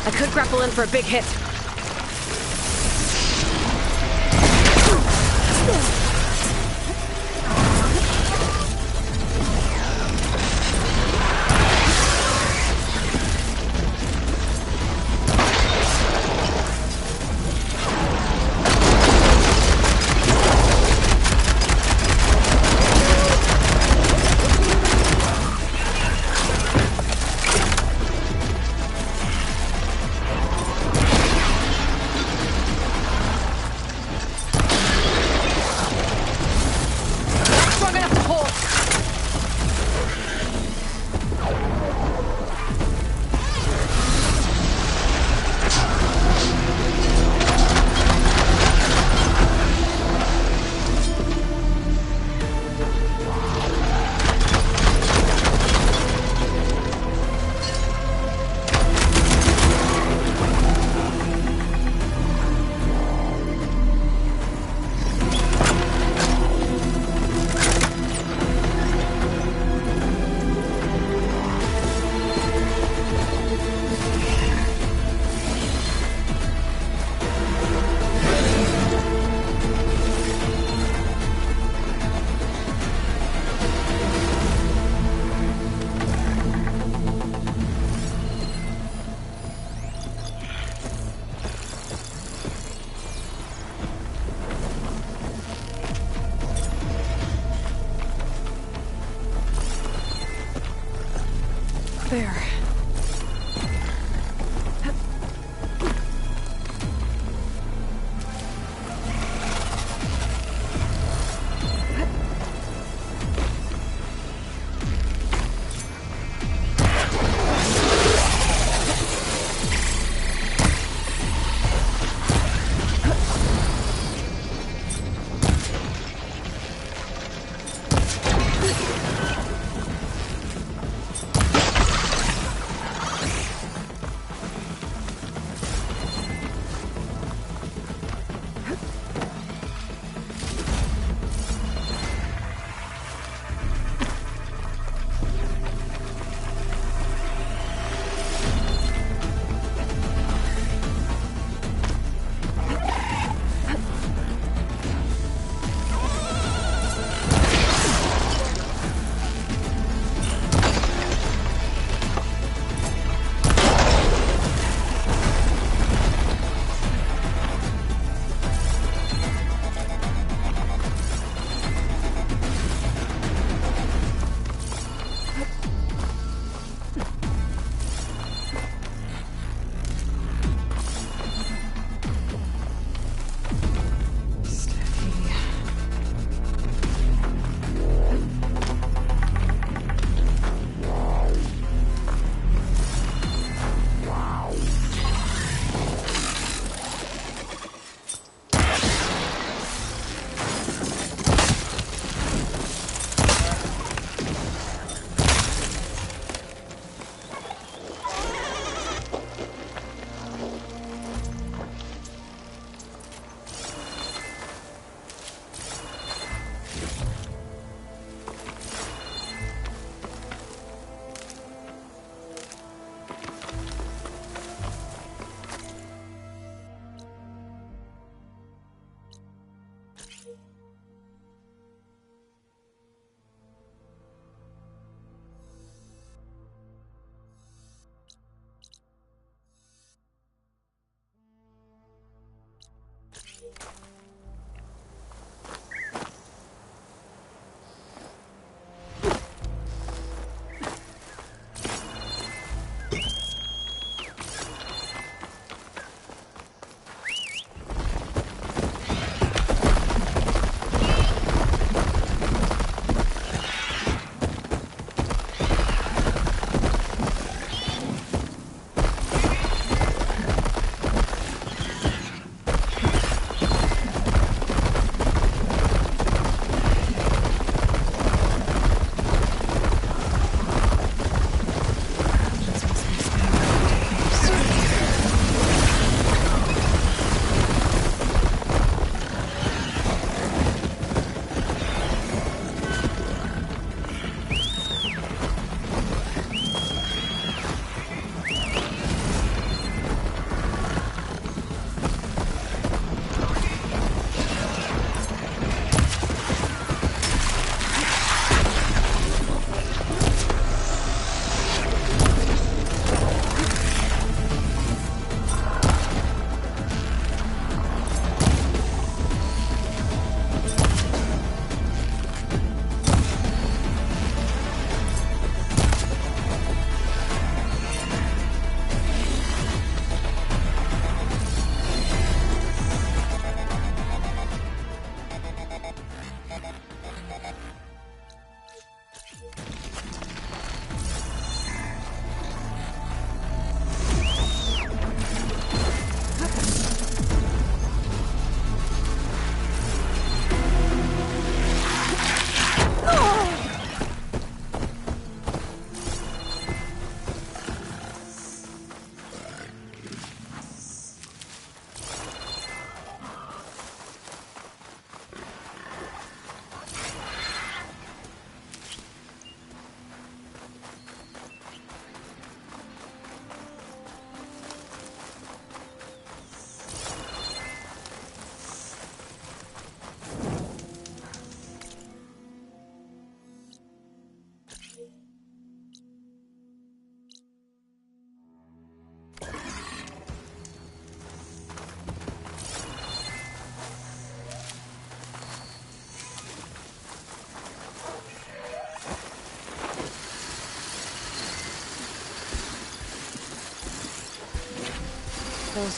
I could grapple in for a big hit.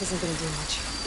This isn't gonna do much.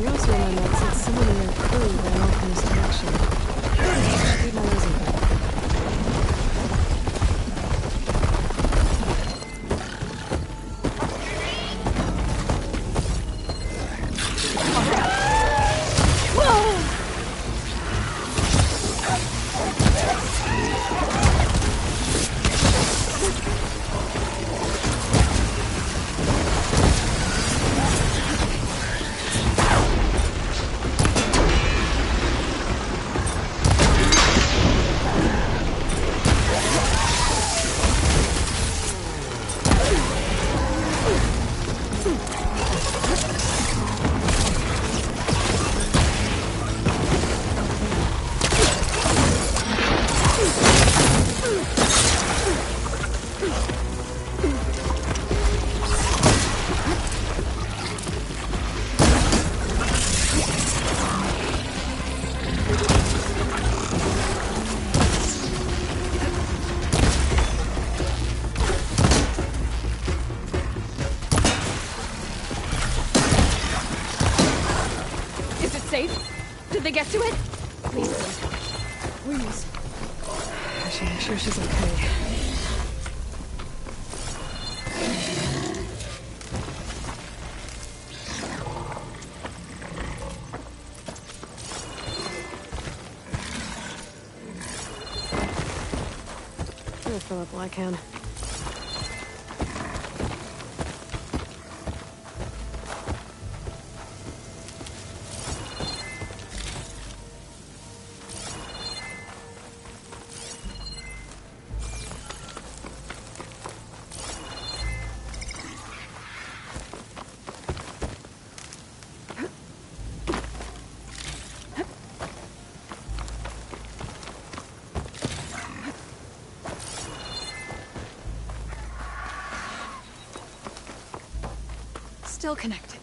also on my notes that someone in your crew ran off in this direction. I should keep my eyes open. Did they get to it? Please. Please. I should make sure she's okay. I'm gonna fill up while I can. Still connected.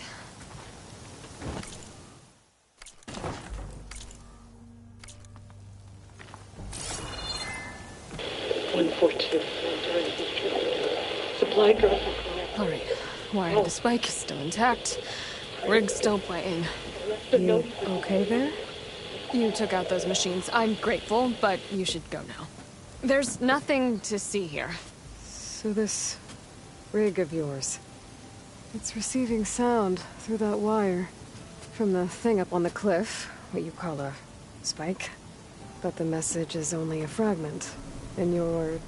Supply drop. All right. Wired to spike is still intact. Rig's still playing. You okay there? You took out those machines. I'm grateful, but you should go now. There's nothing to see here. So this rig of yours, it's receiving sound through that wire from the thing up on the cliff, what you call a spike. But the message is only a fragment, and you're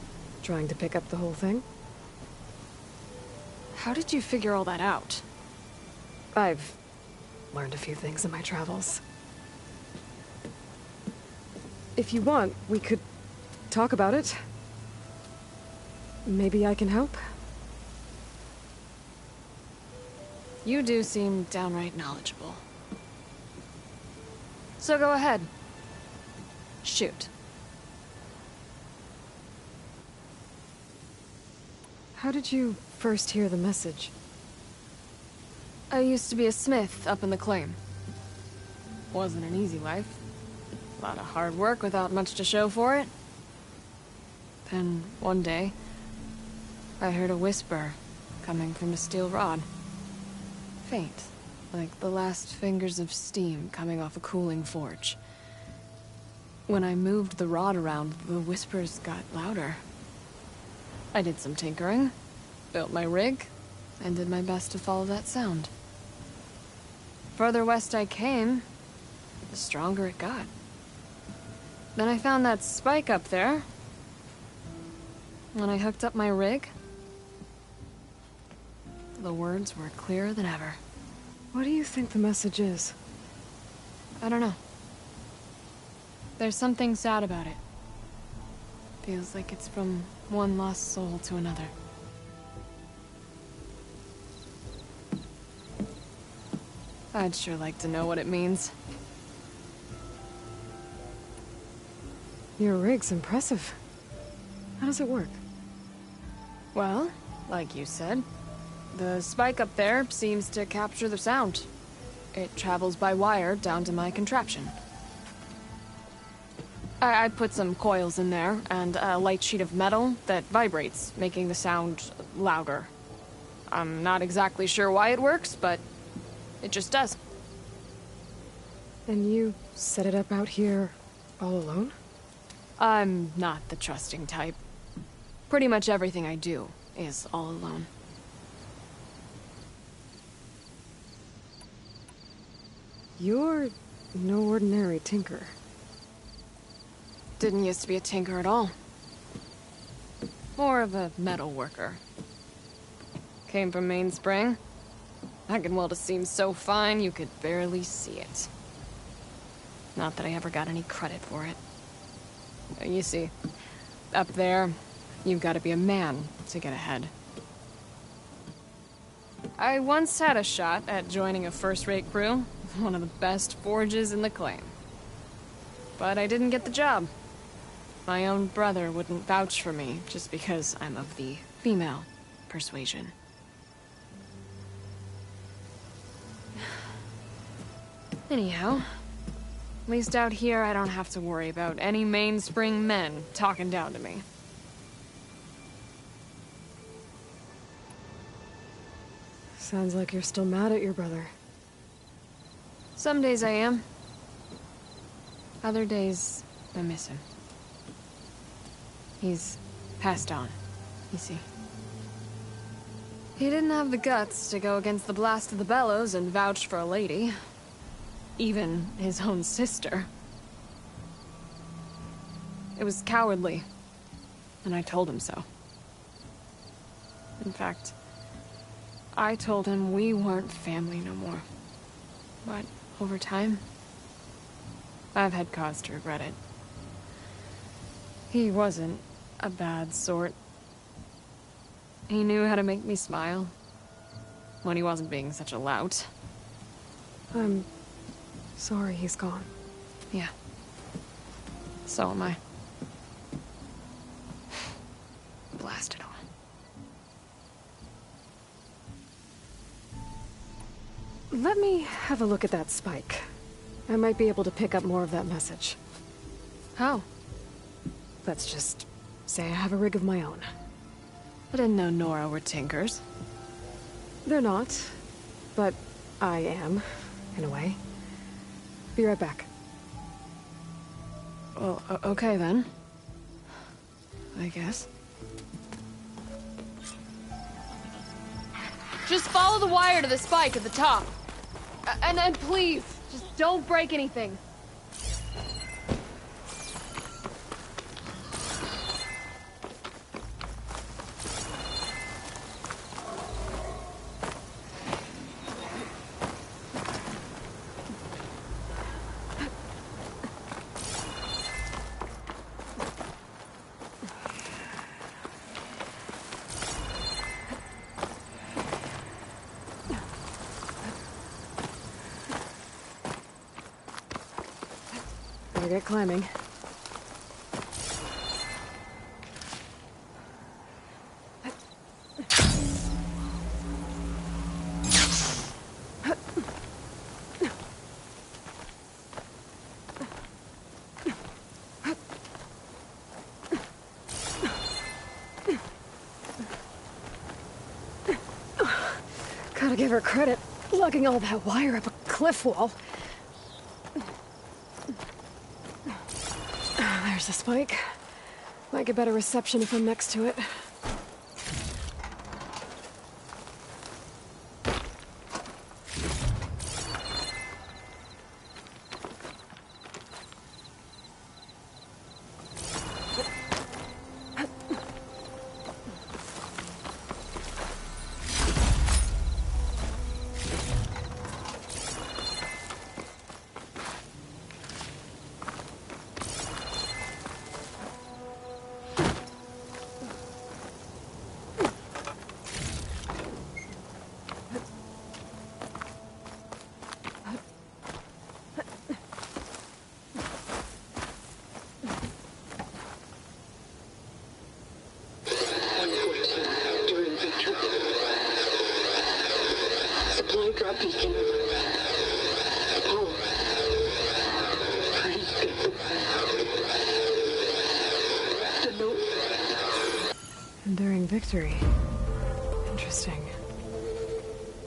trying to pick up the whole thing? How did you figure all that out? I've learned a few things in my travels. If you want, we could talk about it. Maybe I can help? You do seem downright knowledgeable. So go ahead. Shoot. How did you first hear the message? I used to be a smith up in the claim. Wasn't an easy life. A lot of hard work without much to show for it. Then, one day, I heard a whisper coming from a steel rod. Faint, like the last fingers of steam coming off a cooling forge. When I moved the rod around, the whispers got louder. I did some tinkering, built my rig, and did my best to follow that sound. Further west I came, the stronger it got. Then I found that spike up there. When I hooked up my rig, the words were clearer than ever. What do you think the message is? I don't know. There's something sad about it. Feels like it's from one lost soul to another. I'd sure like to know what it means. Your rig's impressive. How does it work? Well, like you said, the spike up there seems to capture the sound. It travels by wire down to my contraption. I put some coils in there, and a light sheet of metal that vibrates, making the sound louder. I'm not exactly sure why it works, but it just does. And you set it up out here all alone? I'm not the trusting type. Pretty much everything I do is all alone. You're no ordinary tinker. Didn't used to be a tinker at all. More of a metal worker. Came from Mainspring. I can weld a seam so fine you could barely see it. Not that I ever got any credit for it. You see, up there, you've got to be a man to get ahead. I once had a shot at joining a first-rate crew, one of the best forges in the claim. But I didn't get the job. My own brother wouldn't vouch for me just because I'm of the female persuasion. Anyhow, at least out here I don't have to worry about any Mainspring men talking down to me. Sounds like you're still mad at your brother. Some days I am. Other days, I miss him. He's passed on, you see. He didn't have the guts to go against the blast of the bellows and vouch for a lady. Even his own sister. It was cowardly, and I told him so. In fact, I told him we weren't family no more. But over time, I've had cause to regret it. He wasn't a bad sort. He knew how to make me smile when he wasn't being such a lout. I'm sorry he's gone. Yeah. So am I. Blast it all. Let me have a look at that spike. I might be able to pick up more of that message. How? Let's just say I have a rig of my own. I didn't know Nora were tinkers. They're not, but I am, in a way. Be right back. Well, okay then. I guess. Just follow the wire to the spike at the top. And then please, just don't break anything. Better get climbing. Gotta give her credit, lugging all that wire up a cliff wall. There's the spike. Might get better reception if I'm next to it. Supply drop beacon. Home. Please get the note. Enduring victory. Interesting.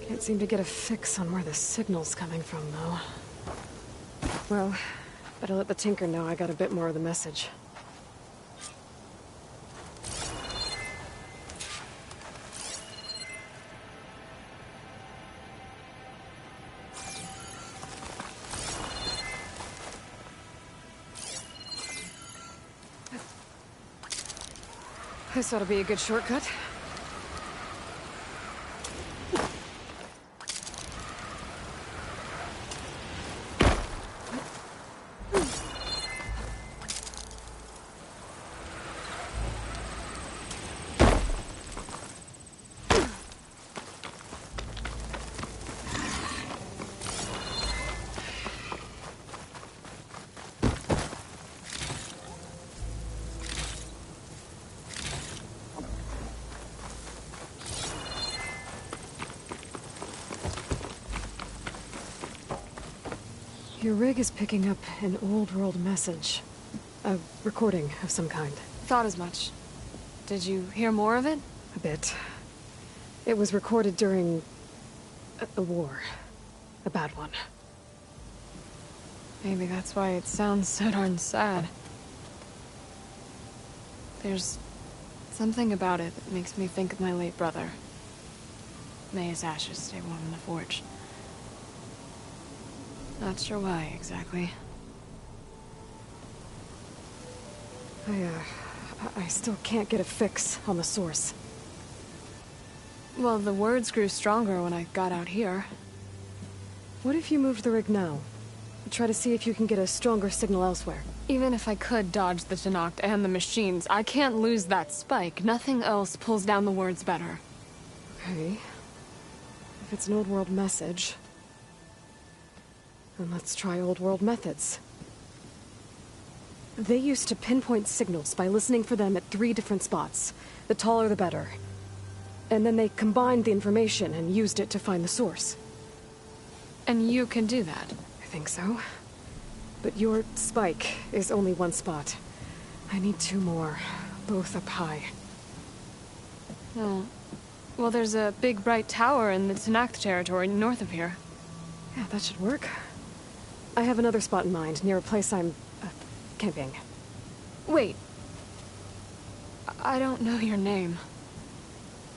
Can't seem to get a fix on where the signal's coming from, though. Well, better let the Tinker know I got a bit more of the message. This ought to be a good shortcut. Your rig is picking up an old world message. A recording of some kind. Thought as much. Did you hear more of it? A bit. It was recorded during a war. A bad one. Maybe that's why it sounds so darn sad. There's something about it that makes me think of my late brother. May his ashes stay warm in the forge. Not sure why, exactly. I still can't get a fix on the source. Well, the words grew stronger when I got out here. What if you moved the rig now? Try to see if you can get a stronger signal elsewhere. Even if I could dodge the Tenakth and the machines, I can't lose that spike. Nothing else pulls down the words better. Okay. If it's an old world message, then let's try old world methods. They used to pinpoint signals by listening for them at 3 different spots. The taller the better. And then they combined the information and used it to find the source. And you can do that? I think so. But your spike is only 1 spot. I need 2 more, both up high. Oh. Well, there's a big bright tower in the Tenakth territory north of here. Yeah, that should work. I have another spot in mind, near a place I'm camping. Wait. I don't know your name.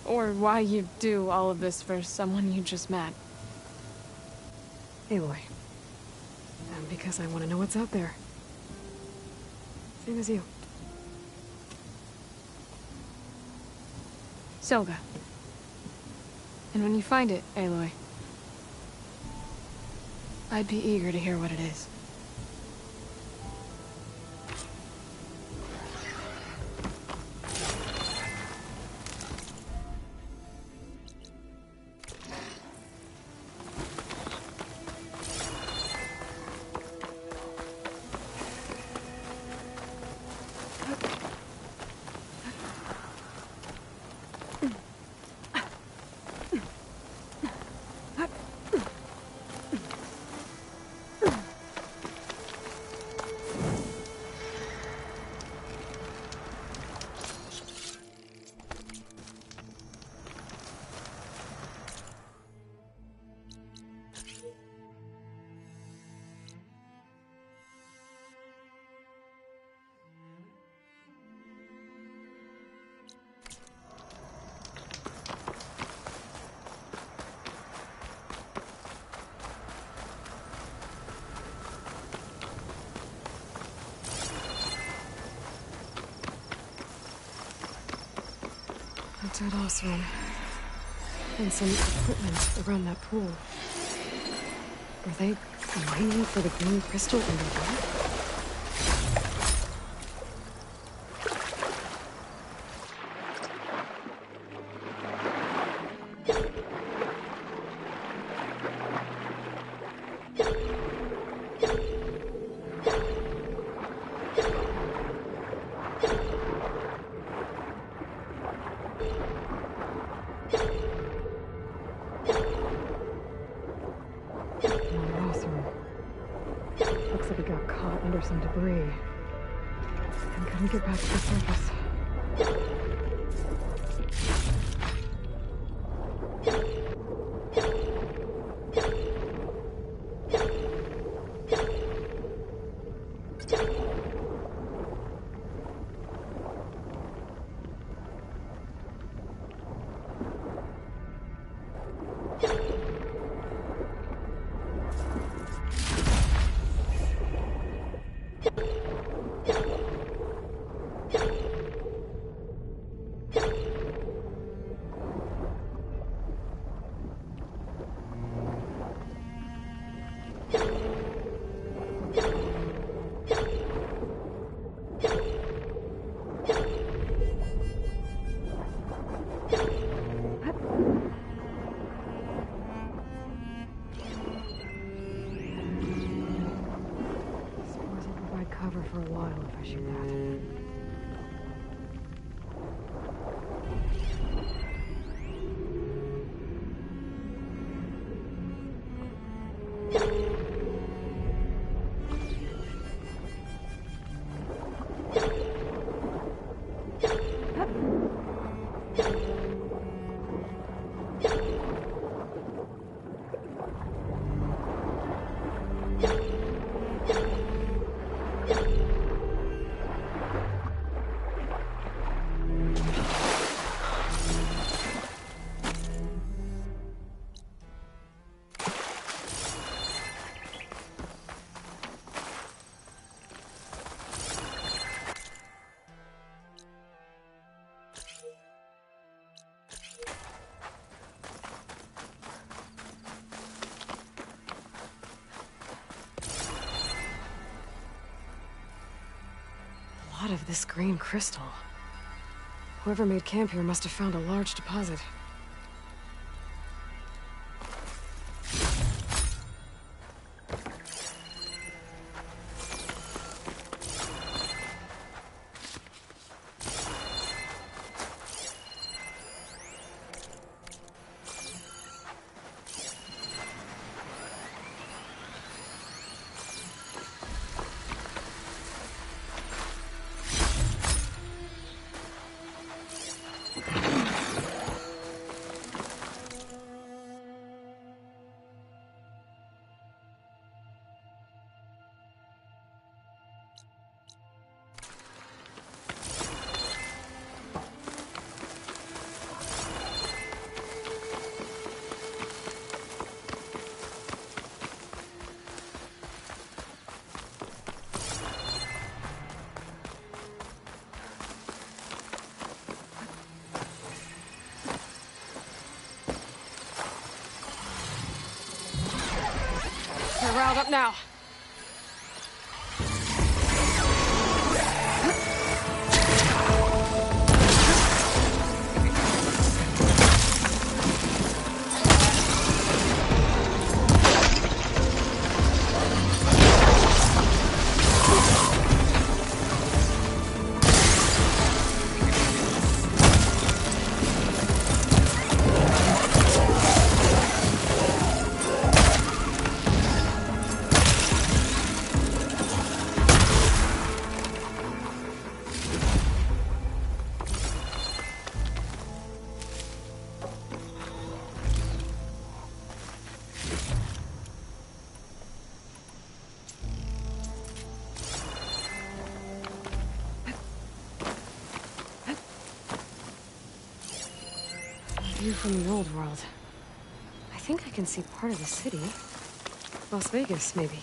Or why you do all of this for someone you just met. Aloy. And because I want to know what's out there. Same as you. Silga. And when you find it, Aloy, I'd be eager to hear what it is. A dead Oseram. And some equipment around that pool. Are they mining for the green crystal underwater? Looks like it got caught under some debris and couldn't get back to the surface. for a while if I shoot that. A lot of this green crystal. Whoever made camp here must have found a large deposit. They're riled up now. View from the old world. I think I can see part of the city. Las Vegas, maybe.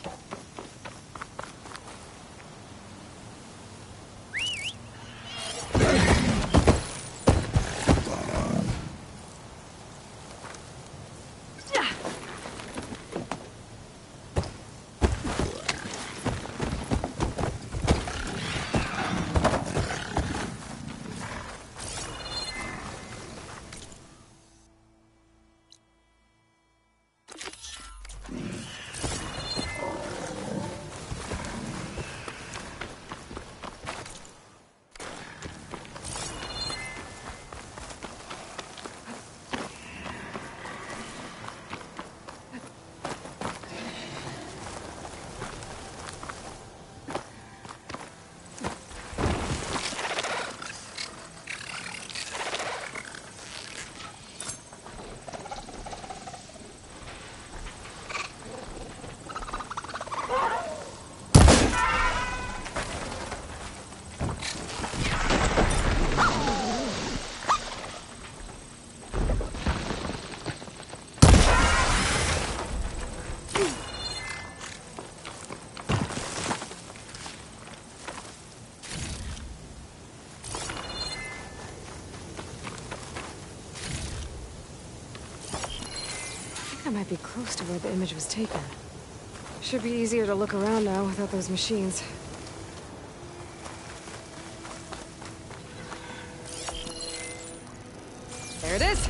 I might be close to where the image was taken. Should be easier to look around now without those machines. There it is!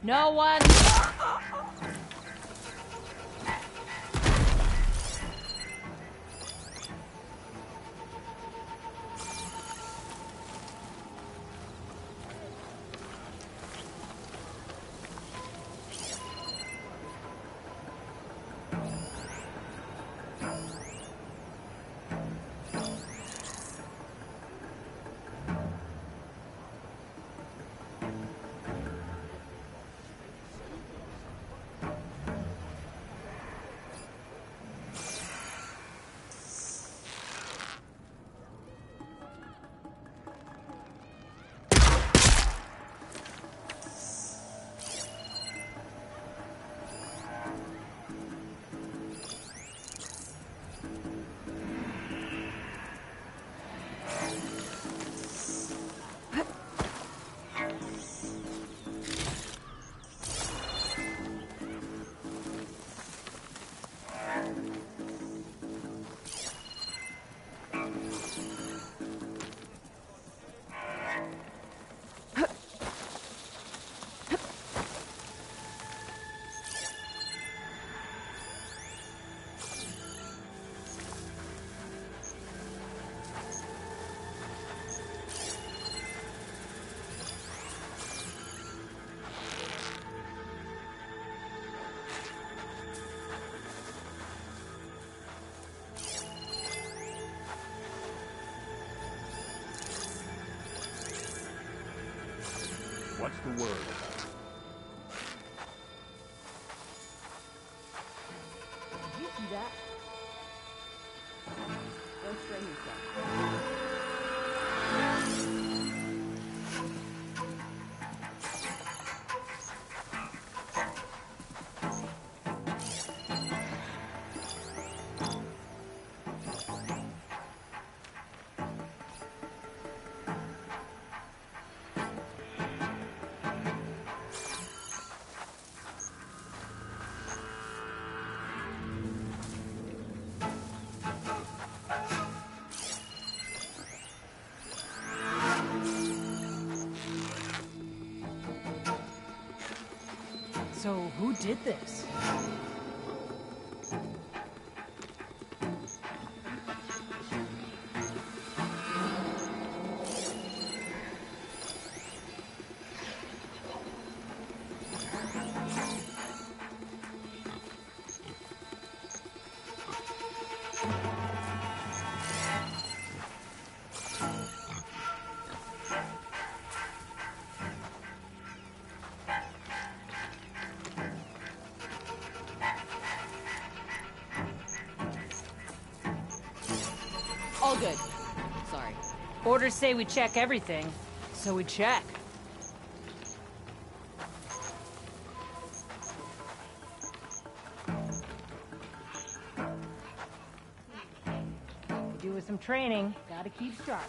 No one... What's the word? Did you see that? Don't strain yourself. So, who did this? All good. Sorry. Orders say we check everything, so we check. Could do with some training. Gotta keep sharp.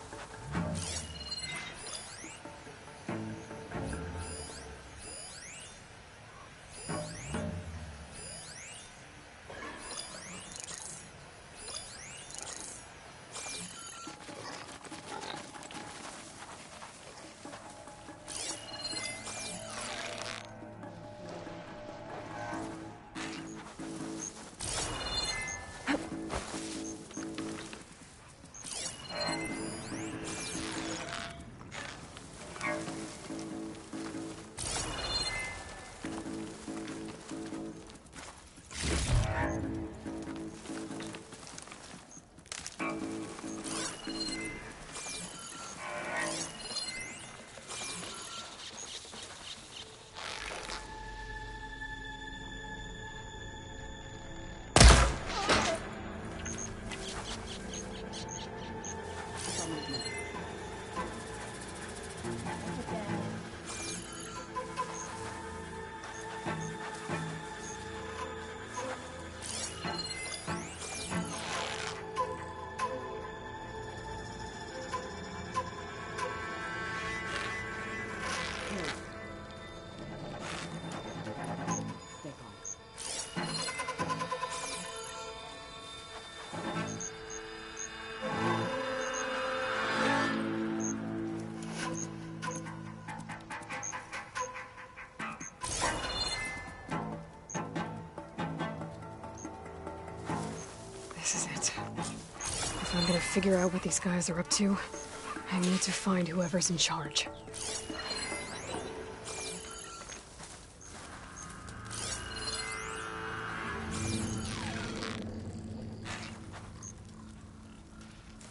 This is it. If I'm gonna figure out what these guys are up to, I need to find whoever's in charge.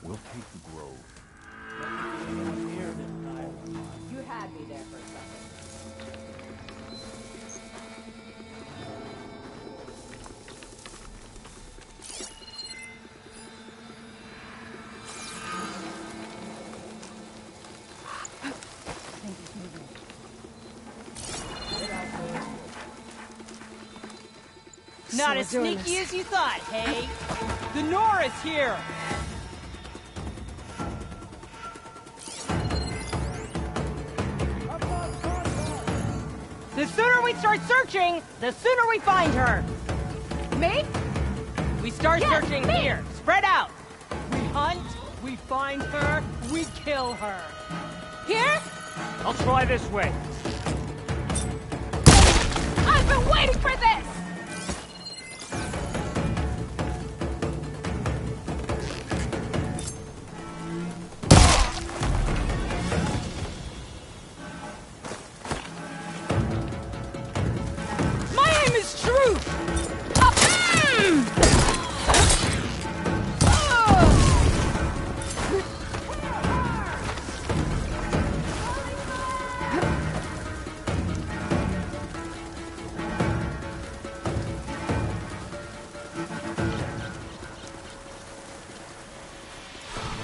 We'll take the grove. You had me there for a second. Not So as we're doing sneaky this. as you thought, hey? The Nora's here! The sooner we start searching, the sooner we find her! Me? We start Yes, searching me. here. Spread out. We hunt, we find her, we kill her. Here? I'll try this way. I've been waiting for this! My aim is truth!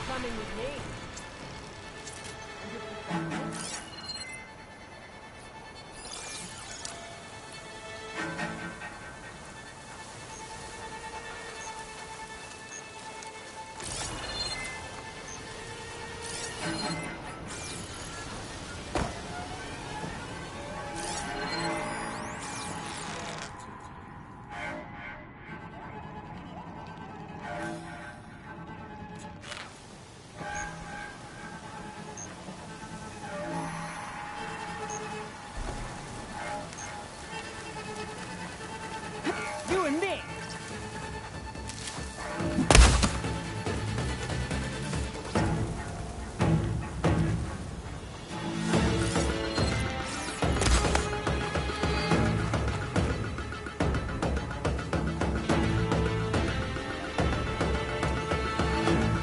Coming with me. You and me.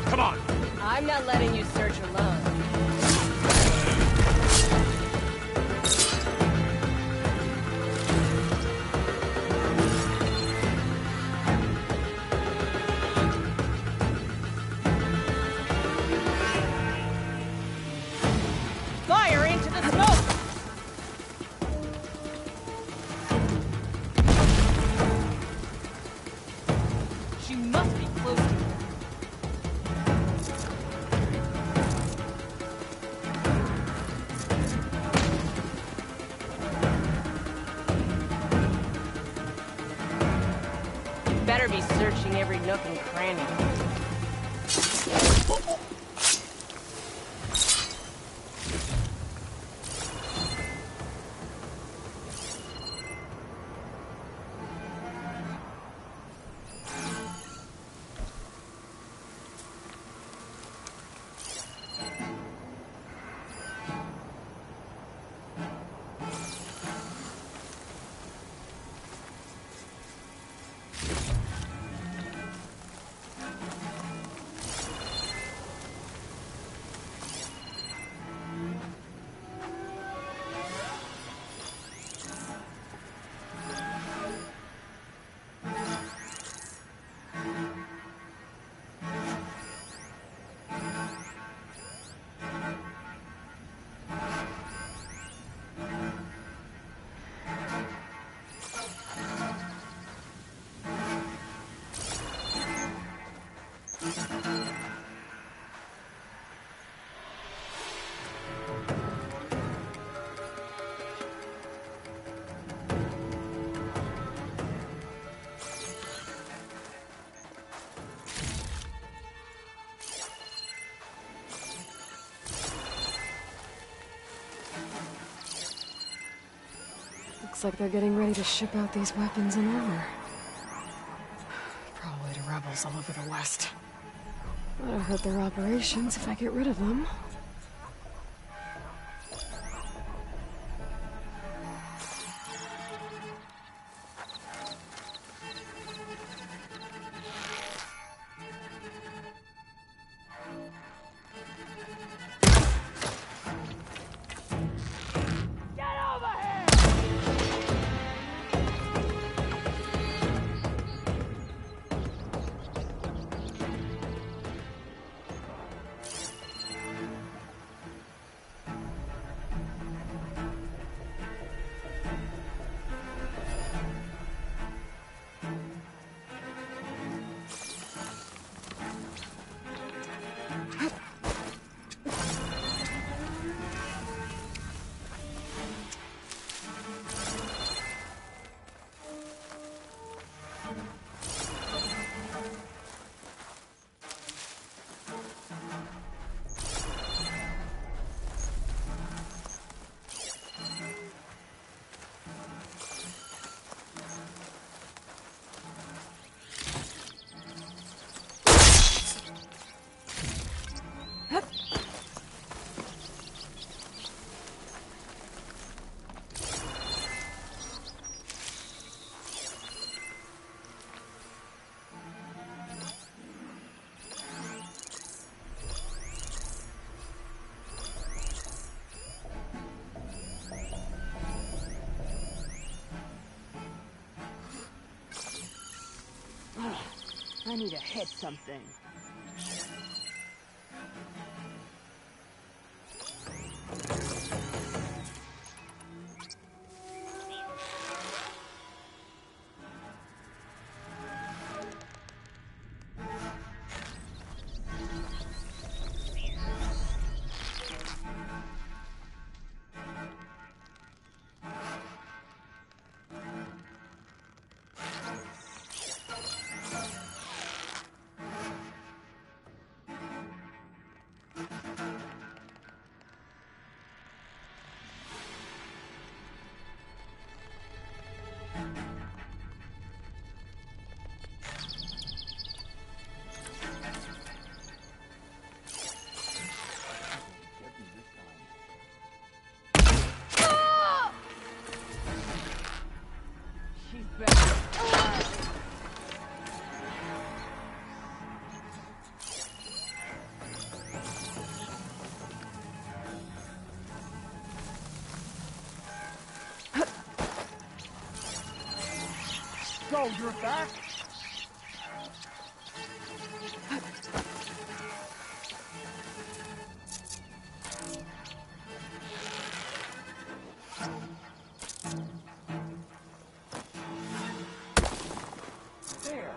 Come on! I'm not letting you search alone. Fire into the smoke! She must be close to her. You better be searching every nook and cranny. Looks like they're getting ready to ship out these weapons and armor. Probably to rebels all over the West. Might hurt their operations if I get rid of them. I need to hit something. Go, you're back? There.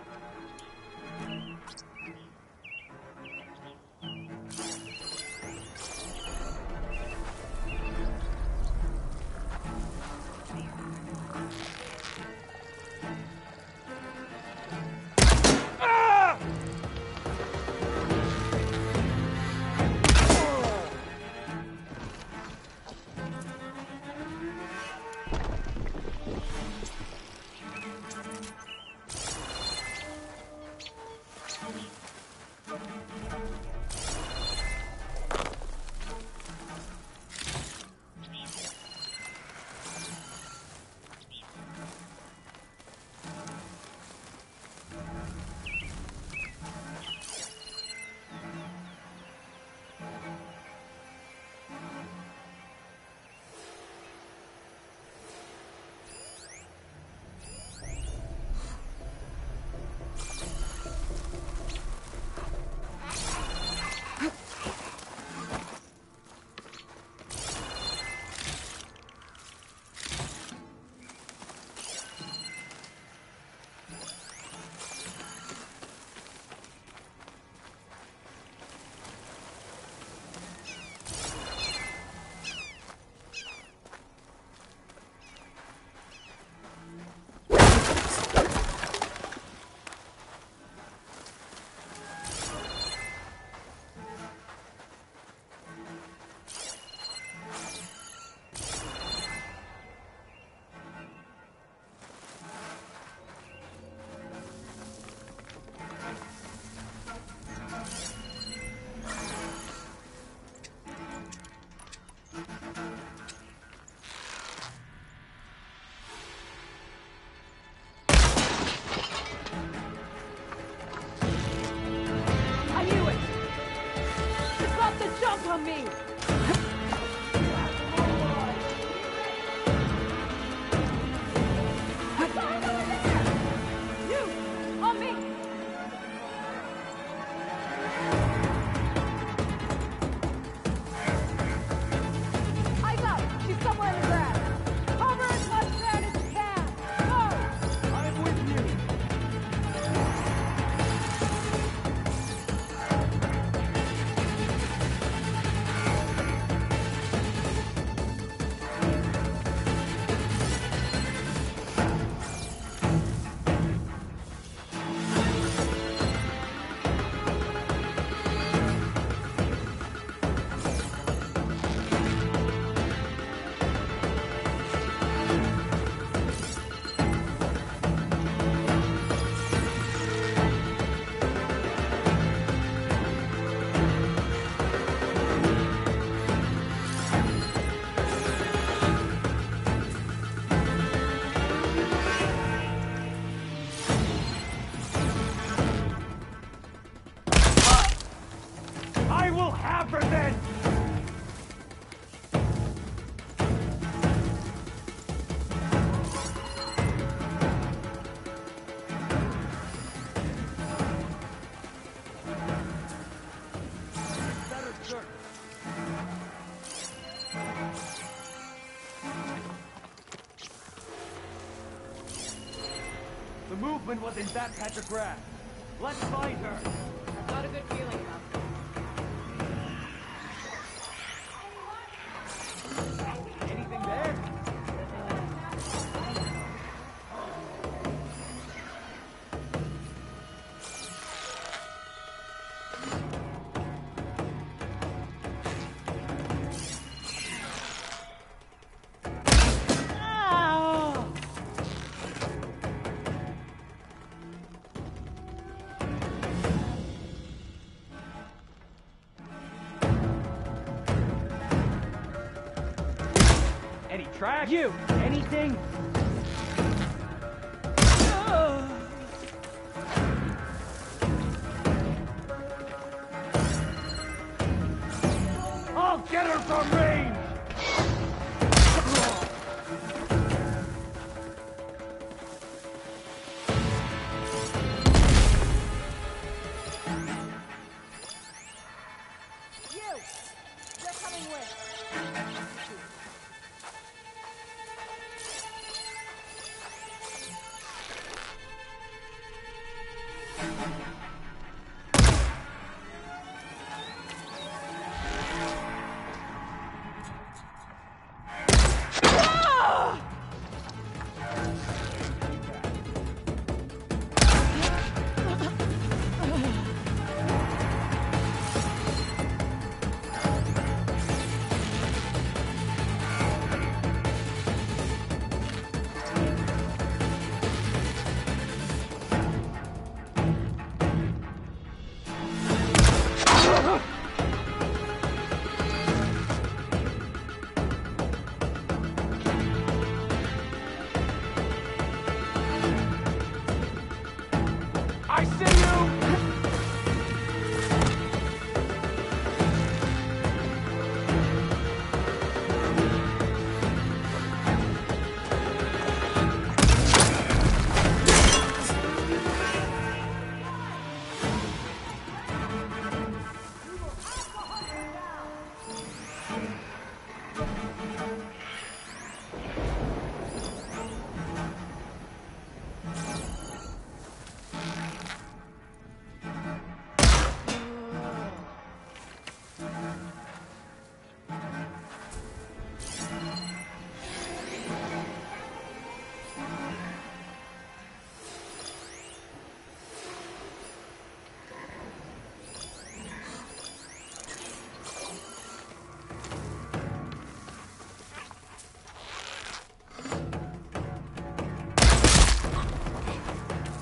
from me! The movement was in that patch of grass. Let's find her. I've got a good feeling about this. Anything there? Any track? You! Anything? I'll get her from range! You're coming with. I see you!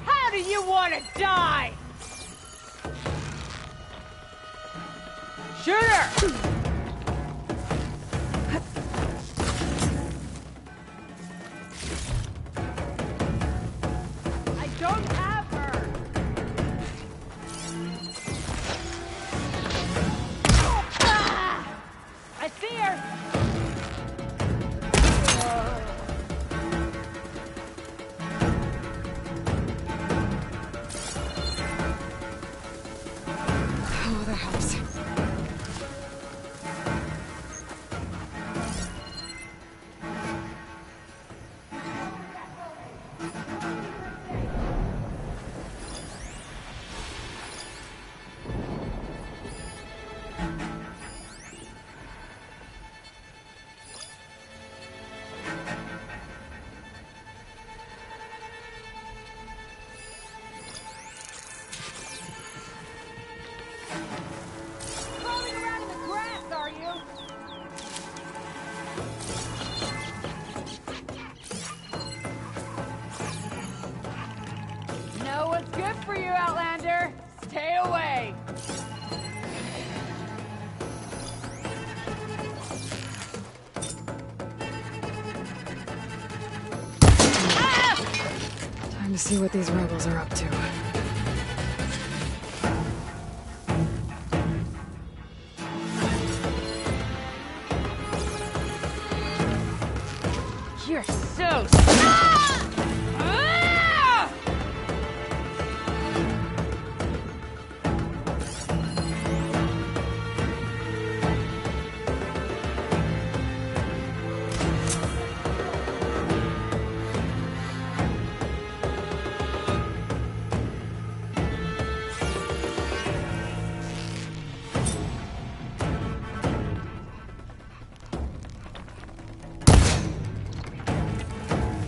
How do you want to die? Shoot her! I don't have her. Ah! Crawling around in the grass, are you? Know what's good for you, Outlander. Stay away. Time to see what these rebels are up to. You're so... Ah! Ah!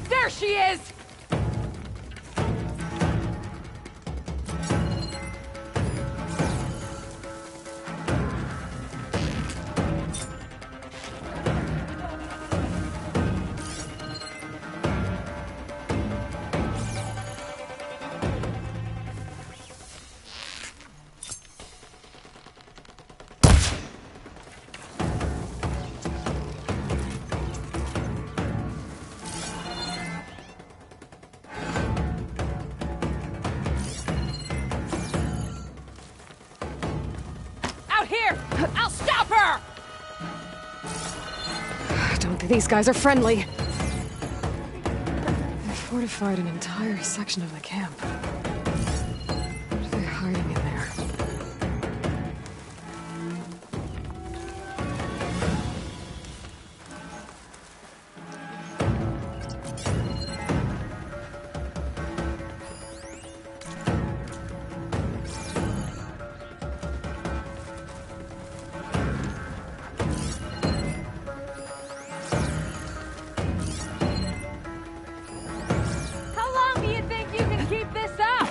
There she is! Out here! I'll stop her! I don't think these guys are friendly. They fortified an entire section of the camp. What are they hiding in there? How long do you think you can keep this up?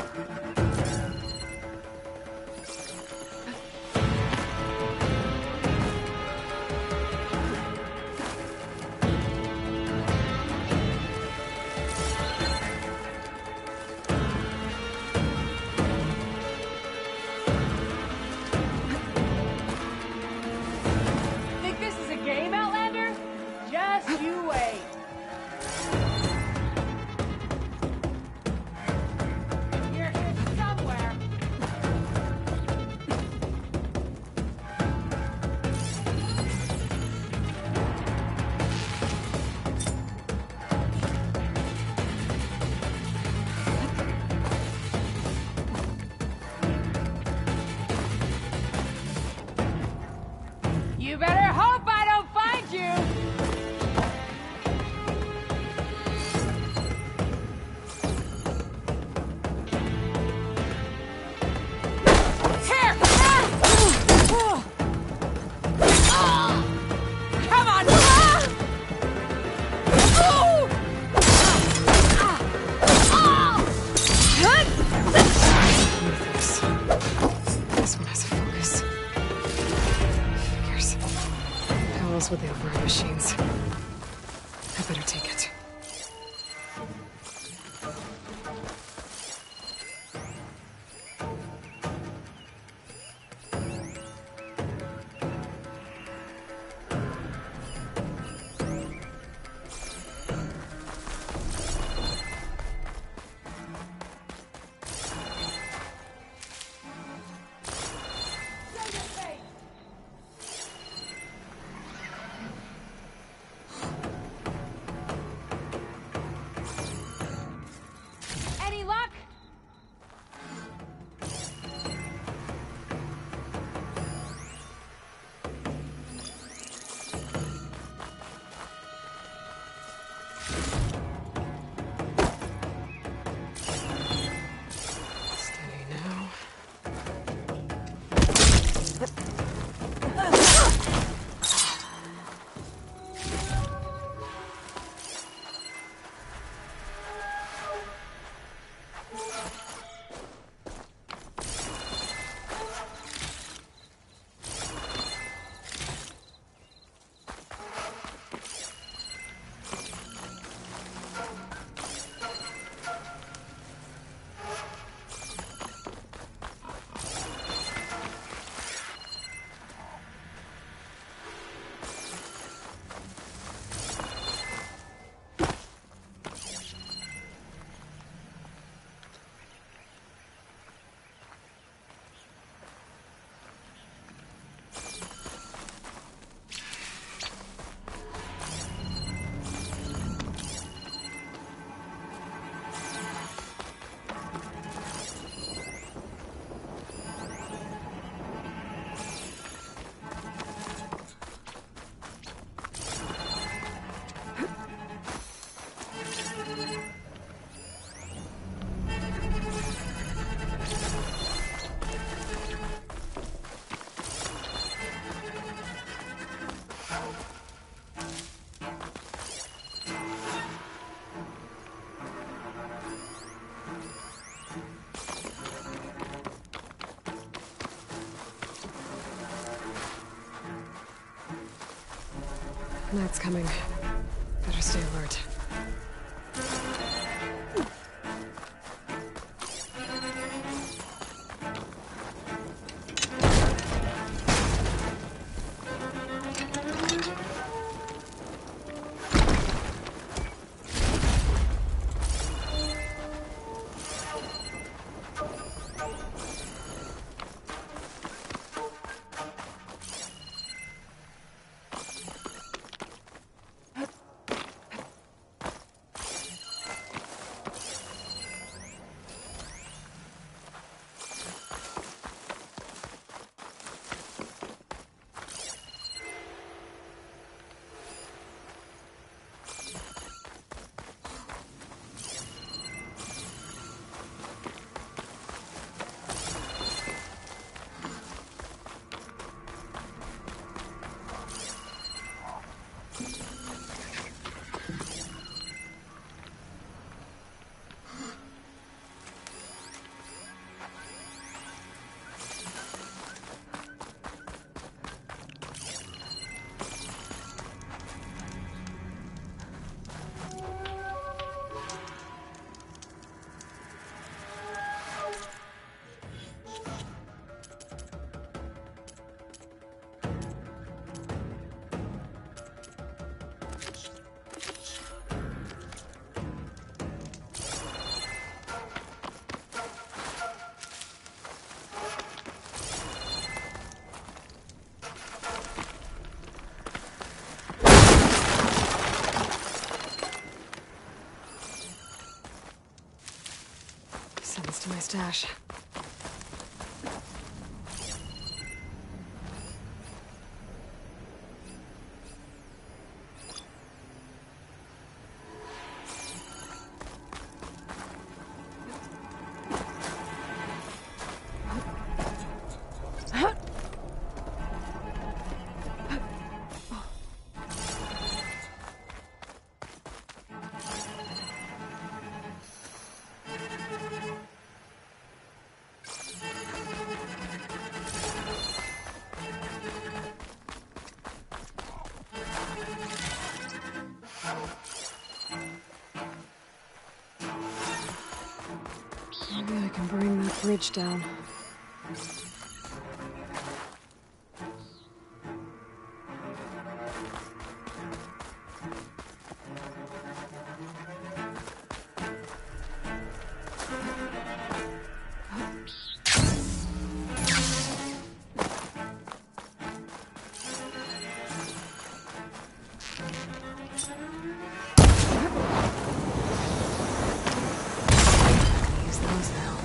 Night's coming. Better stay alert. Send this to my stash. Maybe I can bring that bridge down. Use those now.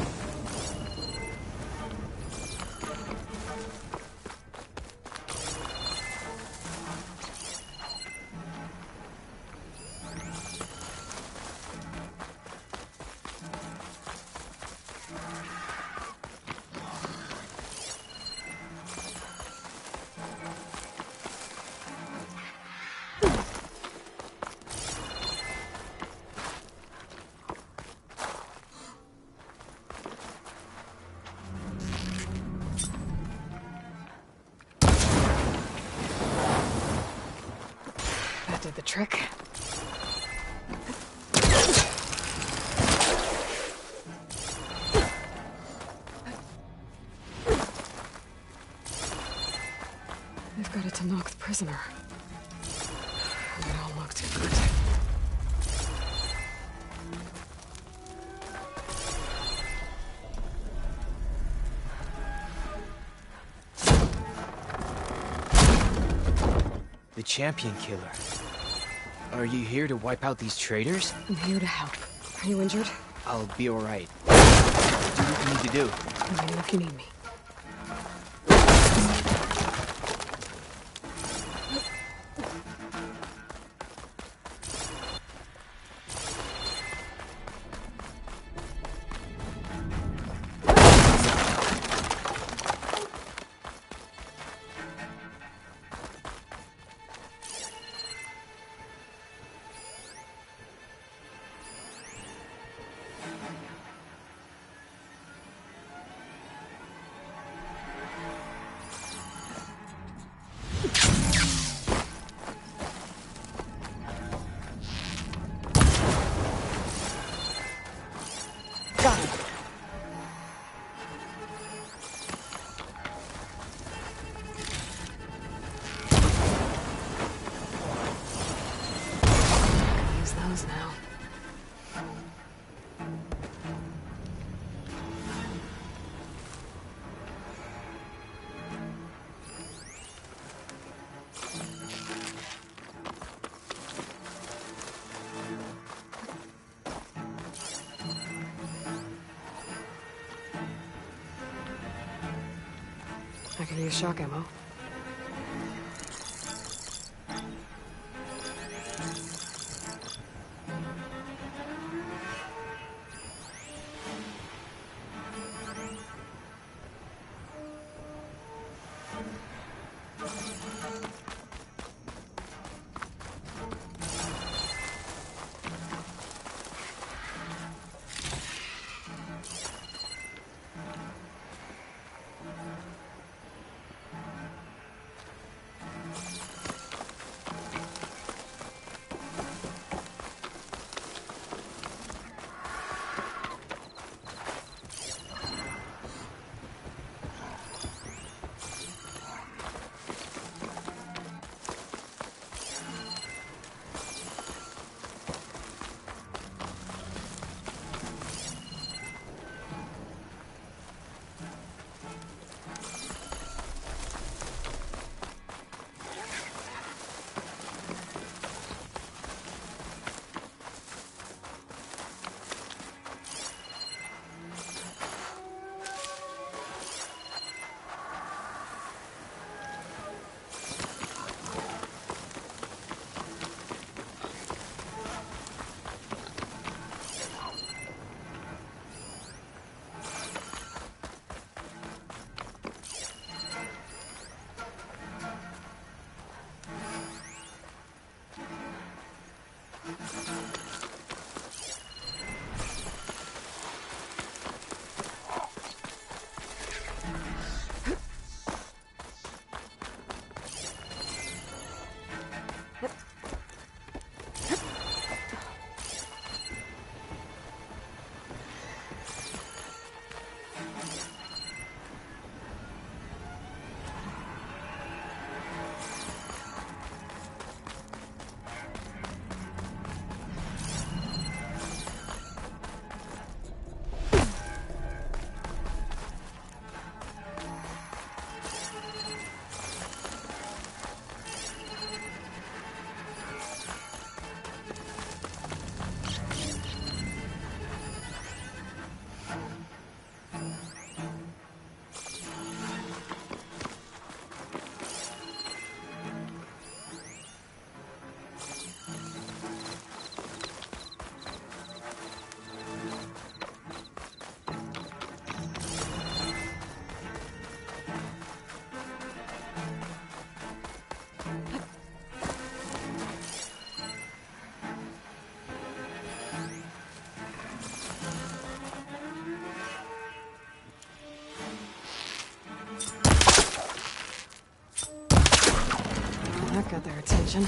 That did the trick. They've got it to knock the prisoner. It all looked good. The Champion Killer. Are you here to wipe out these traitors? I'm here to help. Are you injured? I'll be alright. What do you need to do? Let me know if you need me. Got him. Use those now. I can use shock ammo. That got their attention.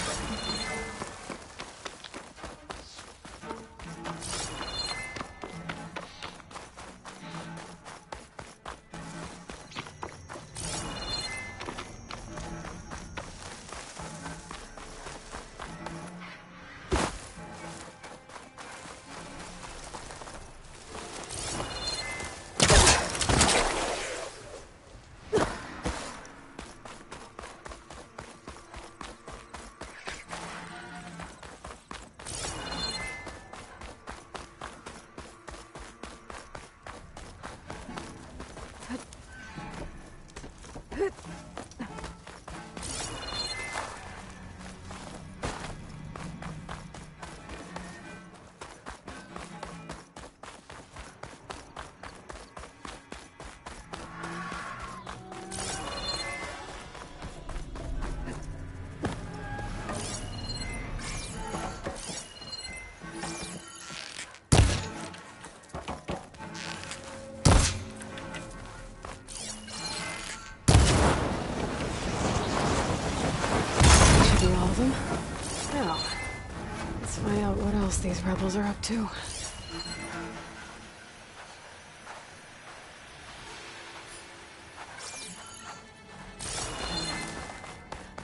Let's find out what else these rebels are up to.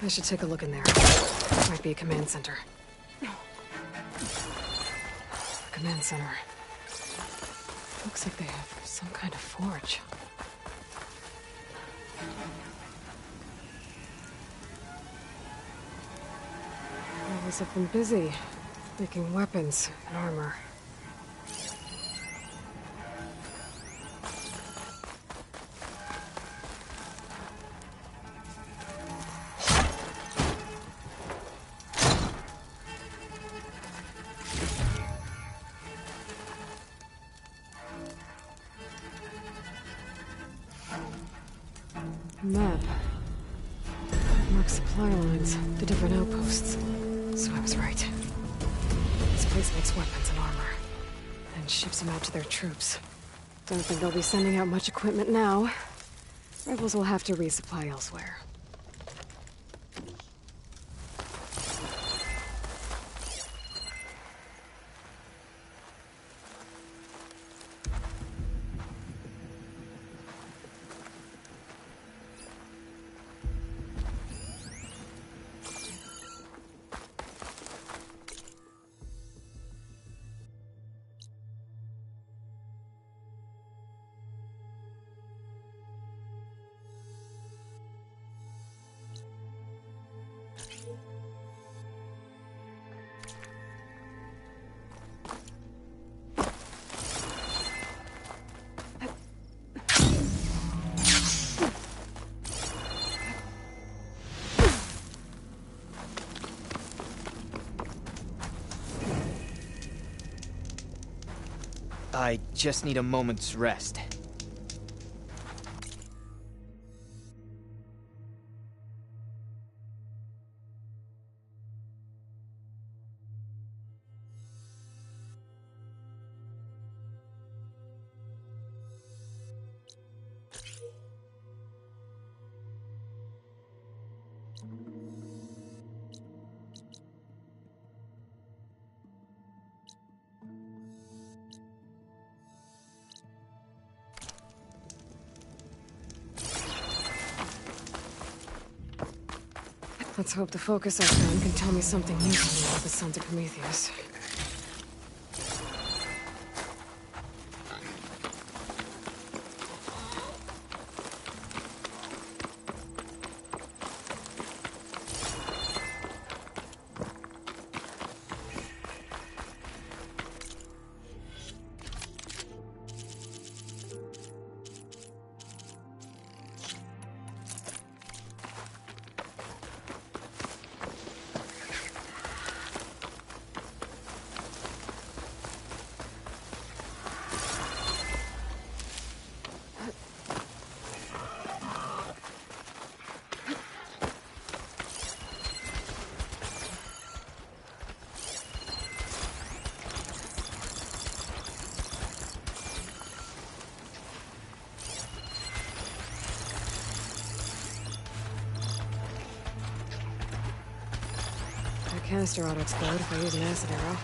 I should take a look in there. Might be a command center. Command center. Looks like they have some kind of forge. Rebels have been busy making weapons and armor. Map. Marks supply lines to different outposts. So I was right. This place makes weapons and armor, and ships them out to their troops. Don't think they'll be sending out much equipment now. Rebels will have to resupply elsewhere. I just need a moment's rest. Let's hope the focus I found can tell me something useful about the Sons of Prometheus. That canister ought to explode if I use an acid arrow.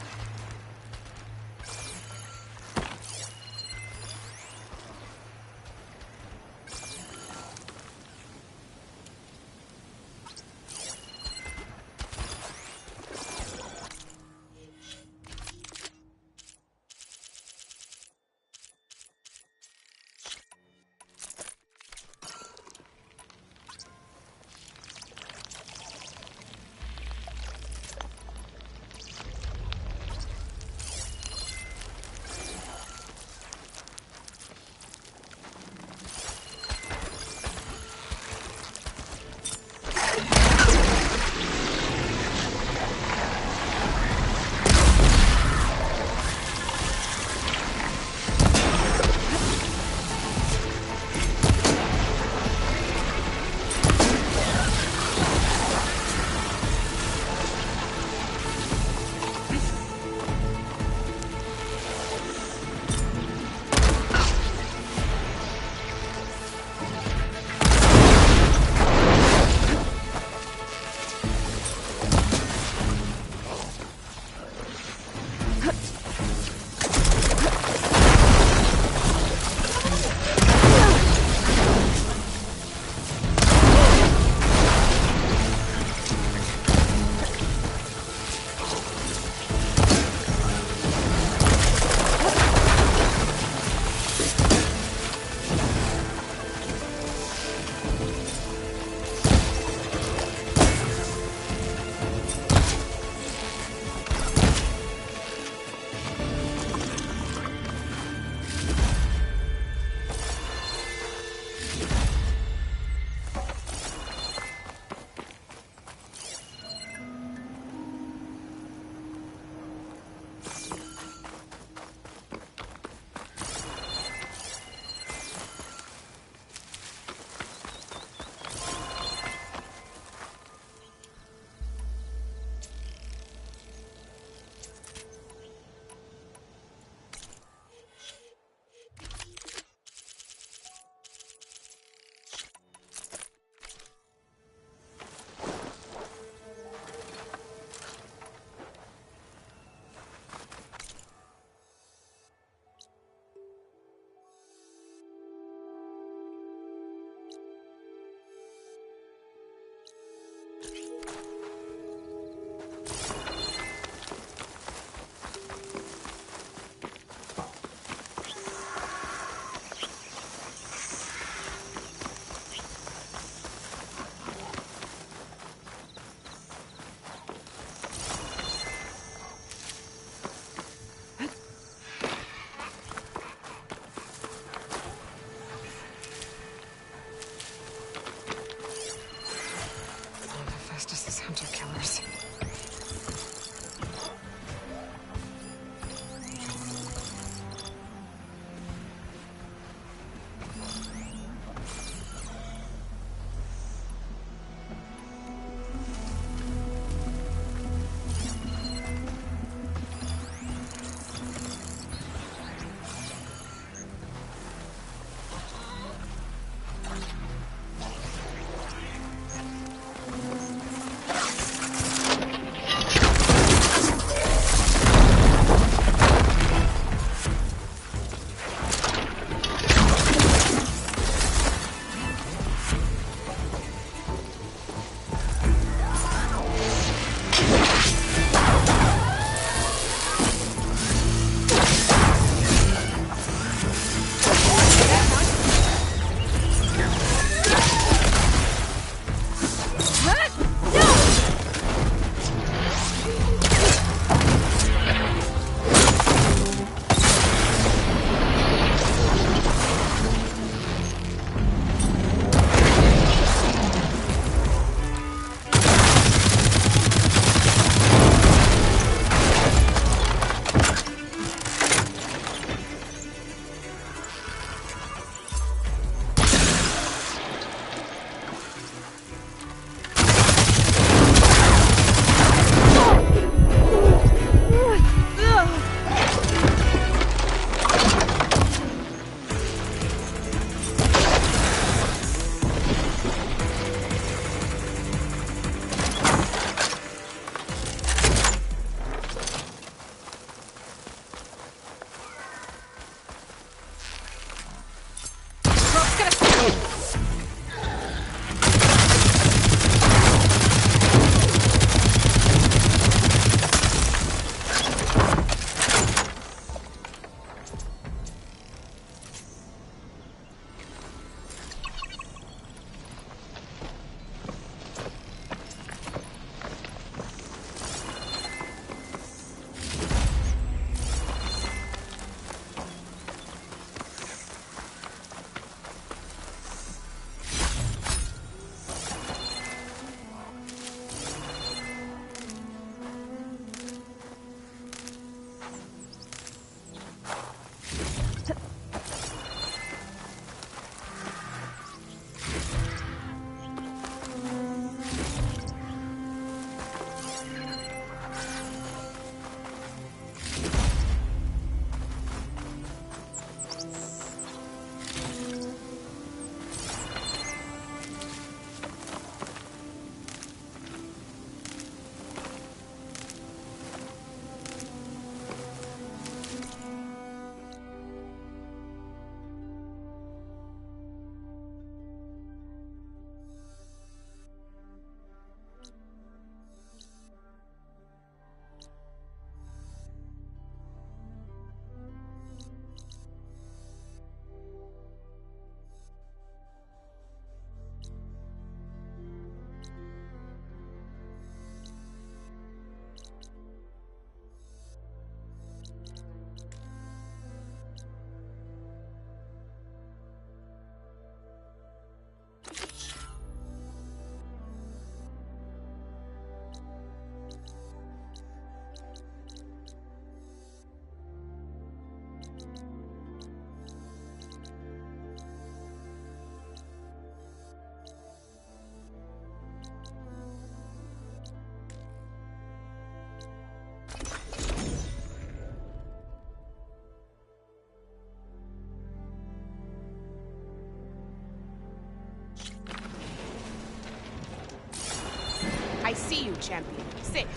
see you, champion. Sit,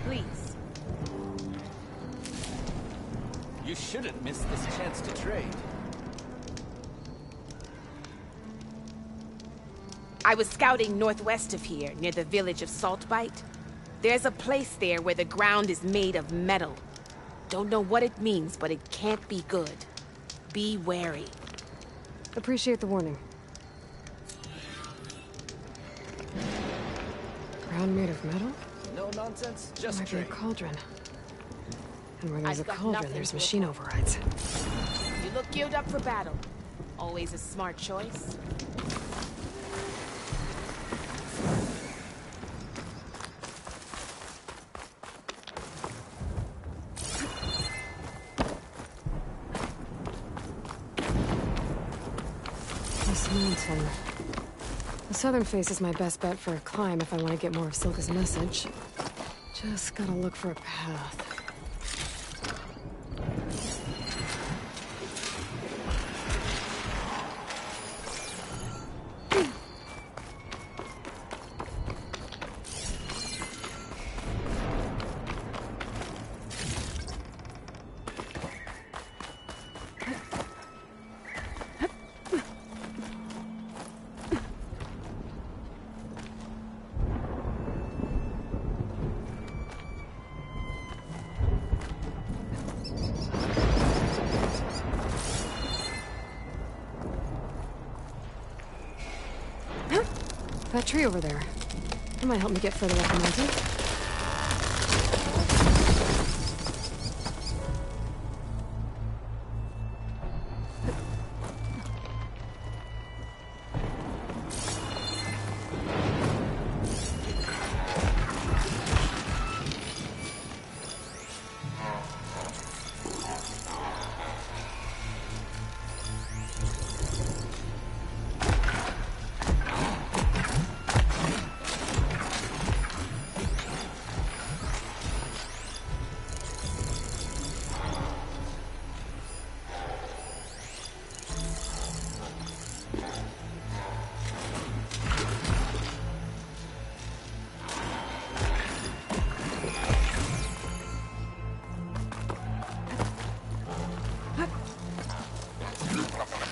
please. You shouldn't miss this chance to trade. I was scouting northwest of here, near the village of Saltbite. There's a place there where the ground is made of metal. Don't know what it means, but it can't be good. Be wary. Appreciate the warning. Ground made of metal? No nonsense, just Might be a trade. cauldron. And where there's I've a got cauldron, nothing there's to machine report. overrides. You look geared up for battle. Always a smart choice. This mountain. The southern face is my best bet for a climb if I want to get more of Silka's message. Just gotta look for a path. That tree over there. It might help me get further up the mountain.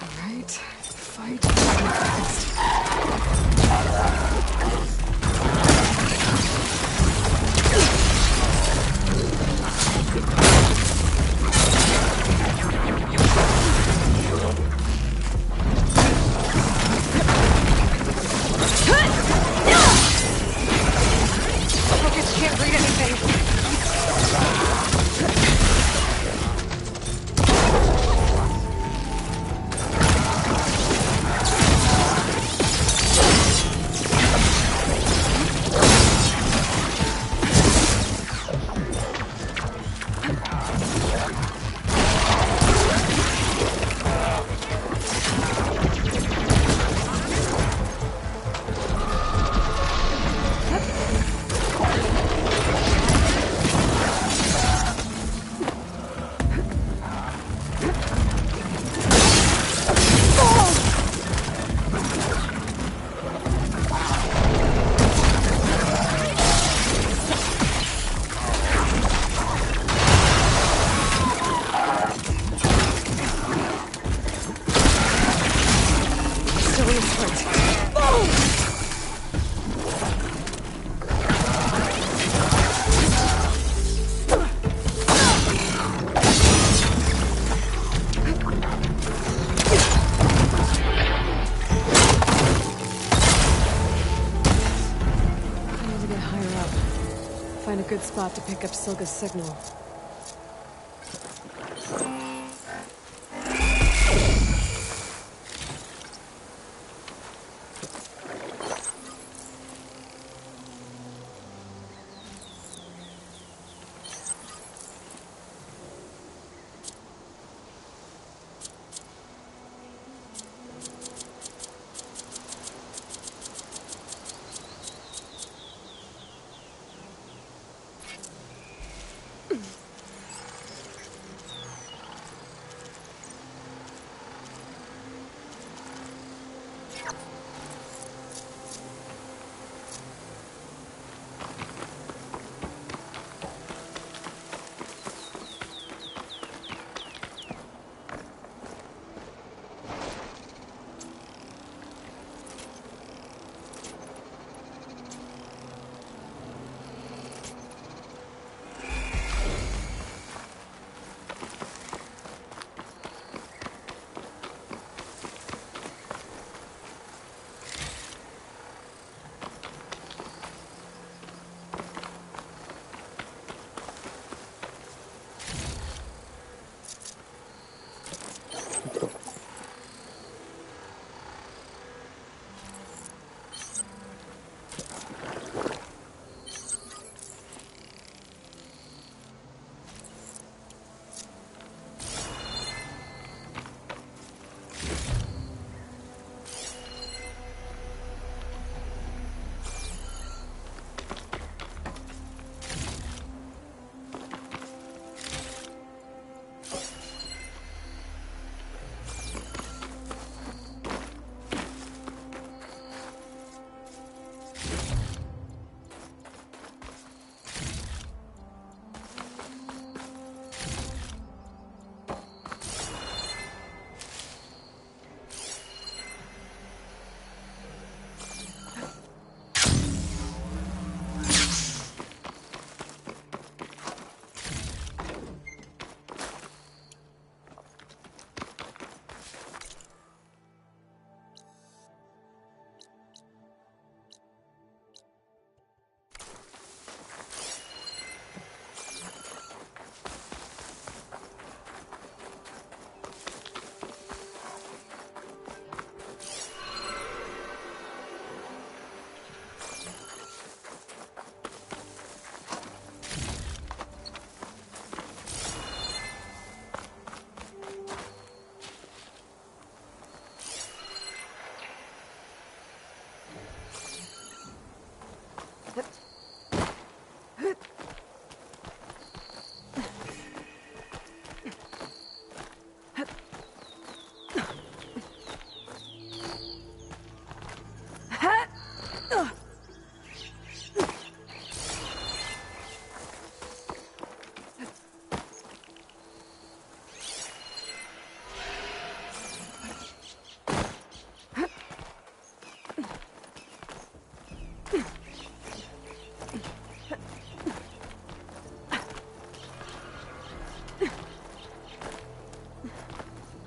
Alright, fight fast. Focus, can't read anything. Still in the sprint. I need to get higher up. Find a good spot to pick up Silga's signal.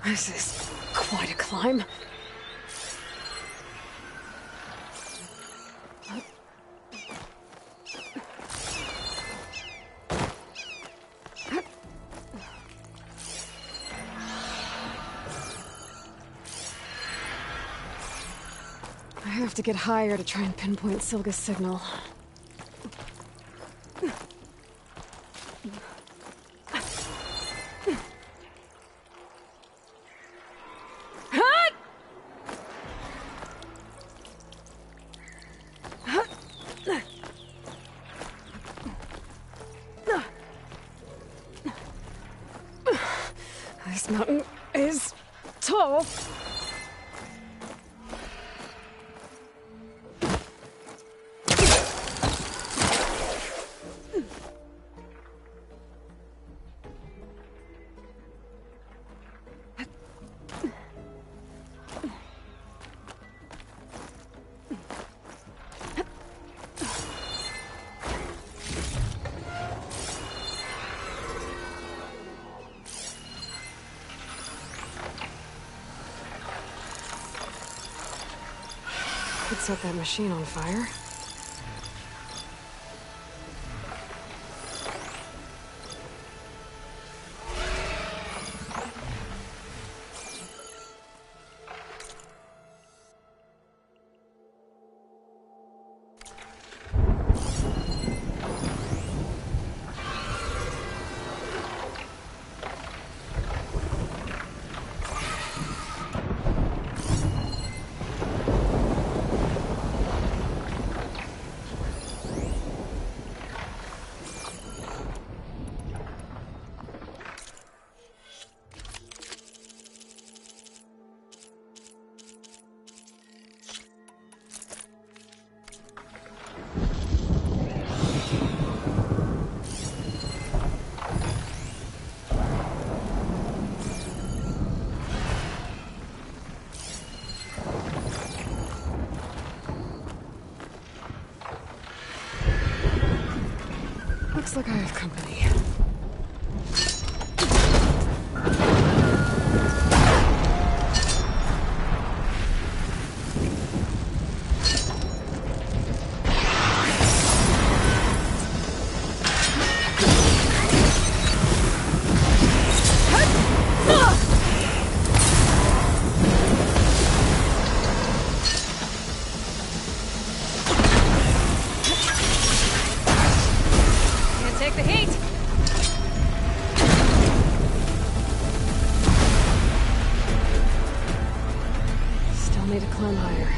This is quite a climb. I have to get higher to try and pinpoint Silga's signal. This mountain is tall. Could set that machine on fire. Looks like I have company. need to climb higher.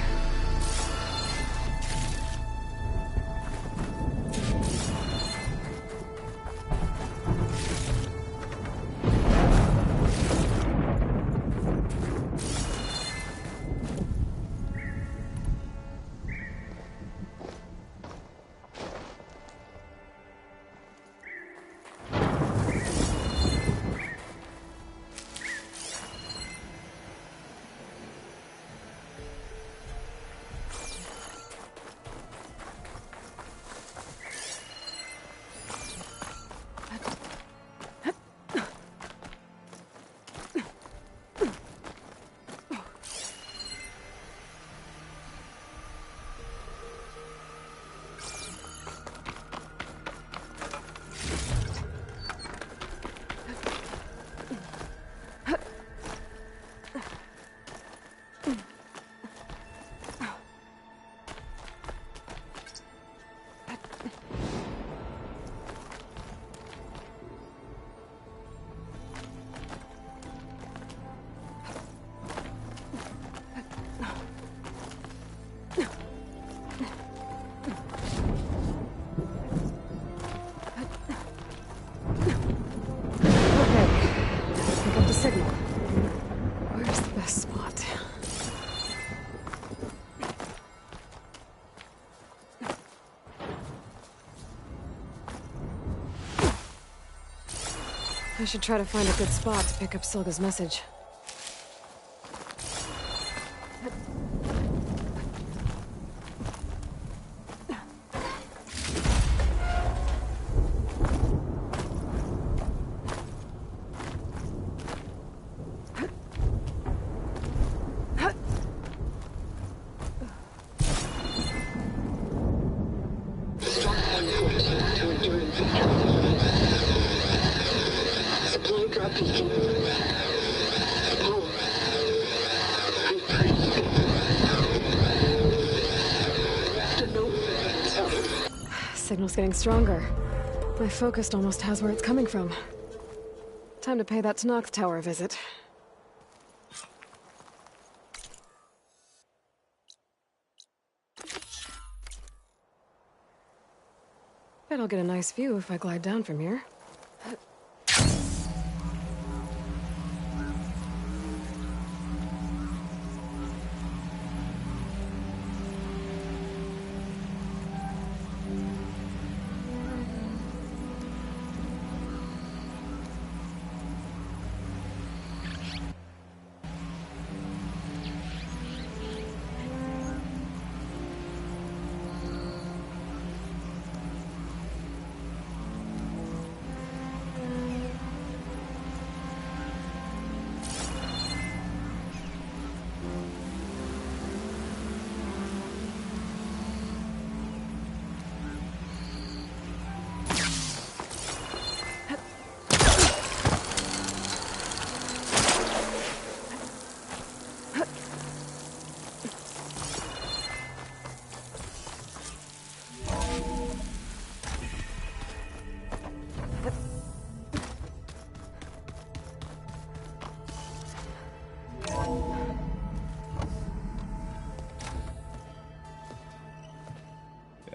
Signal. Where's the best spot? I should try to find a good spot to pick up Silga's message. Signal's getting stronger. My focus almost has where it's coming from. Time to pay that Tenakth Tower a visit. Bet I'll get a nice view if I glide down from here.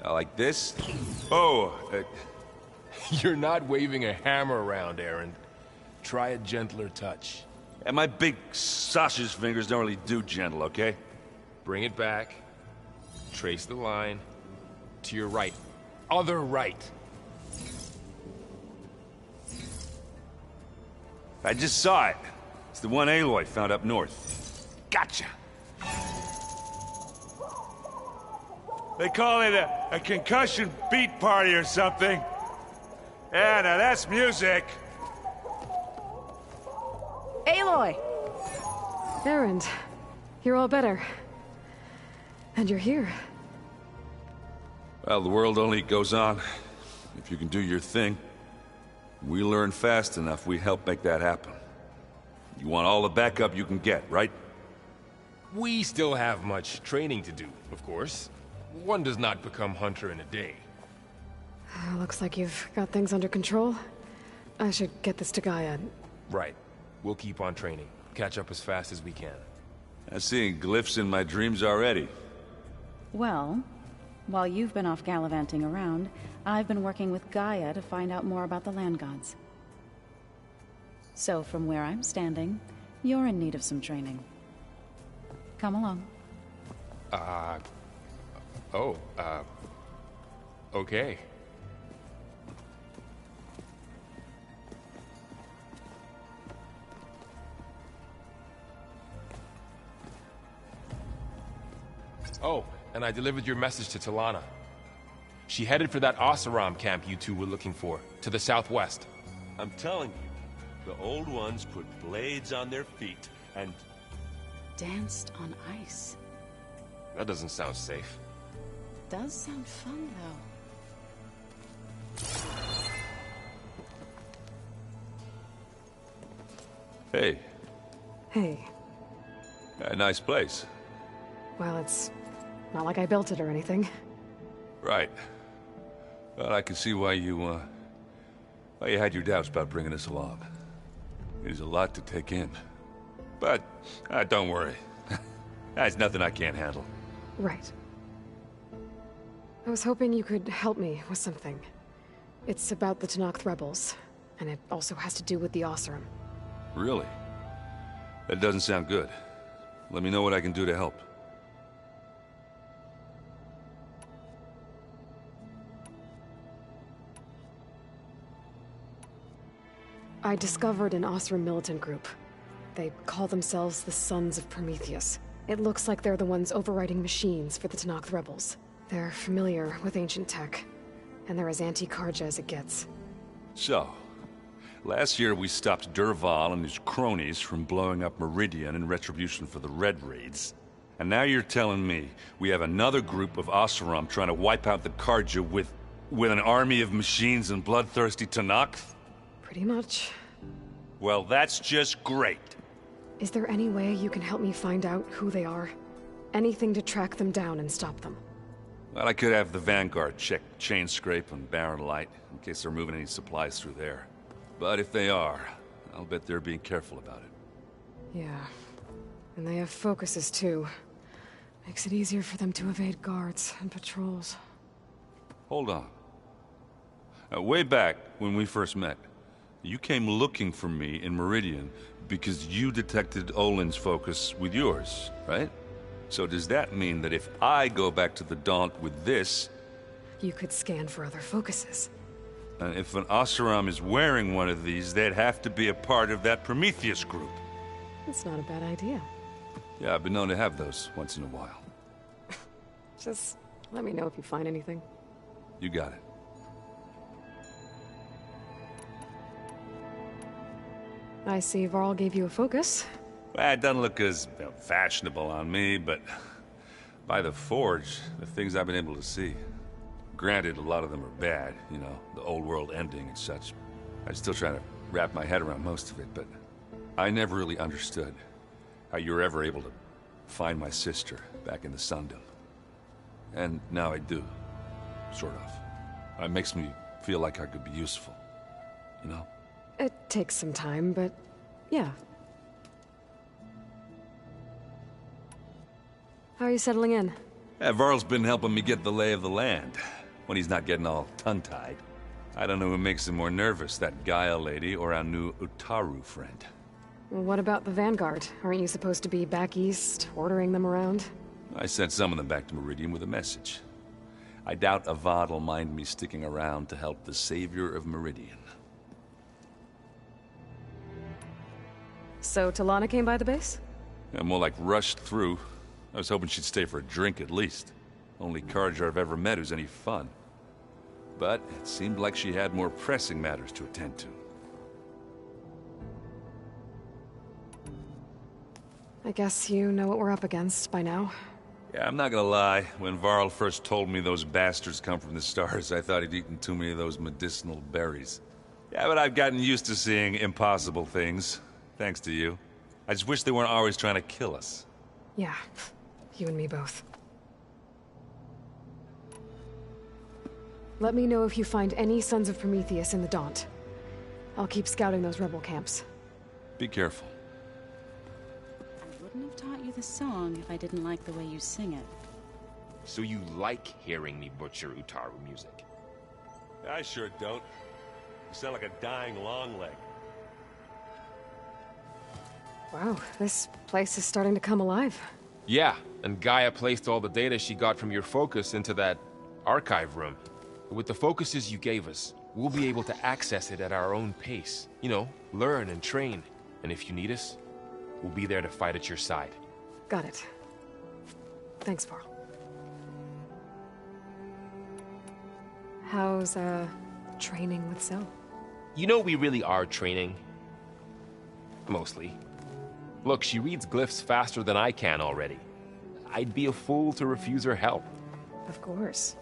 Like this? Oh, You're not waving a hammer around, Aaron. Try a gentler touch. and my big sausage fingers don't really do gentle, okay? Bring it back. Trace the line. To your right. Other right. I just saw it. It's the one Aloy found up north. Gotcha! They call it a concussion beat party or something. Yeah, now that's music. Aloy! Erend, you're all better. And you're here. Well, the world only goes on. If you can do your thing. We learn fast enough, we help make that happen. You want all the backup you can get, right? We still have much training to do, of course. One does not become hunter in a day. Looks like you've got things under control. I should get this to Gaia. Right. We'll keep on training. Catch up as fast as we can. I'm seeing glyphs in my dreams already. Well, while you've been off gallivanting around, I've been working with Gaia to find out more about the land gods. So from where I'm standing, you're in need of some training. Come along. Okay. Oh, and I delivered your message to Talana. She headed for that Oseram camp you two were looking for, to the southwest. I'm telling you, the old ones put blades on their feet and... Danced on ice. That doesn't sound safe. Does sound fun, though. Hey. Hey. A nice place. Well, it's not like I built it or anything. Right. Well, I can see why you had your doubts about bringing us along. It is a lot to take in. But, don't worry. That's nothing I can't handle. Right. I was hoping you could help me with something. It's about the Tenakth rebels, and it also has to do with the Oseram. Really? That doesn't sound good. Let me know what I can do to help. I discovered an Oseram militant group. They call themselves the Sons of Prometheus. It looks like they're the ones overriding machines for the Tenakth rebels. They're familiar with ancient tech, and they're as anti-Carja as it gets. So, last year we stopped Dervahl and his cronies from blowing up Meridian in retribution for the Red Raids. And now you're telling me we have another group of Oseram trying to wipe out the Carja with an army of machines and bloodthirsty Tenakth? Pretty much. Well, that's just great. Is there any way you can help me find out who they are? Anything to track them down and stop them? Well, I could have the Vanguard check Chain Scrape and Barren Light, in case they're moving any supplies through there. But if they are, I'll bet they're being careful about it. Yeah. And they have focuses, too. Makes it easier for them to evade guards and patrols. Hold on. Way back, when we first met, you came looking for me in Meridian because you detected Olin's focus with yours, right? So does that mean that if I go back to the Daunt with this... You could scan for other focuses. And if an Oseram is wearing one of these, they'd have to be a part of that Prometheus group. That's not a bad idea. Yeah, I've been known to have those once in a while. Just let me know if you find anything. You got it. I see Varl gave you a focus. Well, it doesn't look as fashionable on me, but by the Forge, the things I've been able to see. Granted, a lot of them are bad, you know, the old world ending and such. I'm still trying to wrap my head around most of it, but I never really understood how you were ever able to find my sister back in the Sundom. And now I do, sort of. It makes me feel like I could be useful, you know? It takes some time, but yeah. How are you settling in? Yeah, Varl's been helping me get the lay of the land, when he's not getting all tongue-tied. I don't know who makes him more nervous, that Gaia lady or our new Utaru friend. What about the Vanguard? Aren't you supposed to be back east, ordering them around? I sent some of them back to Meridian with a message. I doubt Avad will mind me sticking around to help the savior of Meridian. So Talana came by the base? Yeah, more like rushed through. I was hoping she'd stay for a drink at least. Only Carja I've ever met who's any fun. But it seemed like she had more pressing matters to attend to. I guess you know what we're up against by now. Yeah, I'm not gonna lie. When Varl first told me those bastards come from the stars, I thought he'd eaten too many of those medicinal berries. Yeah, but I've gotten used to seeing impossible things. Thanks to you. I just wish they weren't always trying to kill us. Yeah, you and me both. Let me know if you find any Sons of Prometheus in the Daunt. I'll keep scouting those rebel camps. Be careful. I wouldn't have taught you the song if I didn't like the way you sing it. So you like hearing me butcher Utaru music? I sure don't. You sound like a dying longleg. Wow, this place is starting to come alive. Yeah, and Gaia placed all the data she got from your focus into that archive room. With the focuses you gave us, we'll be able to access it at our own pace. You know, learn and train. And if you need us, we'll be there to fight at your side. Got it. Thanks, Varl. How's, training with Zoe? You know we really are training. Mostly. Look, she reads glyphs faster than I can already. I'd be a fool to refuse her help. Of course.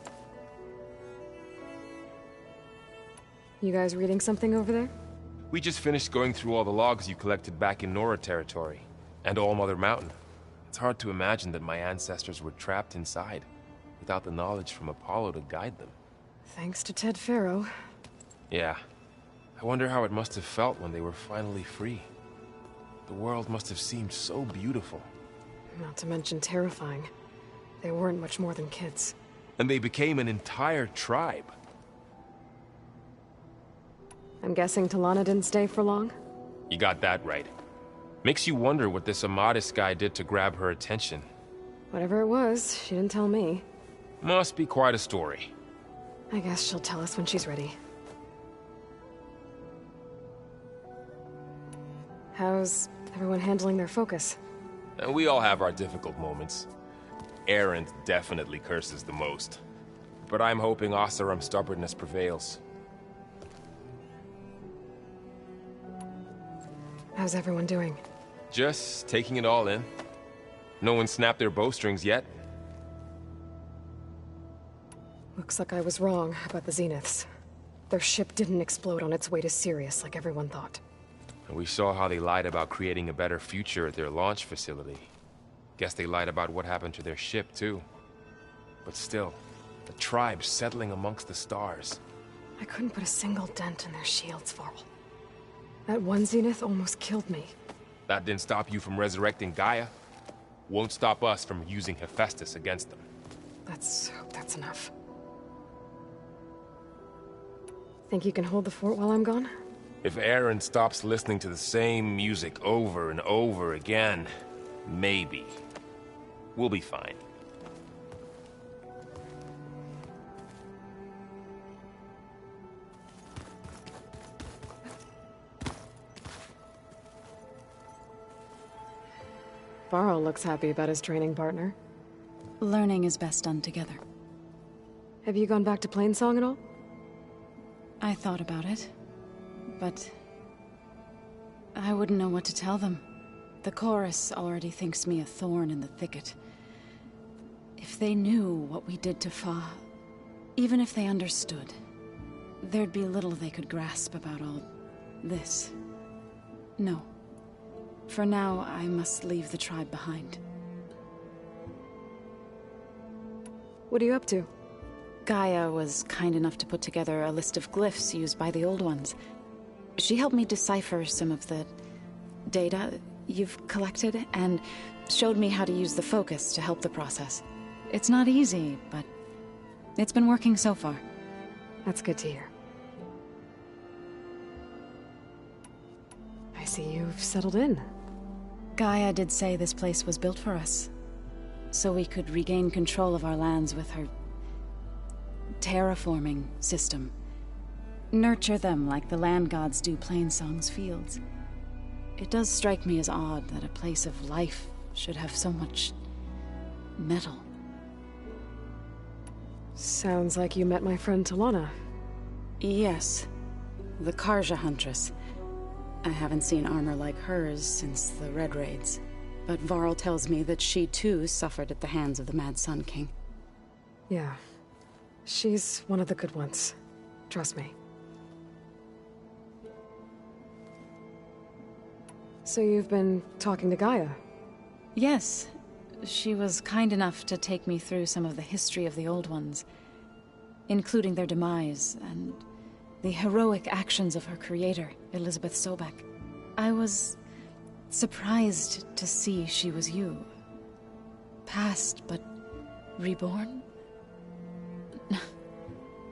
You guys reading something over there? We just finished going through all the logs you collected back in Nora territory, and All Mother Mountain. It's hard to imagine that my ancestors were trapped inside, without the knowledge from Apollo to guide them. Thanks to Ted Faro. Yeah. I wonder how it must have felt when they were finally free. The world must have seemed so beautiful. Not to mention terrifying. They weren't much more than kids. And they became an entire tribe. I'm guessing Talana didn't stay for long? You got that right. Makes you wonder what this Amadis guy did to grab her attention. Whatever it was, she didn't tell me. Must be quite a story. I guess she'll tell us when she's ready. How's everyone handling their focus? And we all have our difficult moments. Erend definitely curses the most. But I'm hoping Oseram's stubbornness prevails. How's everyone doing? Just taking it all in. No one snapped their bowstrings yet. Looks like I was wrong about the Zeniths. Their ship didn't explode on its way to Sirius like everyone thought. And we saw how they lied about creating a better future at their launch facility. Guess they lied about what happened to their ship, too. But still, the tribe settling amongst the stars. I couldn't put a single dent in their shields, Varl. That one Zenith almost killed me. That didn't stop you from resurrecting Gaia. Won't stop us from using Hephaestus against them. Let's hope that's enough. Think you can hold the fort while I'm gone? If Erend stops listening to the same music over and over again, maybe. We'll be fine. Varl looks happy about his training partner. Learning is best done together. Have you gone back to Plainsong at all? I thought about it, but I wouldn't know what to tell them. The chorus already thinks me a thorn in the thicket. If they knew what we did to Fa, even if they understood, there'd be little they could grasp about all this. No. For now, I must leave the tribe behind. What are you up to? Gaia was kind enough to put together a list of glyphs used by the Old Ones. She helped me decipher some of the data you've collected, and showed me how to use the focus to help the process. It's not easy, but it's been working so far. That's good to hear. I see you've settled in. Gaia did say this place was built for us, so we could regain control of our lands with her terraforming system. Nurture them like the land gods do Plainsong's fields. It does strike me as odd that a place of life should have so much metal. Sounds like you met my friend Talana. Yes, the Karja Huntress. I haven't seen armor like hers since the Red Raids, but Varl tells me that she too suffered at the hands of the Mad Sun King. Yeah. She's one of the good ones. Trust me. So you've been talking to Gaia? Yes. She was kind enough to take me through some of the history of the Old Ones, including their demise and the heroic actions of her creator, Elizabeth Sobek. I was Surprised to see she was you. Past, but reborn?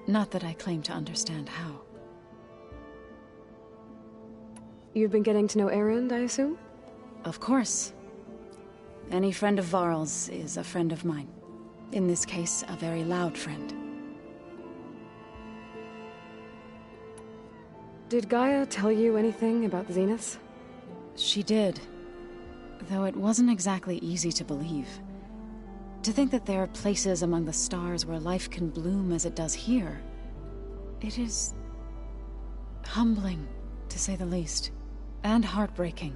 Not that I claim to understand how. You've been getting to know Erend, I assume? Of course. Any friend of Varl's is a friend of mine. In this case, a very loud friend. Did Gaia tell you anything about the Zeniths? She did. Though it wasn't exactly easy to believe. To think that there are places among the stars where life can bloom as it does here. It is humbling, to say the least. And heartbreaking,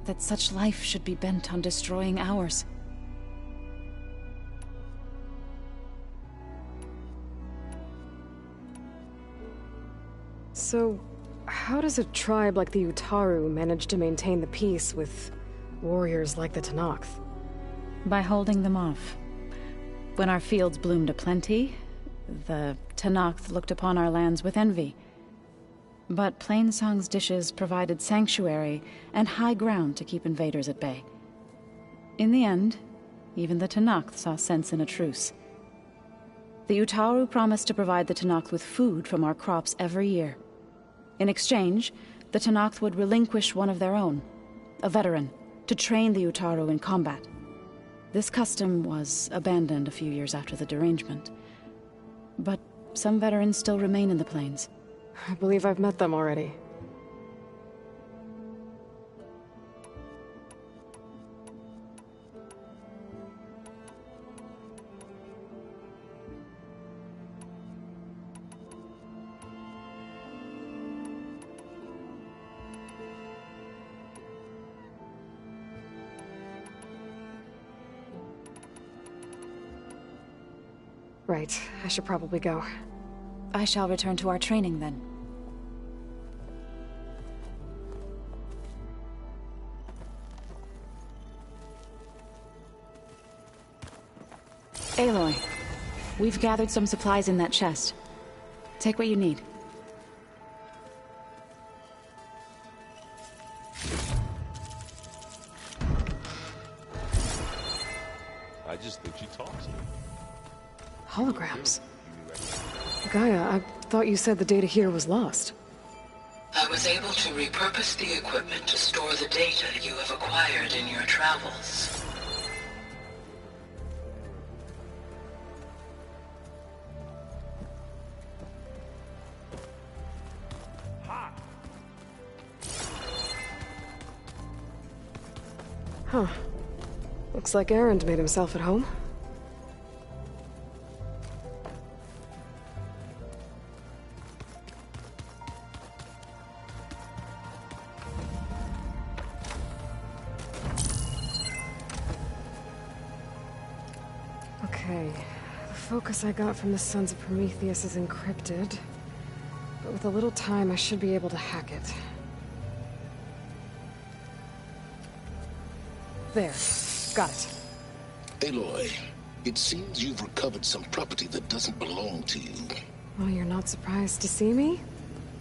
that such life should be bent on destroying ours. So, how does a tribe like the Utaru manage to maintain the peace with warriors like the Tenakth? By holding them off. When our fields bloomed aplenty, the Tenakth looked upon our lands with envy. But Plainsong's dishes provided sanctuary and high ground to keep invaders at bay. In the end, even the Tenakth saw sense in a truce. The Utaru promised to provide the Tenakth with food from our crops every year. In exchange, the Tenakth would relinquish one of their own, a veteran, to train the Utaru in combat. This custom was abandoned a few years after the derangement. But some veterans still remain in the plains. I believe I've met them already. Right, I should probably go. I shall return to our training then. Aloy, we've gathered some supplies in that chest. Take what you need. I just think she talks. Holograms? Gaia, I thought you said the data here was lost. I was able to repurpose the equipment to store the data you have acquired in your travels. Huh. Looks like Erend made himself at home. Okay. The focus I got from the Sons of Prometheus is encrypted. But with a little time, I should be able to hack it. There. Got it. Aloy, it seems you've recovered some property that doesn't belong to you. Well, you're not surprised to see me?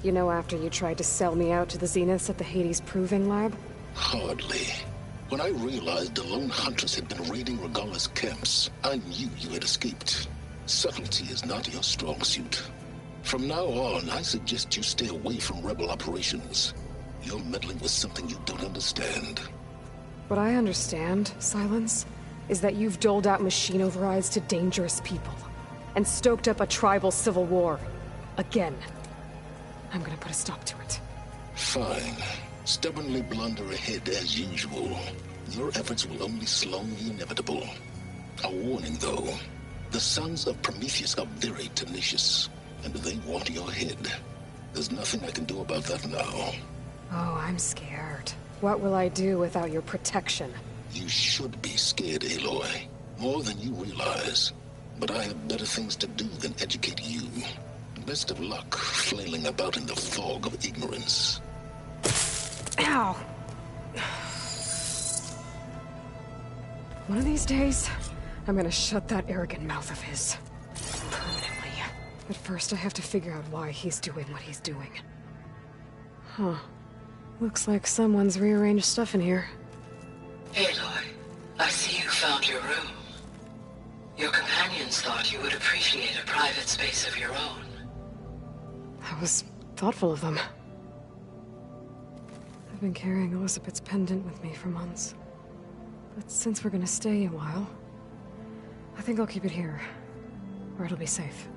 You know, after you tried to sell me out to the Zeniths at the Hades Proving Lab? Hardly. When I realized the lone hunters had been raiding Regalla's camps, I knew you had escaped. Subtlety is not your strong suit. From now on, I suggest you stay away from rebel operations. You're meddling with something you don't understand. What I understand, Silence, is that you've doled out machine overrides to dangerous people, and stoked up a tribal civil war. Again. I'm gonna put a stop to it. Fine. Stubbornly blunder ahead as usual. Your efforts will only slow the inevitable. A warning, though. The Sons of Prometheus are very tenacious, and they want your head. There's nothing I can do about that now. Oh, I'm scared. What will I do without your protection? You should be scared, Aloy. More than you realize. But I have better things to do than educate you. Best of luck flailing about in the fog of ignorance. Ow! One of these days, I'm gonna shut that arrogant mouth of his. Permanently. But first I have to figure out why he's doing what he's doing. Huh. Looks like someone's rearranged stuff in here. Aloy, I see you found your room. Your companions thought you would appreciate a private space of your own. That was thoughtful of them. I've been carrying Elizabeth's pendant with me for months. But since we're gonna stay a while, I think I'll keep it here, where it'll be safe.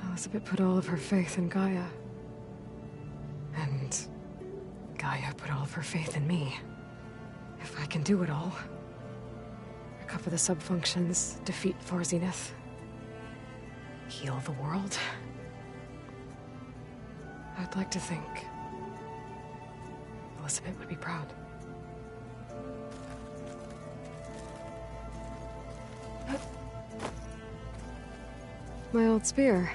Elizabeth put all of her faith in Gaia. And Gaia put all of her faith in me. If I can do it all, recover the subfunctions, defeat Thor Zenith, heal the world, I'd like to think Elizabeth would be proud. My old spear.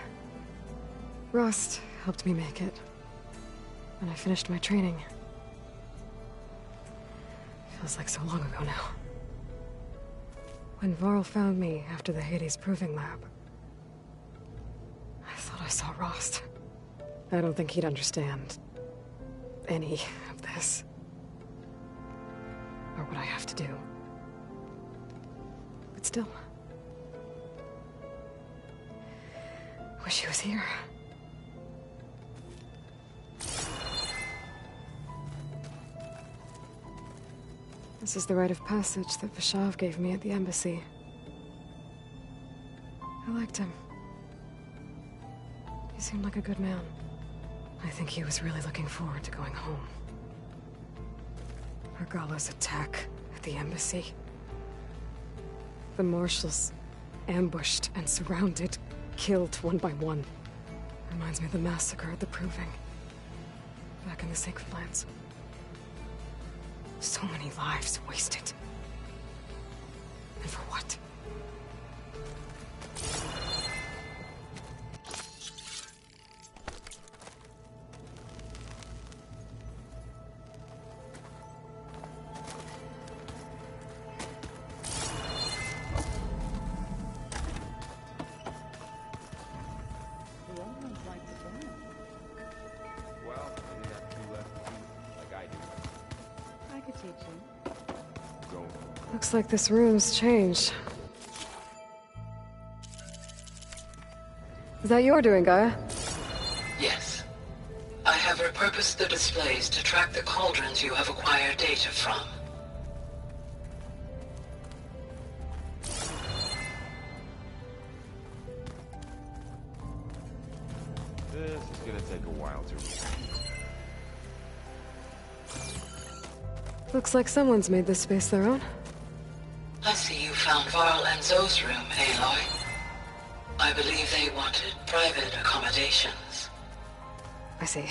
Rust helped me make it. When I finished my training. Feels like so long ago now. When Varl found me after the Hades Proving Lab, I thought I saw Rost. I don't think he'd understand any of this. Or what I have to do. But still. Wish he was here. This is the rite of passage that Vashav gave me at the embassy. I liked him. He seemed like a good man. I think he was really looking forward to going home. Argala's attack at the embassy. The marshals ambushed and surrounded, killed one by one. Reminds me of the massacre at the Proving. Back in the Sacred Lands. So many lives wasted. And for what? Looks like this room's changed. Is that your doing, Gaia? Yes. I have repurposed the displays to track the cauldrons you have acquired data from. This is gonna take a while to read. Looks like someone's made this space their own. I see you found Varl and Zoe's room, Aloy. I believe they wanted private accommodations. I see.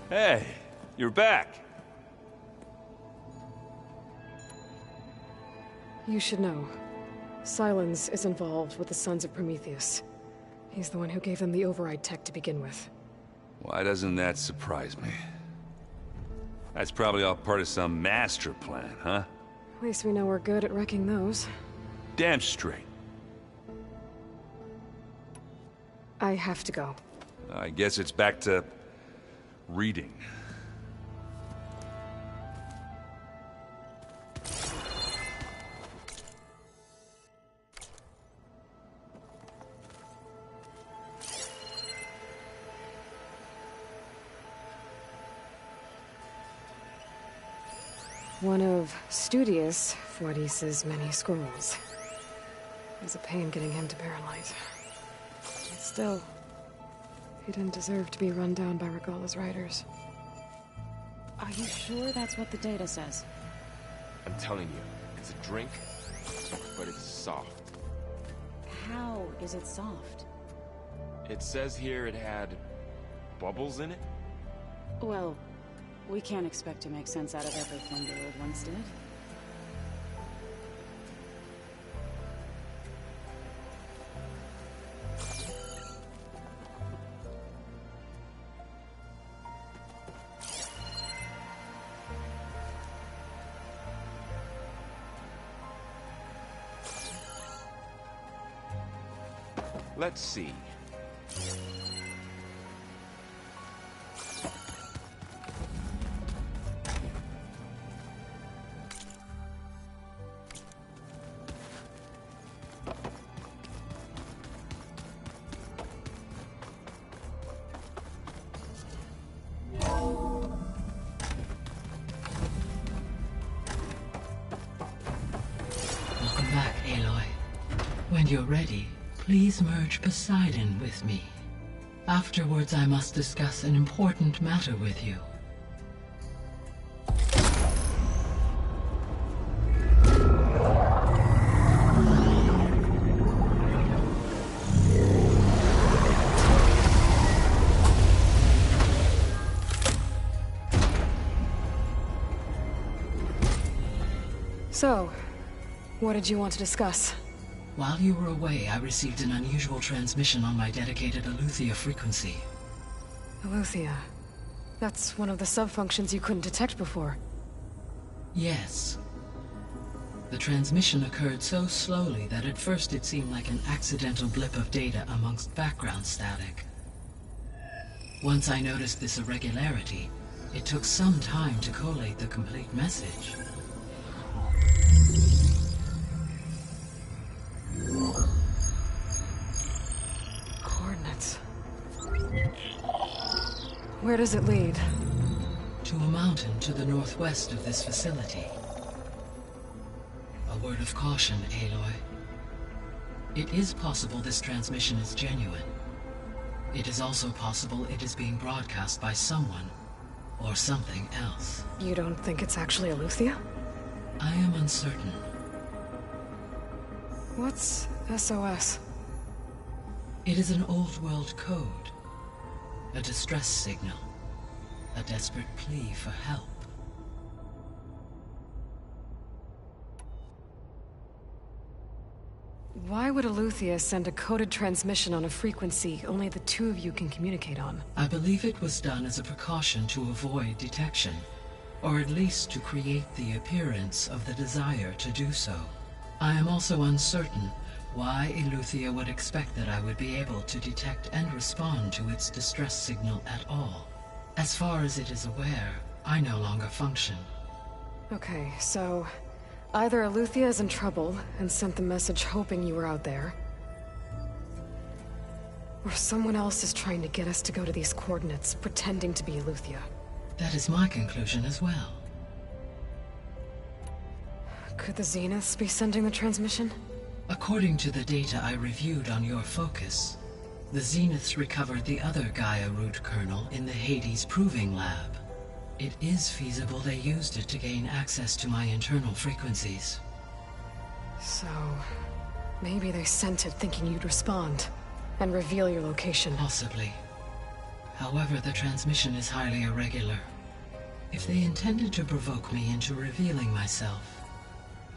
Hey, you're back. You should know. Sylens is involved with the Sons of Prometheus. He's the one who gave them the override tech to begin with. Why doesn't that surprise me? That's probably all part of some master plan, huh? At least we know we're good at wrecking those. Damn straight. I have to go. I guess it's back to reading. One of Studious Fuadis's many scrolls. It was a pain getting him to Barren Light. But still, he didn't deserve to be run down by Regala's riders. Are you sure that's what the data says? I'm telling you, it's a drink, but it's soft. How is it soft? It says here it had bubbles in it? Well, we can't expect to make sense out of everything the old ones did. Let's see. Welcome back, Aloy. When you're ready, please merge Poseidon with me. Afterwards, I must discuss an important matter with you. So, what did you want to discuss? While you were away, I received an unusual transmission on my dedicated Eleuthia frequency. Eleuthia. That's one of the sub-functions you couldn't detect before. Yes. The transmission occurred so slowly that at first it seemed like an accidental blip of data amongst background static. Once I noticed this irregularity, it took some time to collate the complete message. Coordinates. Where does it lead? To a mountain to the northwest of this facility. A word of caution, Aloy. It is possible this transmission is genuine. It is also possible it is being broadcast by someone or something else. You don't think it's actually Eleuthia? I am uncertain. What's SOS? It is an old world code. A distress signal. A desperate plea for help. Why would Eleuthia send a coded transmission on a frequency only the two of you can communicate on? I believe it was done as a precaution to avoid detection, or at least to create the appearance of the desire to do so. I am also uncertain why Eleuthia would expect that I would be able to detect and respond to its distress signal at all. As far as it is aware, I no longer function. Okay, so either Eleuthia is in trouble and sent the message hoping you were out there, or someone else is trying to get us to go to these coordinates, pretending to be Eleuthia. That is my conclusion as well. Could the Zeniths be sending the transmission? According to the data I reviewed on your focus, the Zeniths recovered the other Gaia root kernel in the Hades Proving Lab. It is feasible they used it to gain access to my internal frequencies. So, maybe they sent it thinking you'd respond and reveal your location. Possibly. However, the transmission is highly irregular. If they intended to provoke me into revealing myself,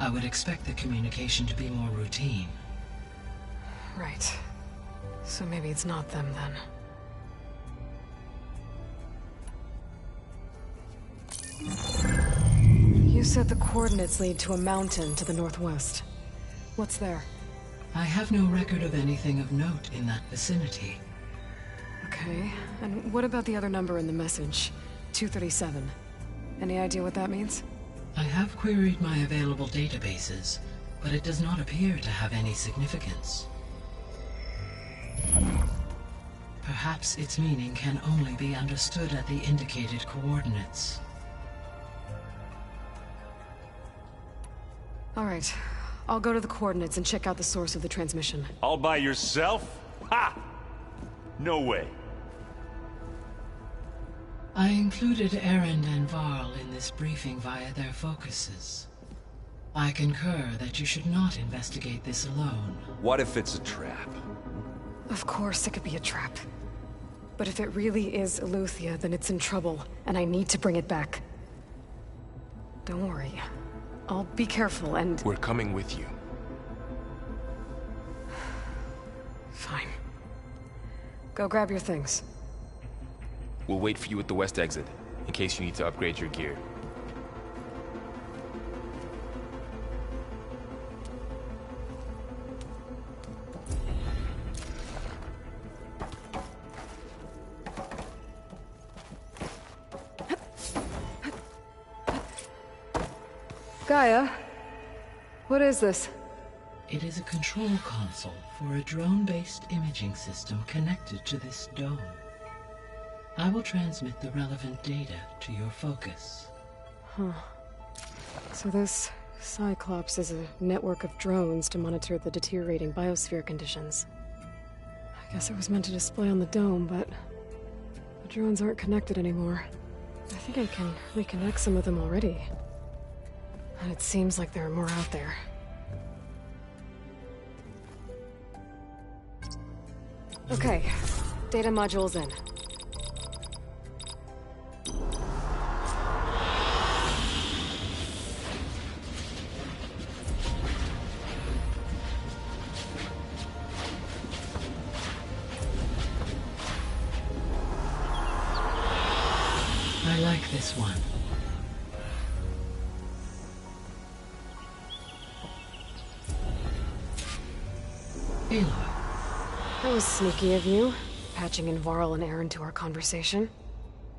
I would expect the communication to be more routine. Right. So maybe it's not them then. You said the coordinates lead to a mountain to the northwest. What's there? I have no record of anything of note in that vicinity. Okay, and what about the other number in the message? 237. Any idea what that means? I have queried my available databases, but it does not appear to have any significance. Perhaps its meaning can only be understood at the indicated coordinates. All right, I'll go to the coordinates and check out the source of the transmission. All by yourself? Ha! No way. I included Erend and Varl in this briefing via their focuses. I concur that you should not investigate this alone. What if it's a trap? Of course it could be a trap. But if it really is Eleuthia, then it's in trouble, and I need to bring it back. Don't worry. I'll be careful and... We're coming with you. Fine. Go grab your things. We'll wait for you at the west exit, in case you need to upgrade your gear. Gaia, what is this? It is a control console for a drone-based imaging system connected to this dome. I will transmit the relevant data to your focus. Huh. So this Cyclops is a network of drones to monitor the deteriorating biosphere conditions. I guess it was meant to display on the dome, but the drones aren't connected anymore. I think I can reconnect some of them already. And it seems like there are more out there. Okay, data module's in. I like this one. Aloy. That was sneaky of you, patching in Varl and Aaron to our conversation.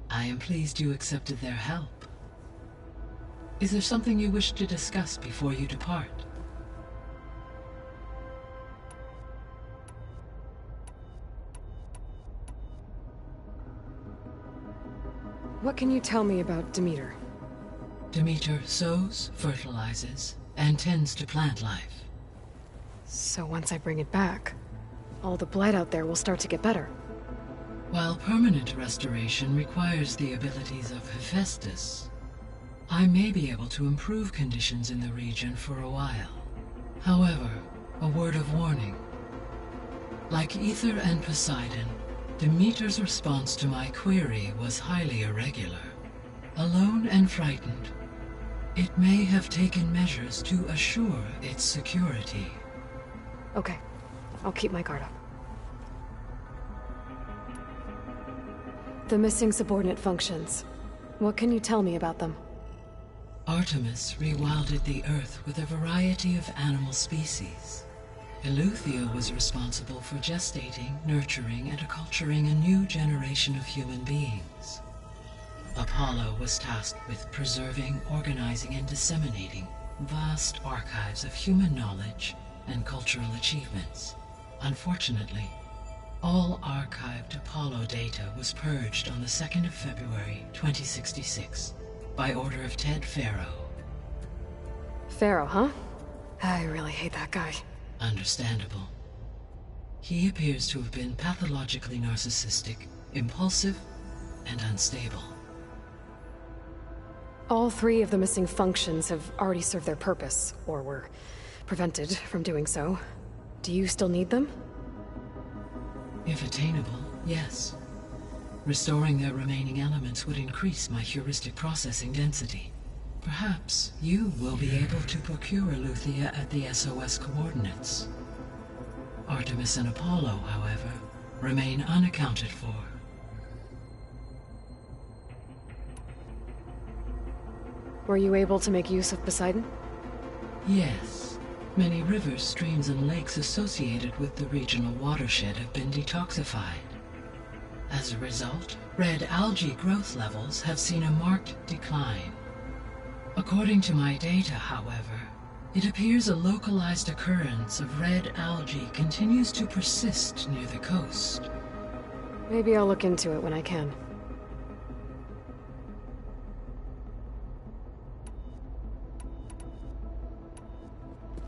I am pleased you accepted their help. Is there something you wish to discuss before you depart? What can you tell me about Demeter? Demeter sows, fertilizes, and tends to plant life. So once I bring it back, all the blight out there will start to get better. While permanent restoration requires the abilities of Hephaestus, I may be able to improve conditions in the region for a while. However, a word of warning. Like Aether and Poseidon, Demeter's response to my query was highly irregular. Alone and frightened, it may have taken measures to assure its security. Okay, I'll keep my guard up. The missing subordinate functions. What can you tell me about them? Artemis rewilded the Earth with a variety of animal species. Eleuthia was responsible for gestating, nurturing, and acculturating a new generation of human beings. Apollo was tasked with preserving, organizing, and disseminating vast archives of human knowledge and cultural achievements. Unfortunately, all archived Apollo data was purged on the 2nd of February, 2066, by order of Ted Faro. Faro, huh? I really hate that guy. Understandable. He appears to have been pathologically narcissistic, impulsive, and unstable. All 3 of the missing functions have already served their purpose, or were prevented from doing so. Do you still need them? If attainable, yes. Restoring their remaining elements would increase my heuristic processing density. Perhaps you will be able to procure Eleuthia at the SOS coordinates. Artemis and Apollo, however, remain unaccounted for. Were you able to make use of Poseidon? Yes. Many rivers, streams, and lakes associated with the regional watershed have been detoxified. As a result, red algae growth levels have seen a marked decline. According to my data, however, it appears a localized occurrence of red algae continues to persist near the coast. Maybe I'll look into it when I can.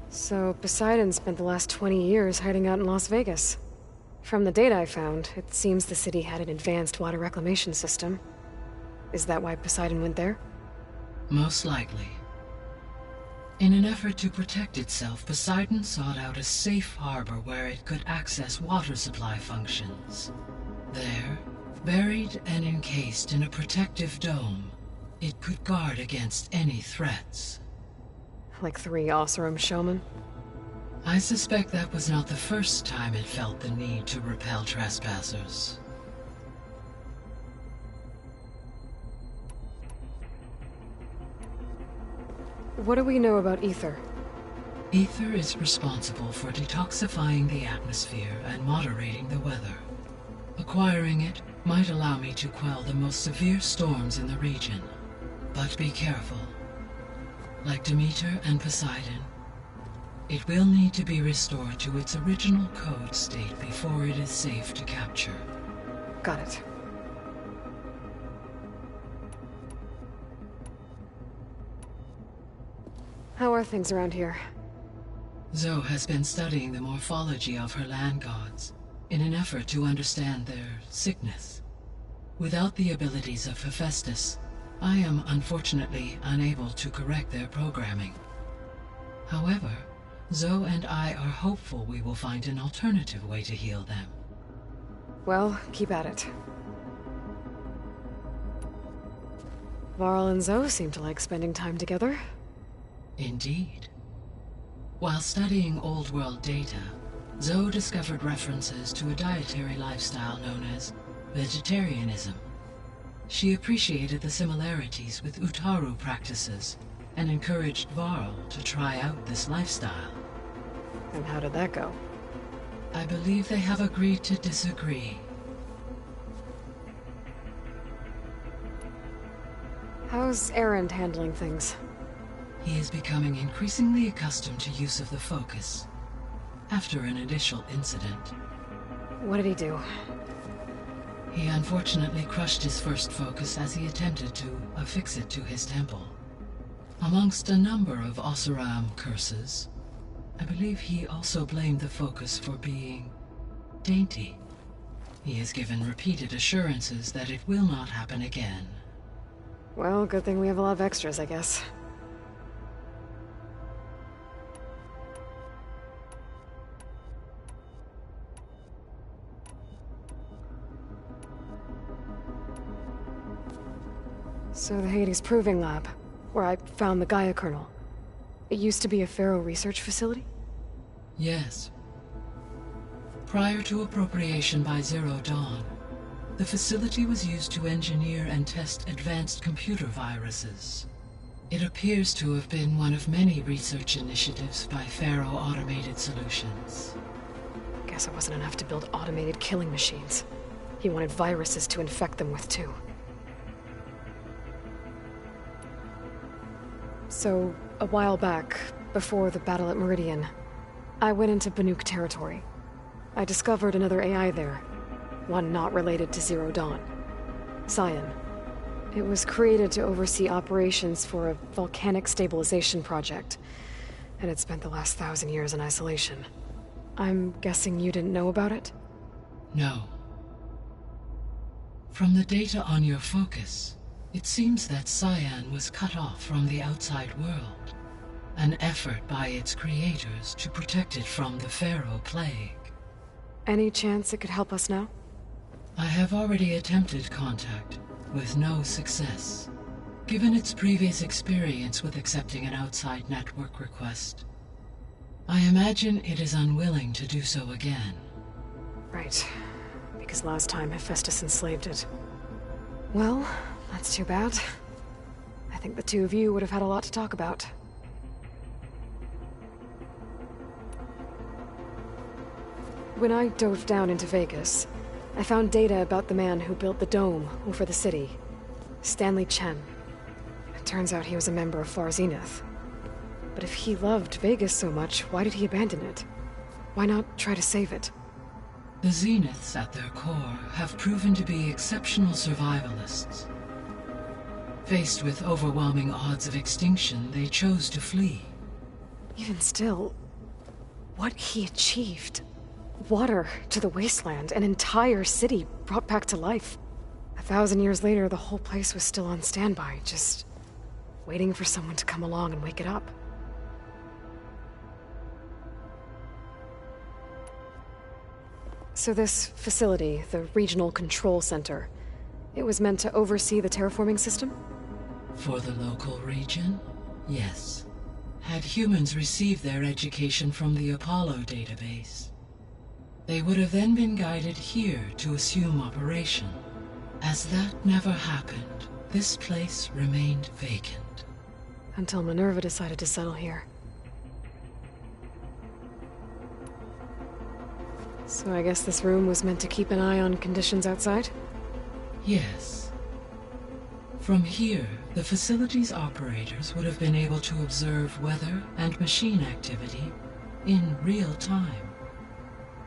So Poseidon spent the last 20 years hiding out in Las Vegas. From the data I found, it seems the city had an advanced water reclamation system. Is that why Poseidon went there? Most likely. In an effort to protect itself, Poseidon sought out a safe harbor where it could access water supply functions. There, buried and encased in a protective dome, it could guard against any threats. Like 3 Oseram showmen? I suspect that was not the first time it felt the need to repel trespassers. What do we know about Aether? Aether is responsible for detoxifying the atmosphere and moderating the weather. Acquiring it might allow me to quell the most severe storms in the region. But be careful. Like Demeter and Poseidon, it will need to be restored to its original code state before it is safe to capture. Got it. How are things around here? Zoe has been studying the morphology of her land gods in an effort to understand their sickness. Without the abilities of Hephaestus, I am unfortunately unable to correct their programming. However, Zoe and I are hopeful we will find an alternative way to heal them. Well, keep at it. Varl and Zoe seem to like spending time together. Indeed. While studying Old World data, Zoe discovered references to a dietary lifestyle known as vegetarianism. She appreciated the similarities with Utaru practices and encouraged Varl to try out this lifestyle. And how did that go? I believe they have agreed to disagree. How's Erend handling things? He is becoming increasingly accustomed to use of the focus, after an initial incident. What did he do? He unfortunately crushed his first focus as he attempted to affix it to his temple. Amongst a number of Oseram curses, I believe he also blamed the focus for being dainty. He has given repeated assurances that it will not happen again. Well, good thing we have a lot of extras, I guess. So the Hades Proving Lab, where I found the Gaia kernel. It used to be a Pharaoh research facility? Yes. Prior to appropriation by Zero Dawn, the facility was used to engineer and test advanced computer viruses. It appears to have been one of many research initiatives by Pharaoh Automated Solutions. Guess it wasn't enough to build automated killing machines. He wanted viruses to infect them with, too. So, a while back, before the battle at Meridian, I went into Banuk territory. I discovered another AI there, one not related to Zero Dawn. Cyan. It was created to oversee operations for a volcanic stabilization project, and it spent the last 1,000 years in isolation. I'm guessing you didn't know about it? No. From the data on your focus, it seems that Cyan was cut off from the outside world, an effort by its creators to protect it from the Pharaoh plague. Any chance it could help us now? I have already attempted contact, with no success. Given its previous experience with accepting an outside network request, I imagine it is unwilling to do so again. Right. Because last time Hephaestus enslaved it. Well, that's too bad. I think the two of you would have had a lot to talk about. When I dove down into Vegas, I found data about the man who built the dome over the city. Stanley Chen. It turns out he was a member of Far Zenith. But if he loved Vegas so much, why did he abandon it? Why not try to save it? The Zeniths at their core have proven to be exceptional survivalists. Faced with overwhelming odds of extinction, they chose to flee. Even still, what he achieved. Water to the wasteland, an entire city brought back to life. 1,000 years later, the whole place was still on standby, just waiting for someone to come along and wake it up. So this facility, the Regional Control Center, it was meant to oversee the terraforming system? For the local region, yes. Had humans received their education from the Apollo database, they would have then been guided here to assume operation. As that never happened, this place remained vacant. Until Minerva decided to settle here. So I guess this room was meant to keep an eye on conditions outside? Yes. From here, the facility's operators would have been able to observe weather and machine activity in real time.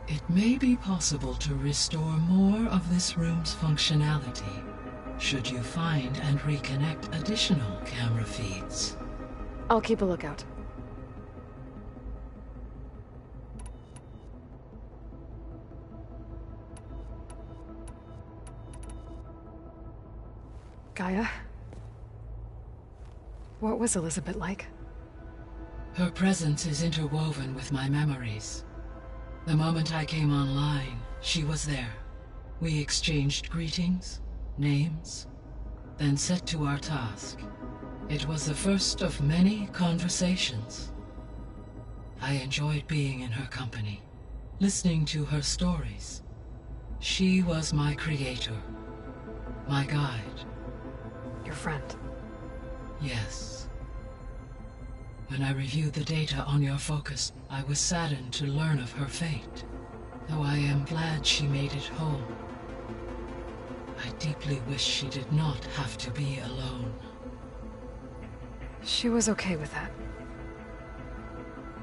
It may be possible to restore more of this room's functionality, should you find and reconnect additional camera feeds. I'll keep a lookout. Gaia? What was Elizabeth like? Her presence is interwoven with my memories. The moment I came online, she was there. We exchanged greetings, names, then set to our task. It was the first of many conversations. I enjoyed being in her company, listening to her stories. She was my creator, my guide. Your friend? Yes. When I reviewed the data on your focus, I was saddened to learn of her fate, though I am glad she made it home. I deeply wish she did not have to be alone. She was okay with that.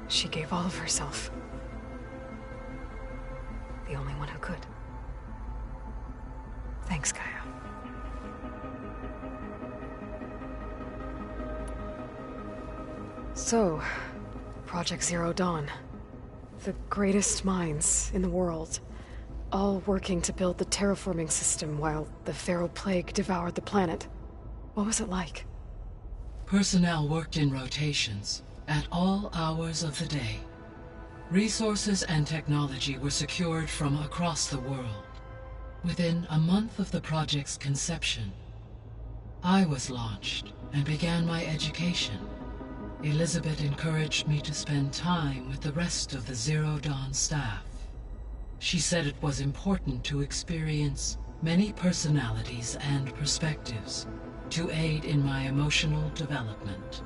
She gave all of herself. The only one who could. Thanks, Gaia. So, Project Zero Dawn. The greatest minds in the world, all working to build the terraforming system while the Feral Plague devoured the planet. What was it like? Personnel worked in rotations, at all hours of the day. Resources and technology were secured from across the world. Within a month of the project's conception, I was launched and began my education. Elizabeth encouraged me to spend time with the rest of the Zero Dawn staff. She said it was important to experience many personalities and perspectives to aid in my emotional development.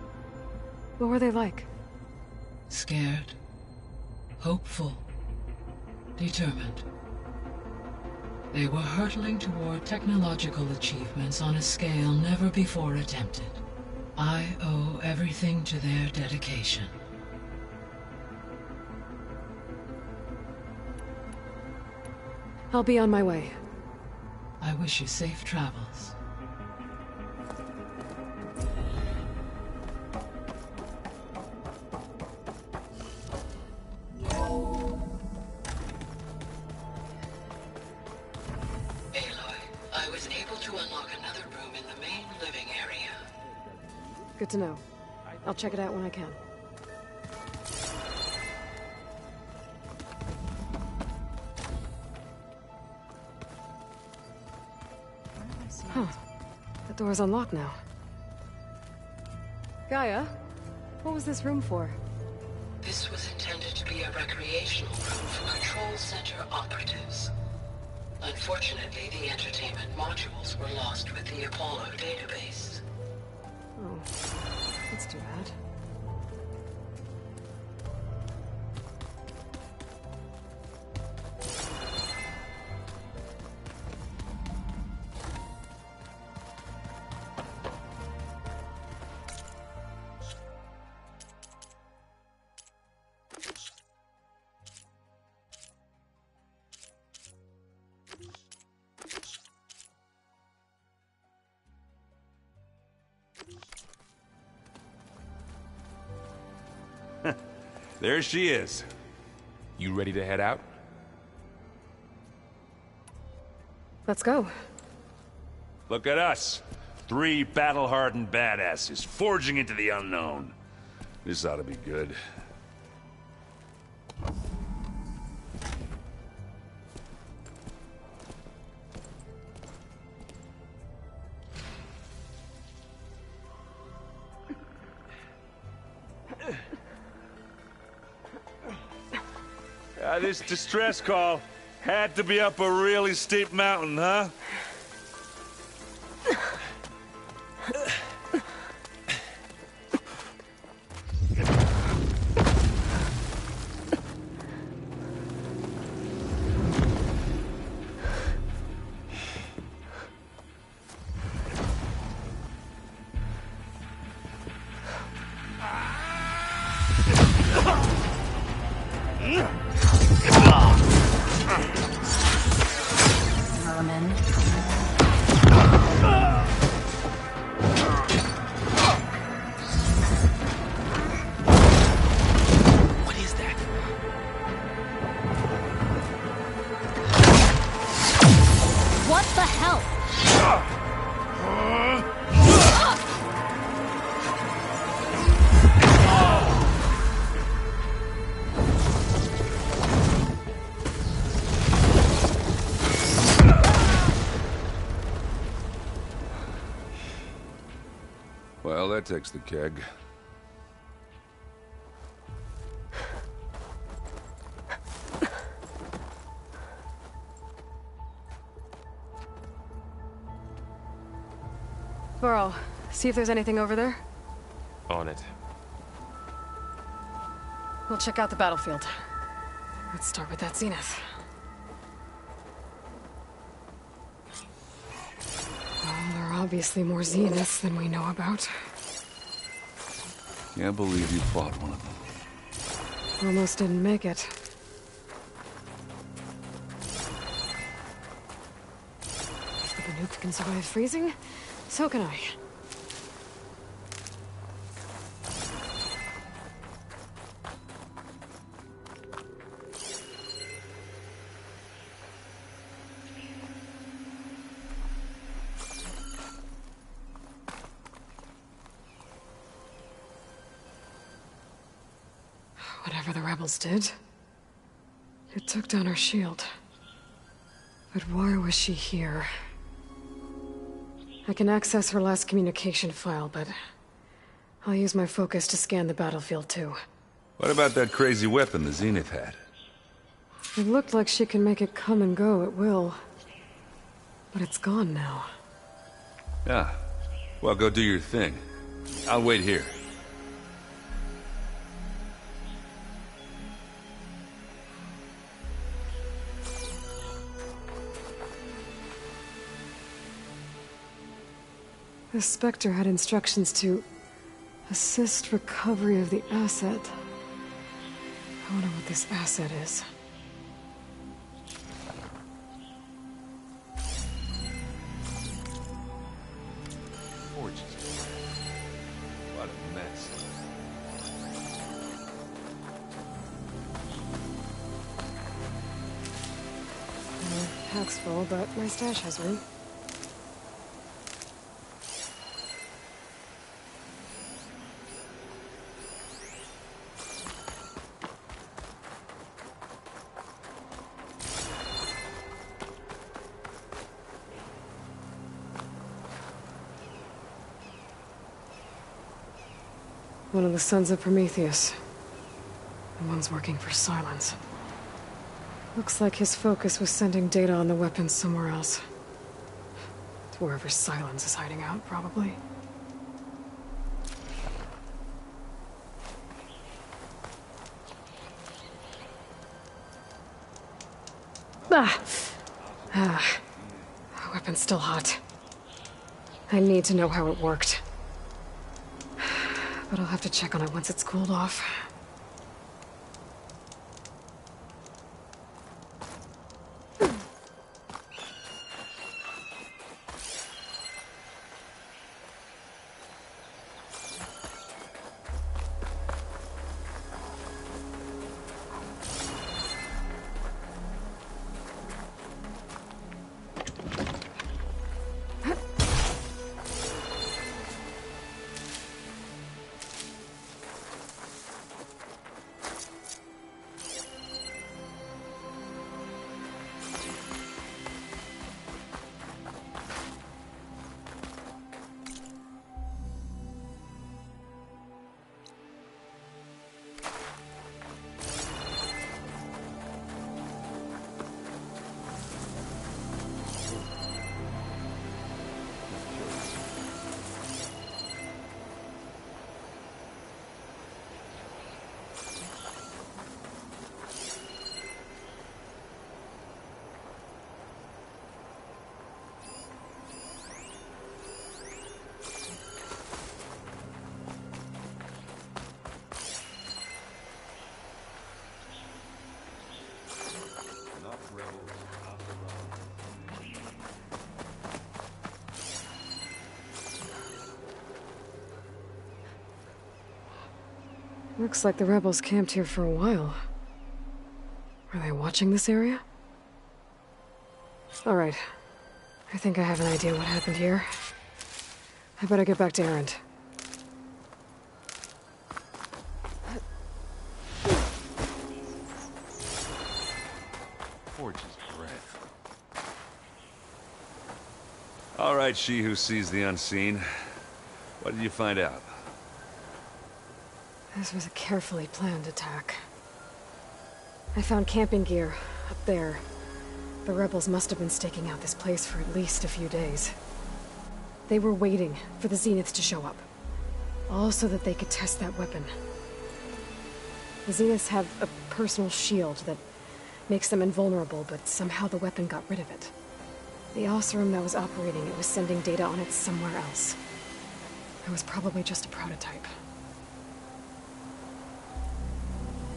What were they like? Scared, hopeful, determined. They were hurtling toward technological achievements on a scale never before attempted. I owe everything to their dedication. I'll be on my way. I wish you safe travels. Good to know. I'll check it out when I can. Huh. The door's unlocked now. Gaia, what was this room for? This was intended to be a recreational room for Control Center operatives. Unfortunately, the entertainment modules were lost with the Apollo database. Oh, that's too bad. There she is. You ready to head out? Let's go. Look at us. 3 battle-hardened badasses forging into the unknown. This ought to be good. This distress call had to be up a really steep mountain, huh? hell? Well, that takes the keg. Varl, see if there's anything over there. On it. We'll check out the battlefield. Let's start with that zenith. Well, there are obviously more zeniths than we know about. Can't believe you fought one of them. Almost didn't make it. If the B'nooth can survive freezing, so can I. Whatever the rebels did, it took down her shield. But why was she here? I can access her last communication file, but I'll use my focus to scan the battlefield too. What about that crazy weapon the Zenith had? It looked like she can make it come and go at will. But it's gone now. Yeah. Well, go do your thing. I'll wait here. The Spectre had instructions to assist recovery of the asset. I wonder what this asset is. Forges. What a mess. Pack's full, but my stash has room. One of the sons of Prometheus. The one's working for Silence. Looks like his focus was sending data on the weapons somewhere else. To wherever Silence is hiding out, probably. The weapon's still hot. I need to know how it worked. But I'll have to check on it once it's cooled off. Looks like the rebels camped here for a while. Are they watching this area? All right. I think I have an idea what happened here. I better get back to Erend. Forge's breath. All right, she who sees the unseen. What did you find out? This was a carefully planned attack. I found camping gear up there. The rebels must have been staking out this place for at least a few days. They were waiting for the Zeniths to show up. All so that they could test that weapon. The Zeniths have a personal shield that makes them invulnerable, but somehow the weapon got rid of it. The Oseram that was operating it was sending data on it somewhere else. It was probably just a prototype.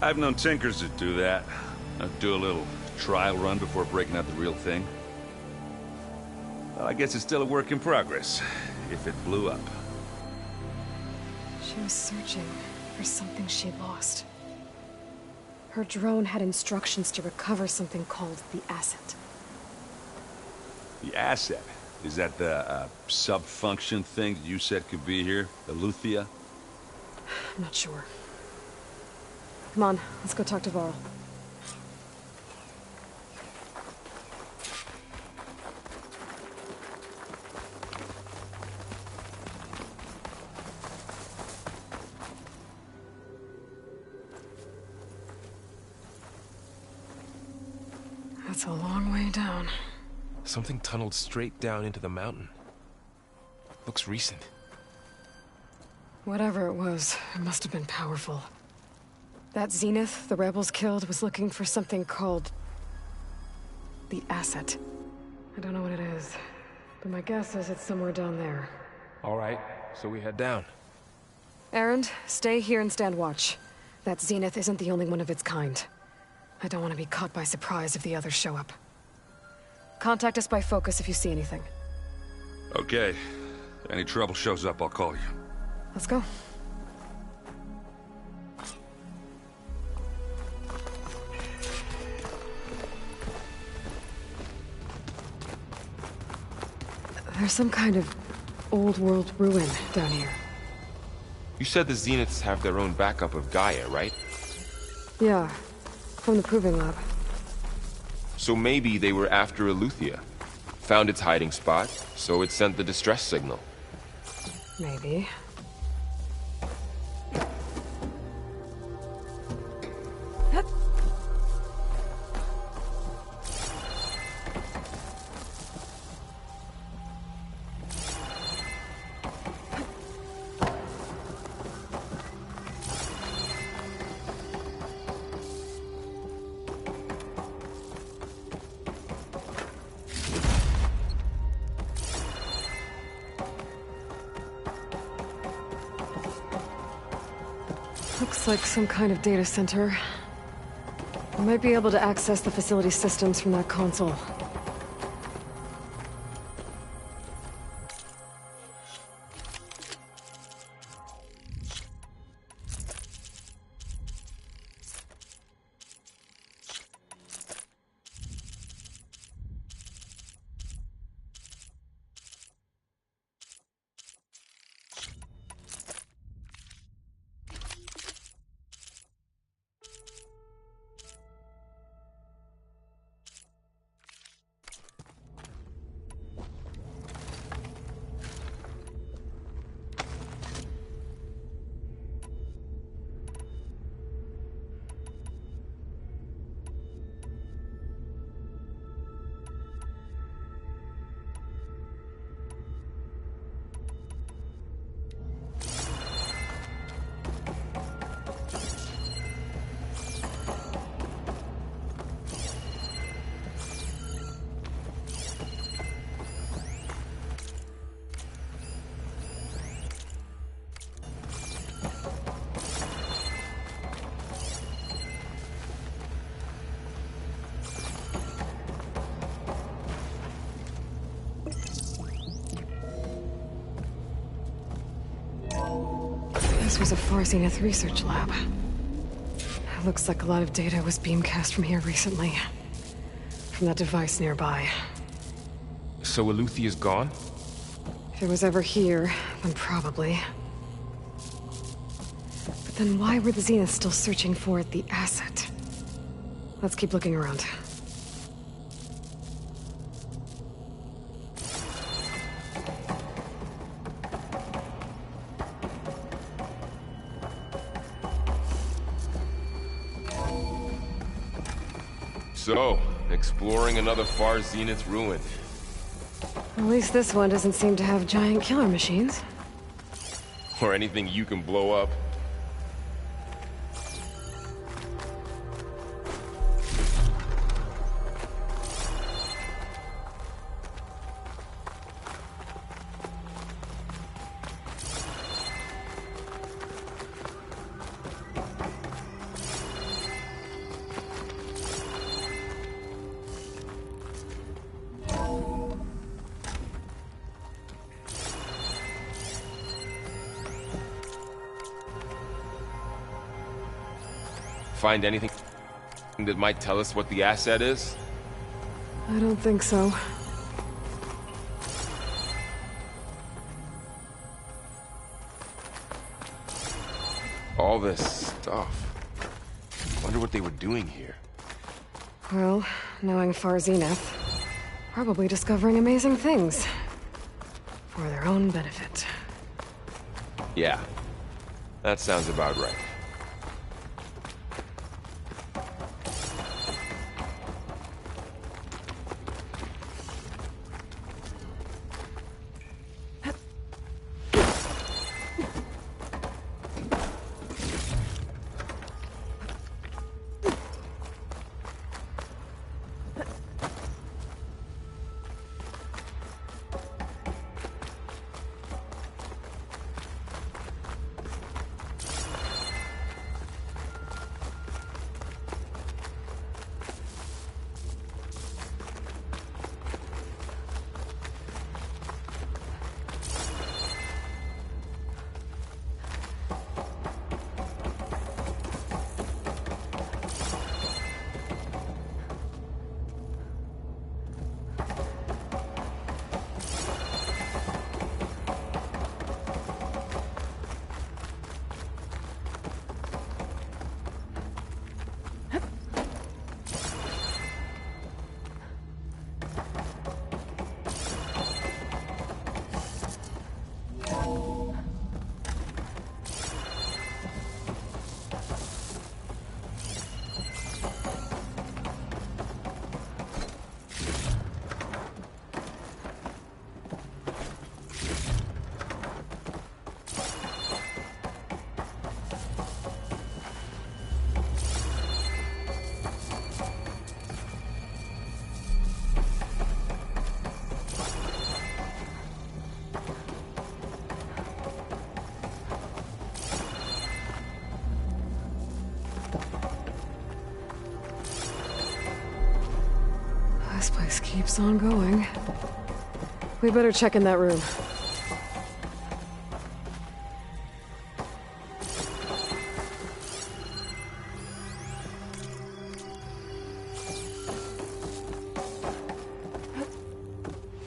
I've known tinkers that do that. Do a little trial run before breaking out the real thing. Well, I guess it's still a work in progress, if it blew up. She was searching for something she lost. Her drone had instructions to recover something called the Asset. The Asset? Is that the sub-function thing that you said could be here? The Luthia? I'm not sure. Come on, let's go talk to Varl. That's a long way down. Something tunneled straight down into the mountain. Looks recent. Whatever it was, it must have been powerful. That Zenith the rebels killed was looking for something called the Asset. I don't know what it is, but my guess is it's somewhere down there. All right, so we head down. Erend, stay here and stand watch. That Zenith isn't the only one of its kind. I don't want to be caught by surprise if the others show up. Contact us by focus if you see anything. Okay. If any trouble shows up, I'll call you. Let's go. There's some kind of old-world ruin down here. You said the Zeniths have their own backup of Gaia, right? Yeah, from the Proving Lab. So maybe they were after Eleuthia. Found its hiding spot, so it sent the distress signal. Maybe. Looks like some kind of data center. We might be able to access the facility systems from that console. This was a 4 Zenith research lab. It looks like a lot of data was beamcast from here recently. From that device nearby. So Eluthia's gone? If it was ever here, then probably. But then why were the Zeniths still searching for the asset? Let's keep looking around. So, exploring another Far Zenith ruin. At least this one doesn't seem to have giant killer machines. Or anything you can blow up. Find anything that might tell us what the asset is? I don't think so. All this stuff. Wonder what they were doing here. Well, knowing Far Zenith, probably discovering amazing things. For their own benefit. Yeah. That sounds about right. This place keeps on going. We better check in that room.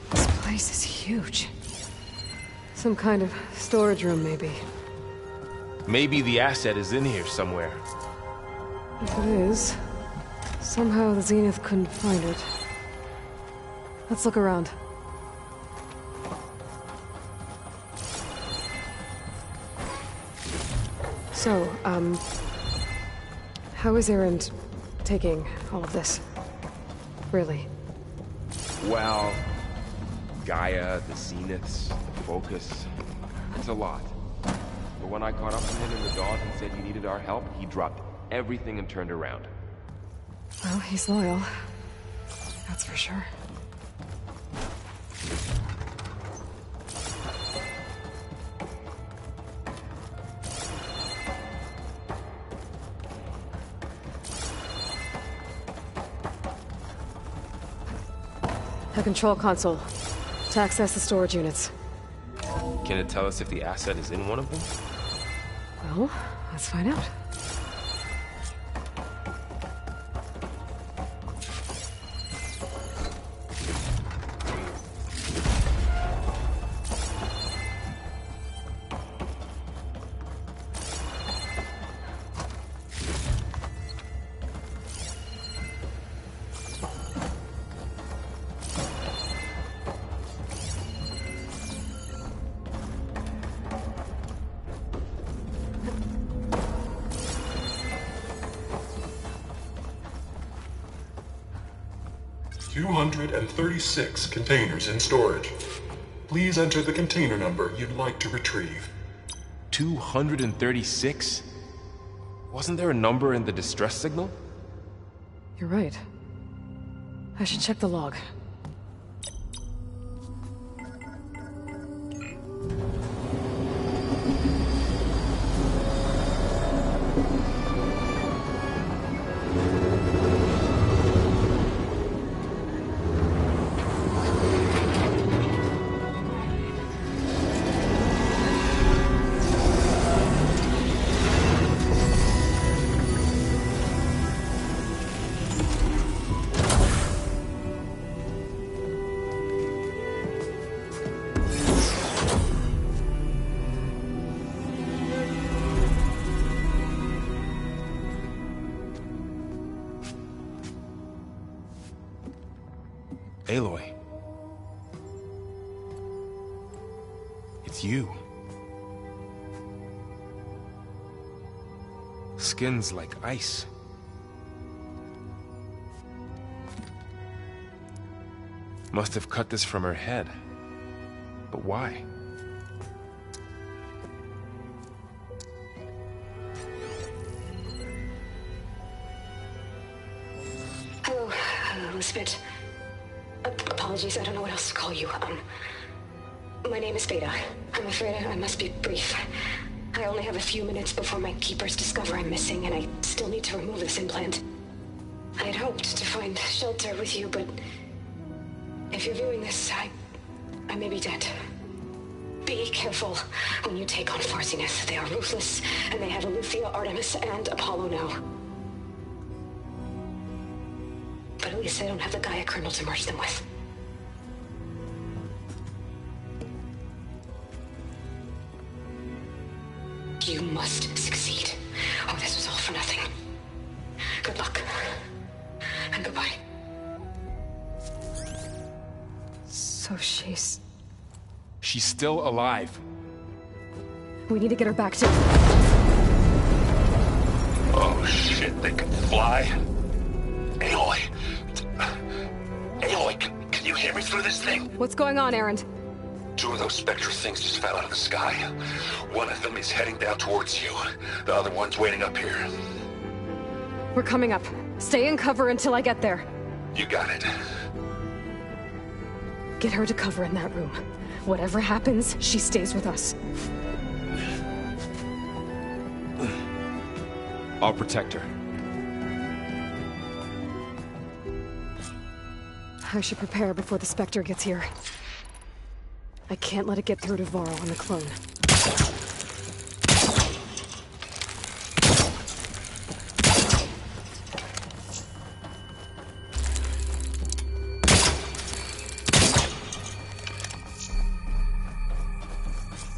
This place is huge. Some kind of storage room, maybe. Maybe the asset is in here somewhere. If it is, somehow the Zenith couldn't find it. Let's look around. So, how is Erend taking all of this? Really? Well, Gaia, the Zeniths, the Focus. It's a lot. But when I caught up with him in the Dawn and said you needed our help, he dropped everything and turned around. Well, he's loyal. That's for sure. A control console to access the storage units. Can it tell us if the asset is in one of them? Well, let's find out. 236 containers in storage. Please enter the container number you'd like to retrieve. 236? Wasn't there a number in the distress signal? You're right. I should check the log. Aloy. It's you. Skin's like ice. Must have cut this from her head. But why? Hello, Elizabeth. Apologies, I don't know what else to call you. My name is Beta. I'm afraid I must be brief. I only have a few minutes before my keepers discover I'm missing, and I still need to remove this implant. I had hoped to find shelter with you, but if you're viewing this, I may be dead. Be careful when you take on Farsiness. They are ruthless, and they have Eleuthia, Artemis, and Apollo now. But at least I don't have the Gaia kernel to merge them with. You must succeed. Oh, this was all for nothing. Good luck. And goodbye. So she's still alive. We need to get her back to... Oh shit, they can fly? Aloy! Aloy, can you hear me through this thing? What's going on, Erend? Two of those Spectre things just fell out of the sky. One of them is heading down towards you. The other one's waiting up here. We're coming up. Stay in cover until I get there. You got it. Get her to cover in that room. Whatever happens, she stays with us. I'll protect her. I should prepare before the Spectre gets here. I can't let it get through to Varl and the clone.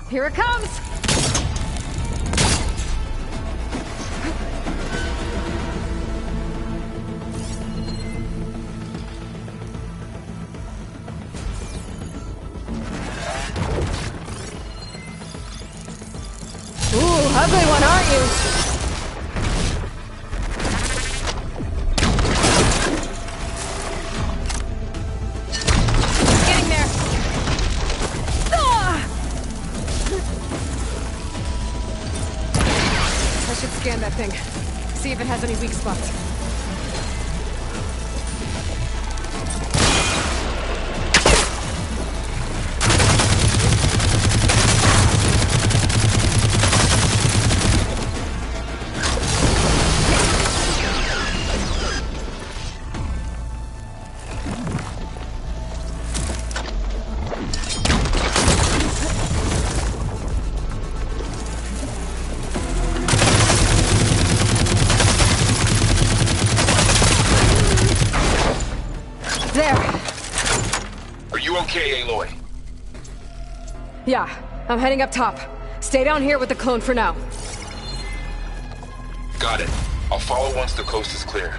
Here it comes! Ugly one, aren't you? Getting there. Ah! I should scan that thing. See if it has any weak spots. Okay, Aloy. Yeah, I'm heading up top. Stay down here with the clone for now. Got it. I'll follow once the coast is clear.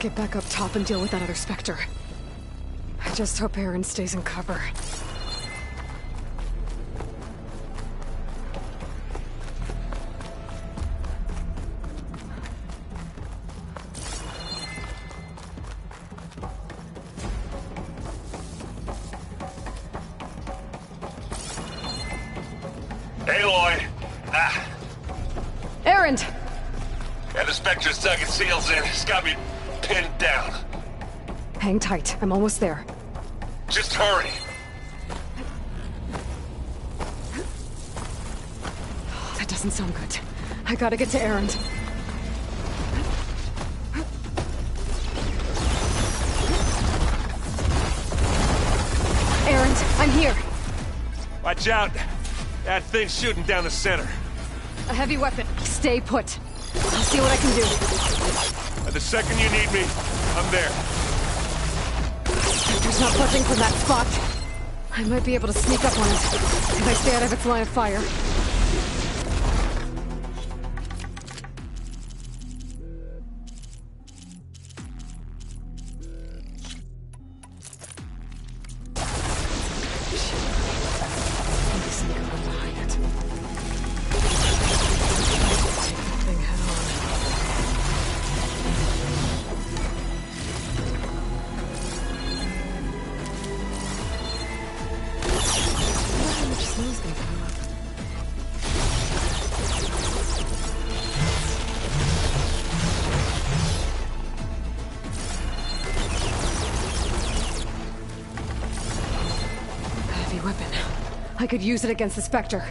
get back up top and deal with that other Spectre. I just hope Aaron stays in cover. Aloy! Aaron! Yeah, the Spectre's dug its heels in. It's got me pinned down. Hang tight. I'm almost there. Just hurry. That doesn't sound good. I gotta get to Aaron. Aaron, I'm here. Watch out. That thing's shooting down the center. A heavy weapon. Stay put. I'll see what I can do. The second you need me, I'm there. There's not budging from that spot. I might be able to sneak up on it if I stay out of its line of fire. I could use it against the Spectre.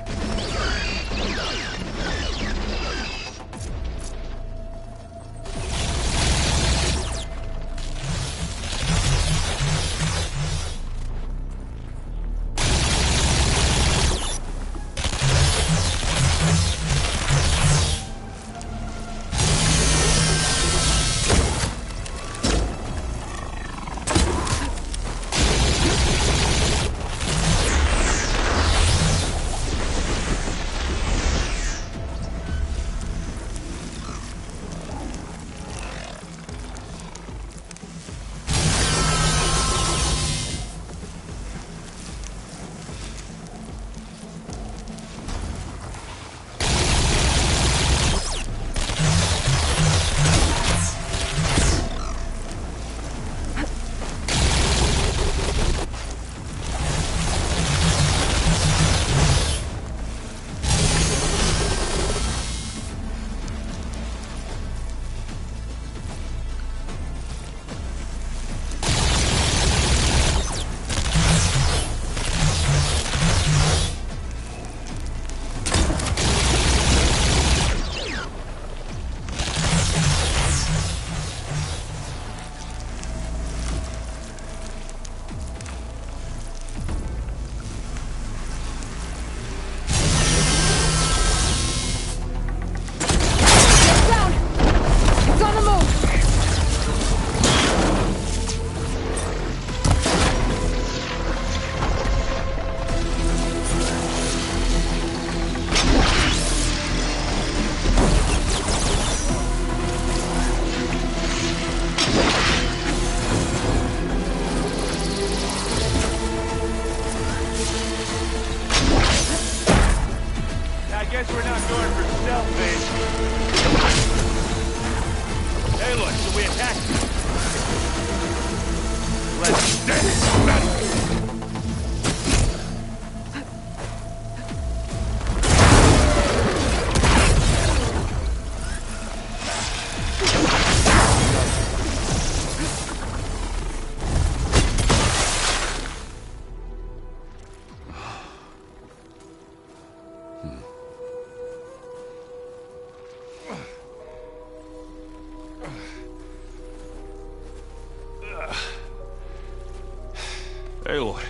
Aloy,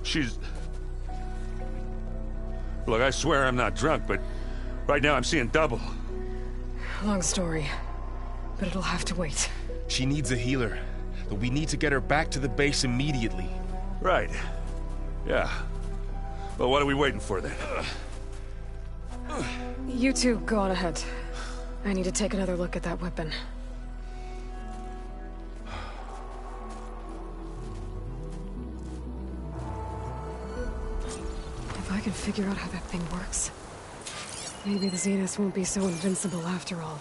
she's... Look, I swear I'm not drunk, but right now I'm seeing double. Long story, but it'll have to wait. She needs a healer, but we need to get her back to the base immediately. Right. Yeah. Well, what are we waiting for then? You two go on ahead. I need to take another look at that weapon. I can figure out how that thing works, maybe the Zeniths won't be so invincible after all.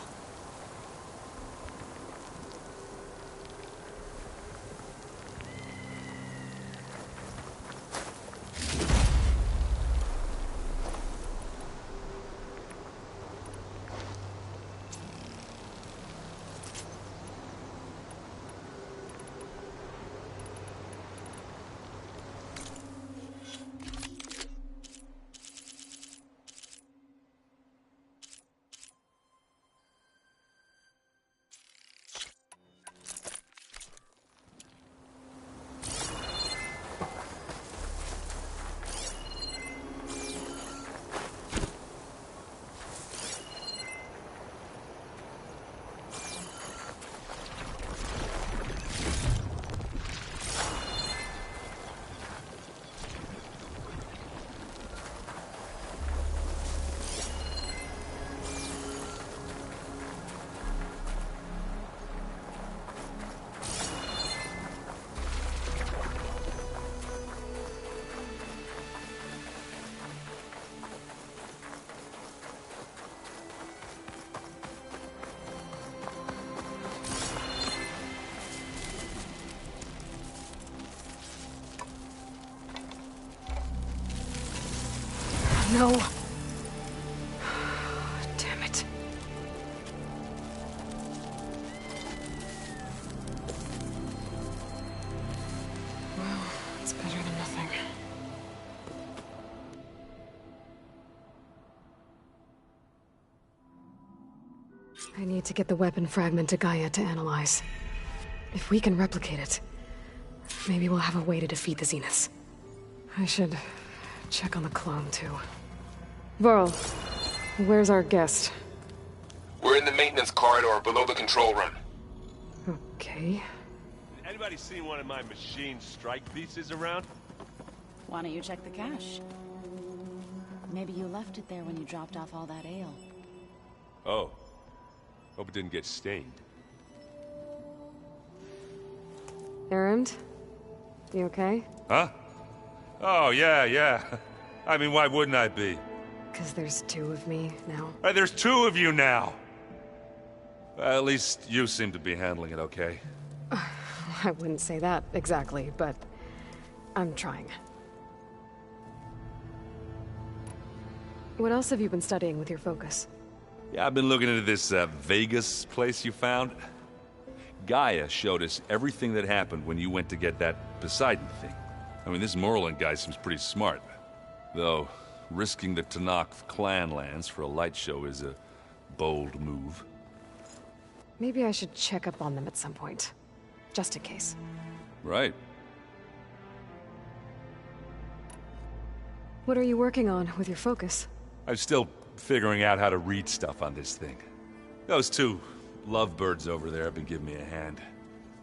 No. Damn it. Well, it's better than nothing. I need to get the weapon fragment to Gaia to analyze. If we can replicate it, maybe we'll have a way to defeat the Zeniths. I should check on the clone, too. Varl, where's our guest? We're in the maintenance corridor below the control room. Okay. Anybody seen one of my machine strike pieces around? Why don't you check the cache? Maybe you left it there when you dropped off all that ale. Oh. Hope it didn't get stained. Erend? You okay? Huh? Oh, yeah. I mean, why wouldn't I be? Because there's two of me now. There's two of you now! At least you seem to be handling it okay. I wouldn't say that exactly, but I'm trying. What else have you been studying with your focus? Yeah, I've been looking into this Vegas place you found. Gaia showed us everything that happened when you went to get that Poseidon thing. I mean, this Morlund guy seems pretty smart. Though, risking the Tenakth clan lands for a light show is a bold move. Maybe I should check up on them at some point. Just in case. Right. What are you working on with your focus? I'm still figuring out how to read stuff on this thing. Those two lovebirds over there have been giving me a hand.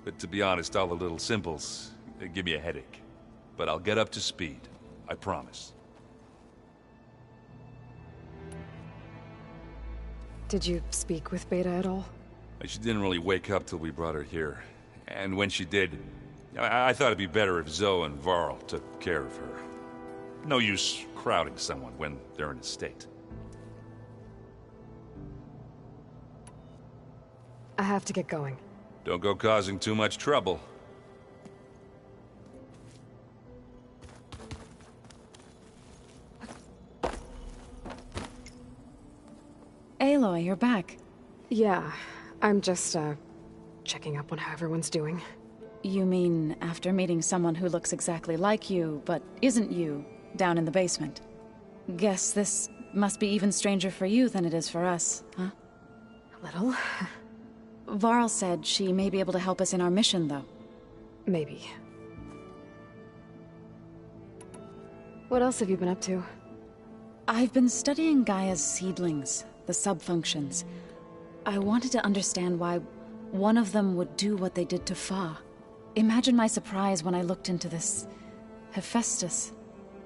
But to be honest, all the little symbols, they give me a headache. But I'll get up to speed. I promise. Did you speak with Beta at all? She didn't really wake up till we brought her here. And when she did, I thought it'd be better if Zoe and Varl took care of her. No use crowding someone when they're in a state. I have to get going. Don't go causing too much trouble. Aloy, you're back. Yeah, I'm just, checking up on how everyone's doing. You mean after meeting someone who looks exactly like you, but isn't you, down in the basement? Guess this must be even stranger for you than it is for us, huh? A little. Varl said she may be able to help us in our mission, though. Maybe. What else have you been up to? I've been studying Gaia's seedlings, the subfunctions. I wanted to understand why one of them would do what they did to Fa. Imagine my surprise when I looked into this Hephaestus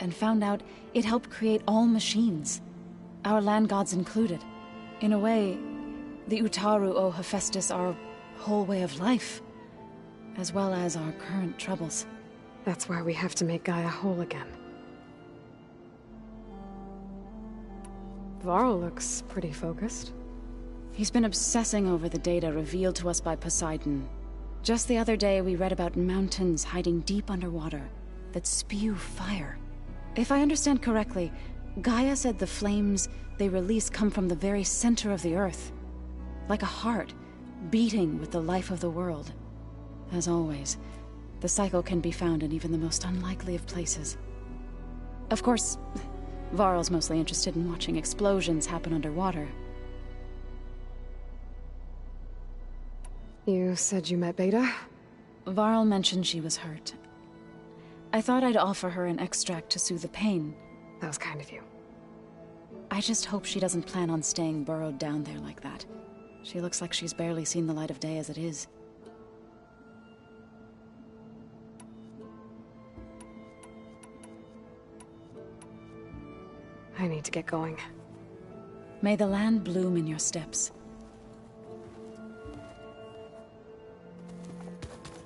and found out it helped create all machines, our land gods included. In a way, the Utaru owe Hephaestus our whole way of life, as well as our current troubles. That's why we have to make Gaia whole again. Varl looks pretty focused. He's been obsessing over the data revealed to us by Poseidon. Just the other day, we read about mountains hiding deep underwater that spew fire. If I understand correctly, Gaia said the flames they release come from the very center of the Earth. Like a heart, beating with the life of the world. As always, the cycle can be found in even the most unlikely of places. Of course, Varl's mostly interested in watching explosions happen underwater. You said you met Beta? Varl mentioned she was hurt. I thought I'd offer her an extract to soothe the pain. That was kind of you. I just hope she doesn't plan on staying burrowed down there like that. She looks like she's barely seen the light of day as it is. I need to get going. May the land bloom in your steps.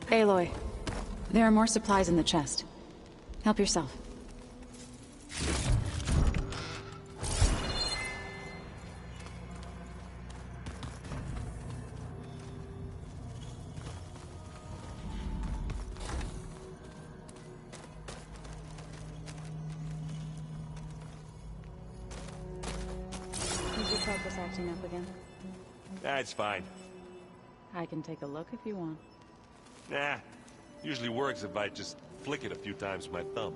Aloy, there are more supplies in the chest. Help yourself. Is your focus acting up again? That's fine. I can take a look if you want. Nah, usually works if I just flick it a few times with my thumb.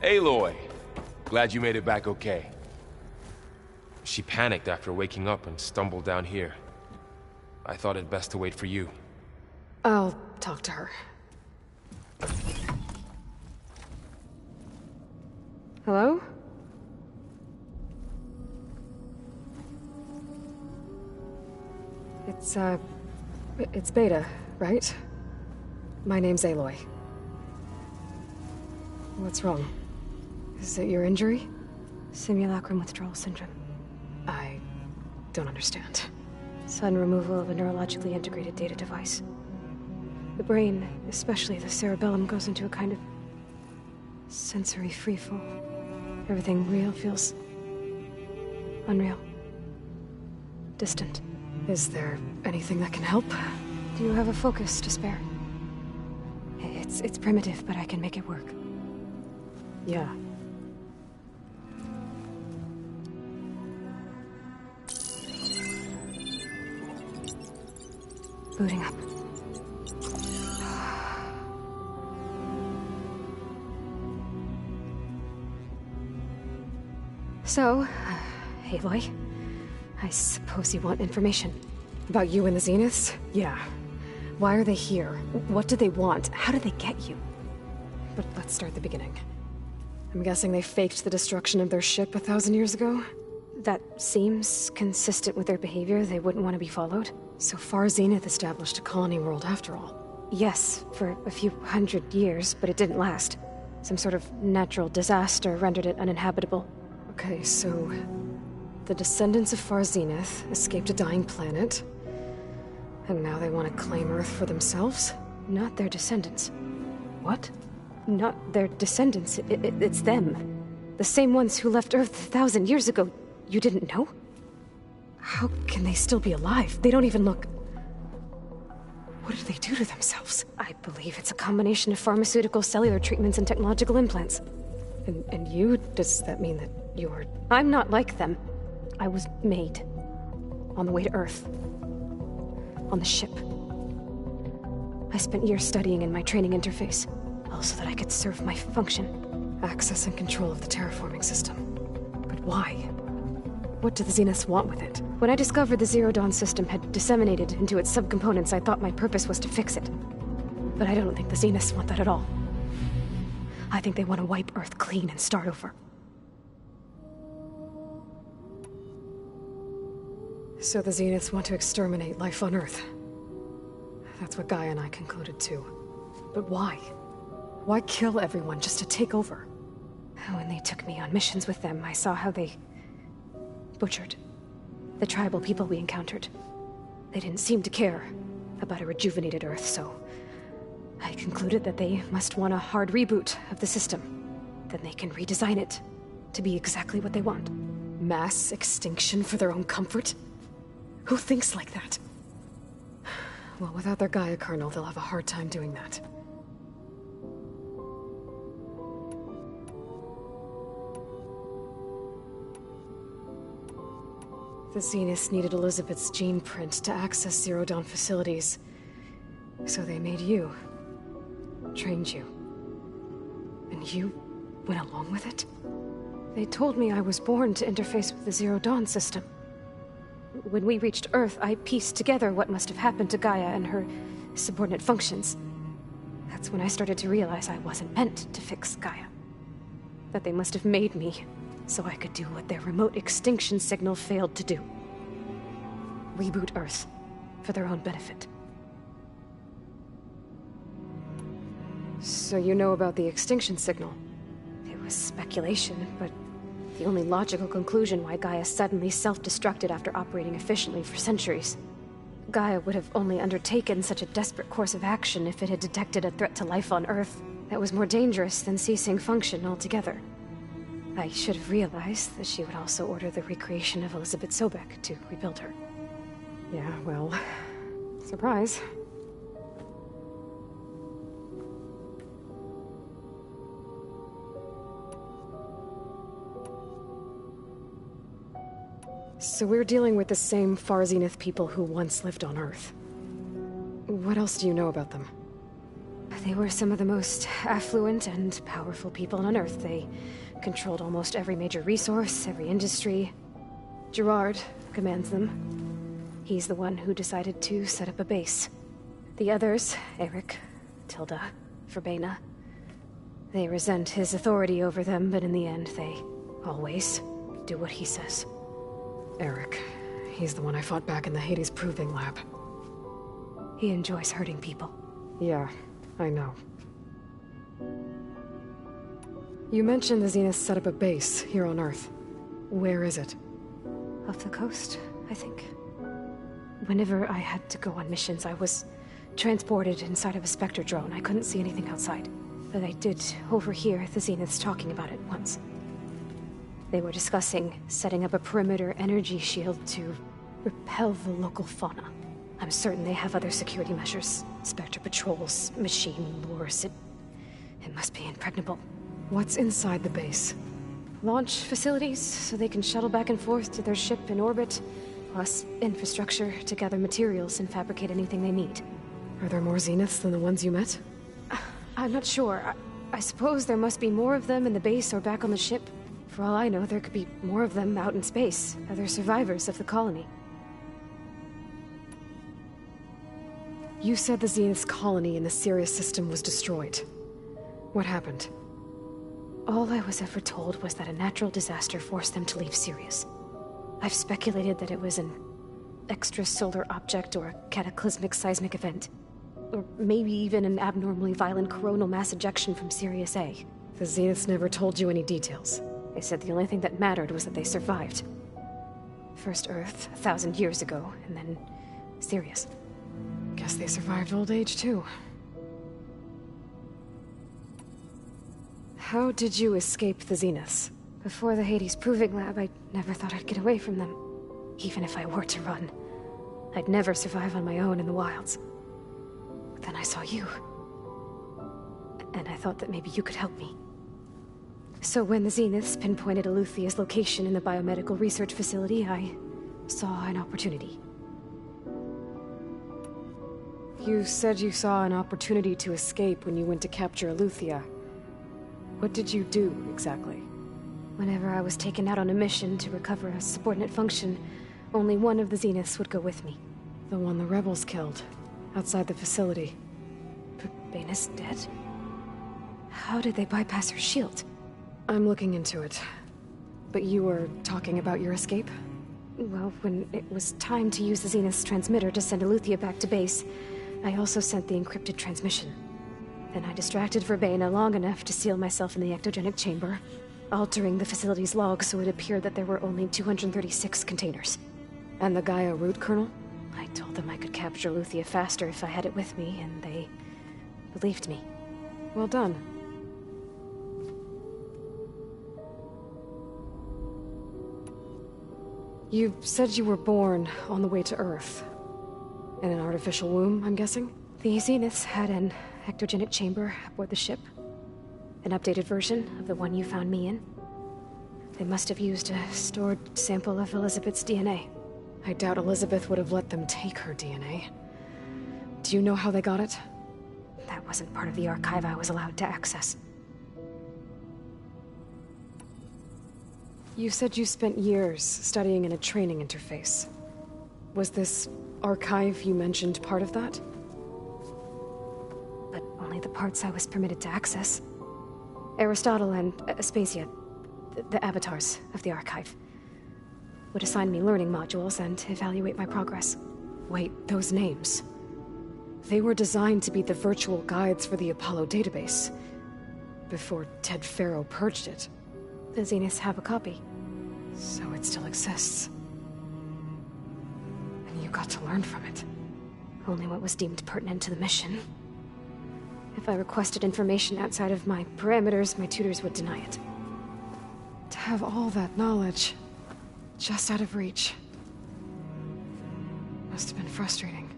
Aloy! Glad you made it back okay. She panicked after waking up and stumbled down here. I thought it best to wait for you. I'll talk to her. Hello? It's Beta, right? My name's Aloy. What's wrong? Is it your injury? Simulacrum withdrawal syndrome. I don't understand. Sudden removal of a neurologically integrated data device. The brain, especially the cerebellum, goes into a kind of sensory freefall. Everything real feels unreal. Distant. Is there anything that can help? Do you have a focus to spare? It's primitive, but I can make it work. Yeah. Booting up. So, Aloy, I suppose you want information. About you and the Zeniths? Yeah. Why are they here? What do they want? How did they get you? But let's start at the beginning. I'm guessing they faked the destruction of their ship 1,000 years ago? That seems consistent with their behavior. They wouldn't want to be followed. So Far Zenith established a colony world after all. Yes, for a few hundred years, but it didn't last. Some sort of natural disaster rendered it uninhabitable. Okay, so the descendants of Far Zenith escaped a dying planet, and now they want to claim Earth for themselves? Not their descendants. What? Not their descendants. It's them. The same ones who left Earth 1,000 years ago. You didn't know? How can they still be alive? They don't even look... What did they do to themselves? I believe it's a combination of pharmaceutical, cellular treatments, and technological implants. And you? Does that mean that you're... I'm not like them. I was made. On the way to Earth. On the ship. I spent years studying in my training interface, all so that I could serve my function. Access and control of the terraforming system. But why? What do the Zeniths want with it? When I discovered the Zero Dawn system had disseminated into its subcomponents, I thought my purpose was to fix it. But I don't think the Zeniths want that at all. I think they want to wipe Earth clean and start over. So the Zeniths want to exterminate life on Earth. That's what Gaia and I concluded too. But why? Why kill everyone just to take over? When they took me on missions with them, I saw how they butchered. The tribal people we encountered. They didn't seem to care about a rejuvenated Earth, so I concluded that they must want a hard reboot of the system. Then they can redesign it to be exactly what they want. Mass extinction for their own comfort? Who thinks like that? Well, without their Gaia kernel, they'll have a hard time doing that. The Zeniths needed Elizabeth's gene print to access Zero Dawn facilities. So they made you. Trained you. And you went along with it? They told me I was born to interface with the Zero Dawn system. When we reached Earth, I pieced together what must have happened to Gaia and her subordinate functions. That's when I started to realize I wasn't meant to fix Gaia. That they must have made me so I could do what their remote extinction signal failed to do. Reboot Earth for their own benefit. So you know about the extinction signal? It was speculation, but the only logical conclusion why Gaia suddenly self-destructed after operating efficiently for centuries. Gaia would have only undertaken such a desperate course of action if it had detected a threat to life on Earth that was more dangerous than ceasing function altogether. I should have realized that she would also order the recreation of Elizabeth Sobek to rebuild her. Yeah, well, surprise. So we're dealing with the same Far Zenith people who once lived on Earth. What else do you know about them? They were some of the most affluent and powerful people on Earth. They controlled almost every major resource, every industry. Gerard commands them. He's the one who decided to set up a base. The others, Eric, Tilda, Verbena, they resent his authority over them, but in the end, they always do what he says. Eric. He's the one I fought back in the Hades Proving Lab. He enjoys hurting people. Yeah, I know. You mentioned the Zeniths set up a base here on Earth. Where is it? Off the coast, I think. Whenever I had to go on missions, I was transported inside of a Spectre drone. I couldn't see anything outside. But I did overhear the Zeniths talking about it once. They were discussing setting up a perimeter energy shield to repel the local fauna. I'm certain they have other security measures. Spectre patrols, machine lures. It must be impregnable. What's inside the base? Launch facilities, so they can shuttle back and forth to their ship in orbit, plus infrastructure to gather materials and fabricate anything they need. Are there more Zeniths than the ones you met? I'm not sure. I suppose there must be more of them in the base or back on the ship. For all I know, there could be more of them out in space, other survivors of the colony. You said the Zenith's colony in the Sirius system was destroyed. What happened? All I was ever told was that a natural disaster forced them to leave Sirius. I've speculated that it was an extrasolar object or a cataclysmic seismic event. Or maybe even an abnormally violent coronal mass ejection from Sirius A. The Zeniths never told you any details. They said the only thing that mattered was that they survived. First Earth, 1,000 years ago, and then Sirius. Guess they survived old age, too. How did you escape the Zeniths? Before the Hades Proving Lab, I never thought I'd get away from them. Even if I were to run, I'd never survive on my own in the wilds. But then I saw you. And I thought that maybe you could help me. So when the Zeniths pinpointed Eluthia's location in the biomedical research facility, I saw an opportunity. You said you saw an opportunity to escape when you went to capture Eluthia. What did you do, exactly? Whenever I was taken out on a mission to recover a subordinate function, only one of the Zeniths would go with me. The one the rebels killed, outside the facility. But Baina's dead? How did they bypass her shield? I'm looking into it. But you were talking about your escape? Well, when it was time to use the Zenith's transmitter to send Eluthia back to base, I also sent the encrypted transmission. Then I distracted Verbena long enough to seal myself in the ectogenic chamber. altering the facility's logs so it appeared that there were only 236 containers. And the Gaia root kernel? I told them I could capture Luthia faster if I had it with me, and they believed me. Well done. You said you were born on the way to Earth. In an artificial womb, I'm guessing? The Zeniths had an ectogenic chamber aboard the ship. An updated version of the one you found me in. They must have used a stored sample of Elizabeth's DNA. I doubt Elizabeth would have let them take her DNA. Do you know how they got it? That wasn't part of the archive I was allowed to access. You said you spent years studying in a training interface. Was this archive you mentioned part of that? But only the parts I was permitted to access. Aristotle and Aspasia, the avatars of the archive, would assign me learning modules and evaluate my progress. Wait, those names. They were designed to be the virtual guides for the Apollo database. Before Ted Faro purged it. The Zeniths have a copy. So it still exists. And you got to learn from it. Only what was deemed pertinent to the mission. If I requested information outside of my parameters, my tutors would deny it. To have all that knowledge, just out of reach. Must have been frustrating.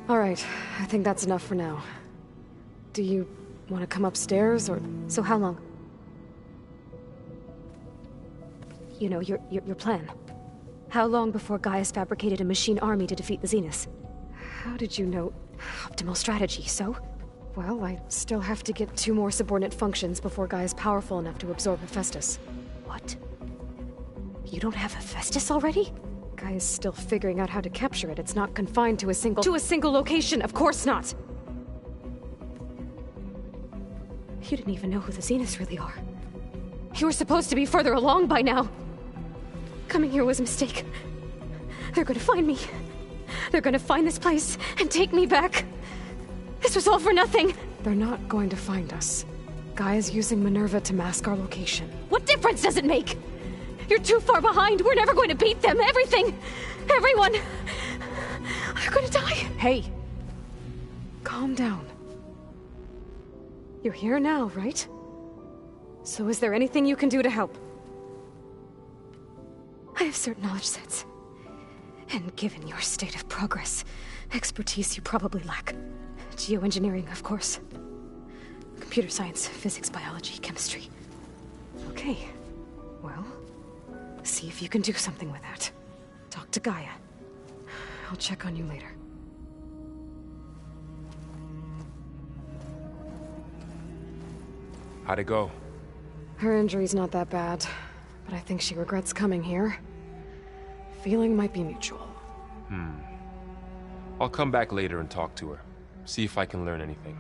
All right, I think that's enough for now. Do you want to come upstairs, or... So how long? You know, your plan. How long before Gaia's fabricated a machine army to defeat the Zeniths? How did you know? Optimal strategy, so? Well, I still have to get 2 more subordinate functions before Gaia's powerful enough to absorb Hephaestus. What? You don't have Hephaestus already? Gaia's still figuring out how to capture it. It's not confined to a single... To a single location, of course not! You didn't even know who the Zeniths really are. You were supposed to be further along by now. Coming here was a mistake. They're gonna find me. They're gonna find this place and take me back. This was all for nothing. They're not going to find us. Gaia's using Minerva to mask our location. What difference does it make? You're too far behind. We're never going to beat them. Everything, everyone, are gonna die. Hey, calm down. You're here now, right? So is there anything you can do to help? I have certain knowledge sets. And given your state of progress, expertise you probably lack. Geoengineering, of course. Computer science, physics, biology, chemistry. Okay. Well, see if you can do something with that. Talk to Gaia. I'll check on you later. How'd it go? Her injury's not that bad, but I think she regrets coming here. Feeling might be mutual. I'll come back later and talk to her. See if I can learn anything.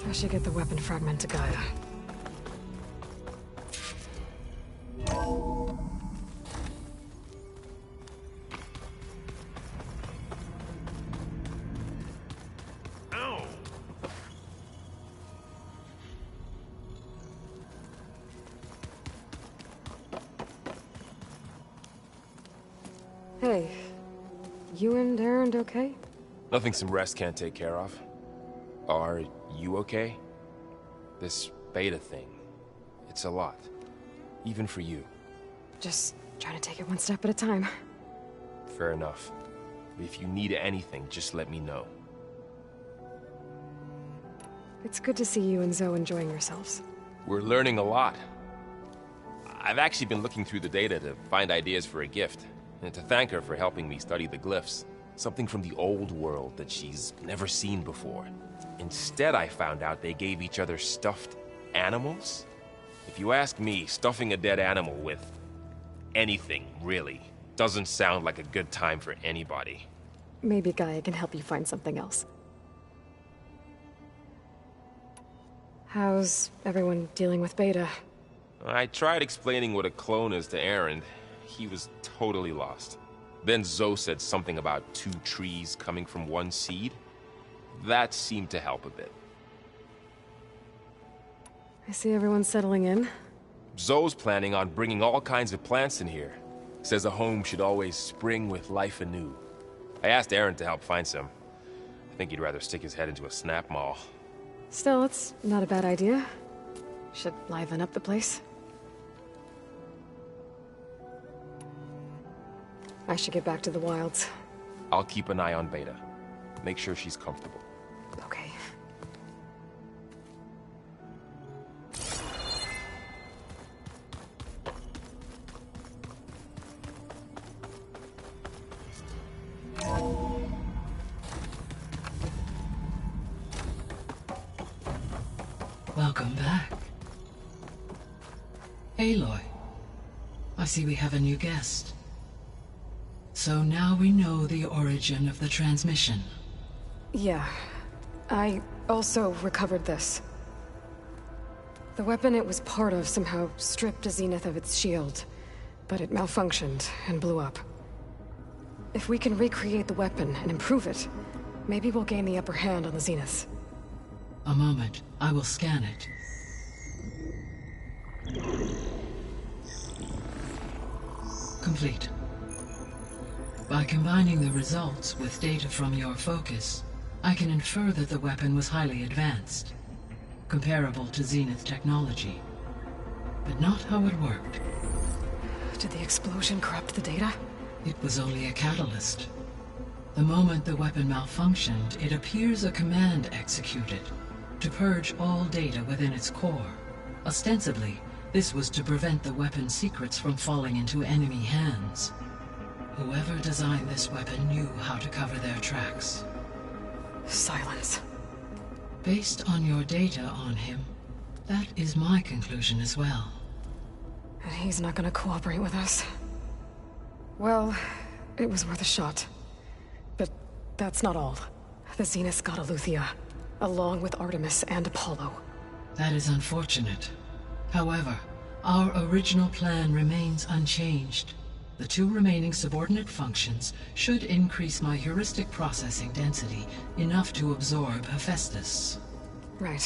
I should get the weapon fragment to Gaia. Hey, you and Erend okay? Nothing some rest can't take care of. Are you okay? This beta thing, it's a lot. Even for you. Just trying to take it one step at a time. Fair enough. If you need anything, just let me know. It's good to see you and Zoe enjoying yourselves. We're learning a lot. I've actually been looking through the data to find ideas for a gift. And to thank her for helping me study the glyphs. Something from the old world that she's never seen before. Instead, I found out they gave each other stuffed animals. If you ask me, stuffing a dead animal with anything, really, doesn't sound like a good time for anybody. Maybe Gaia can help you find something else. How's everyone dealing with Beta? I tried explaining what a clone is to Erend. he was totally lost. Then Zoe said something about 2 trees coming from 1 seed. That seemed to help a bit. I see everyone settling in. Zoe's planning on bringing all kinds of plants in here. Says a home should always spring with life anew. I asked Aaron to help find some. I think he'd rather stick his head into a snap mall. Still, it's not a bad idea. Should liven up the place. I should get back to the wilds. I'll keep an eye on Beta. Make sure she's comfortable. Okay. Welcome back. Aloy, I see we have a new guest. So now we know the origin of the transmission. Yeah. I also recovered this. The weapon it was part of somehow stripped a Zenith of its shield, but it malfunctioned and blew up. If we can recreate the weapon and improve it, maybe we'll gain the upper hand on the Zeniths. A moment. I will scan it. Complete. By combining the results with data from your focus, I can infer that the weapon was highly advanced, comparable to Zenith technology, but not how it worked. Did the explosion corrupt the data? It was only a catalyst. The moment the weapon malfunctioned, it appears a command executed to purge all data within its core. Ostensibly, this was to prevent the weapon's secrets from falling into enemy hands. Whoever designed this weapon knew how to cover their tracks. Silence. Based on your data on him, that is my conclusion as well. And he's not gonna cooperate with us. Well, it was worth a shot. But that's not all. The Zeniths got Eleuthia, along with Artemis and Apollo. That is unfortunate. However, our original plan remains unchanged. The 2 remaining subordinate functions should increase my heuristic processing density enough to absorb Hephaestus. Right.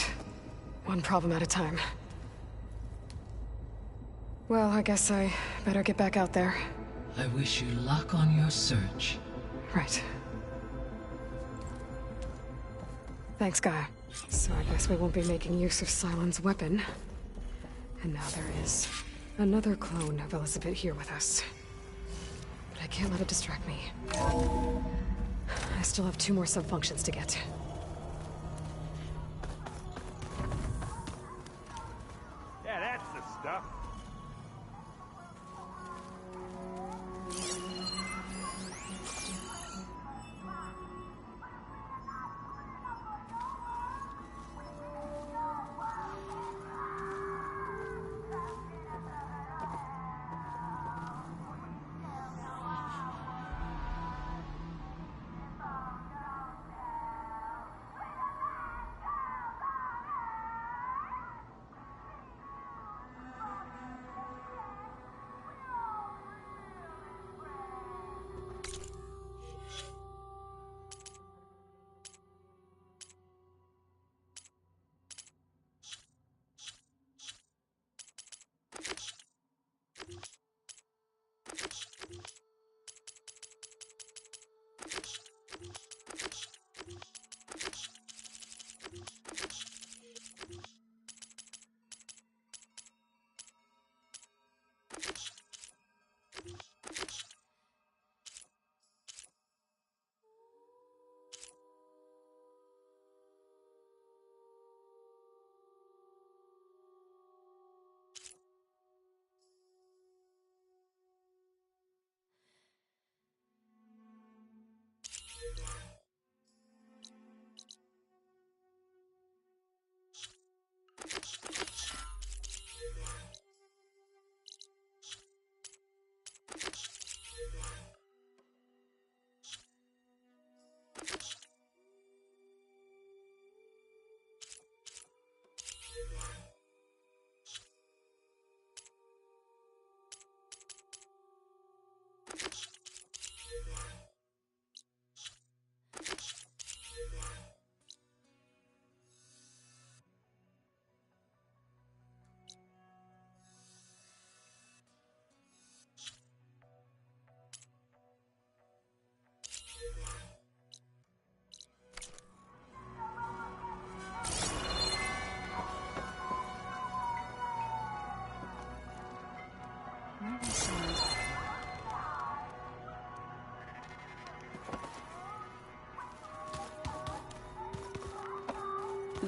One problem at a time. Well, I guess I better get back out there. I wish you luck on your search. Right. Thanks, Gaia. So I guess we won't be making use of Cylon's weapon. And now there is another clone of Elizabeth here with us. But I can't let it distract me. I still have 2 more sub-functions to get. Yeah, that's the stuff.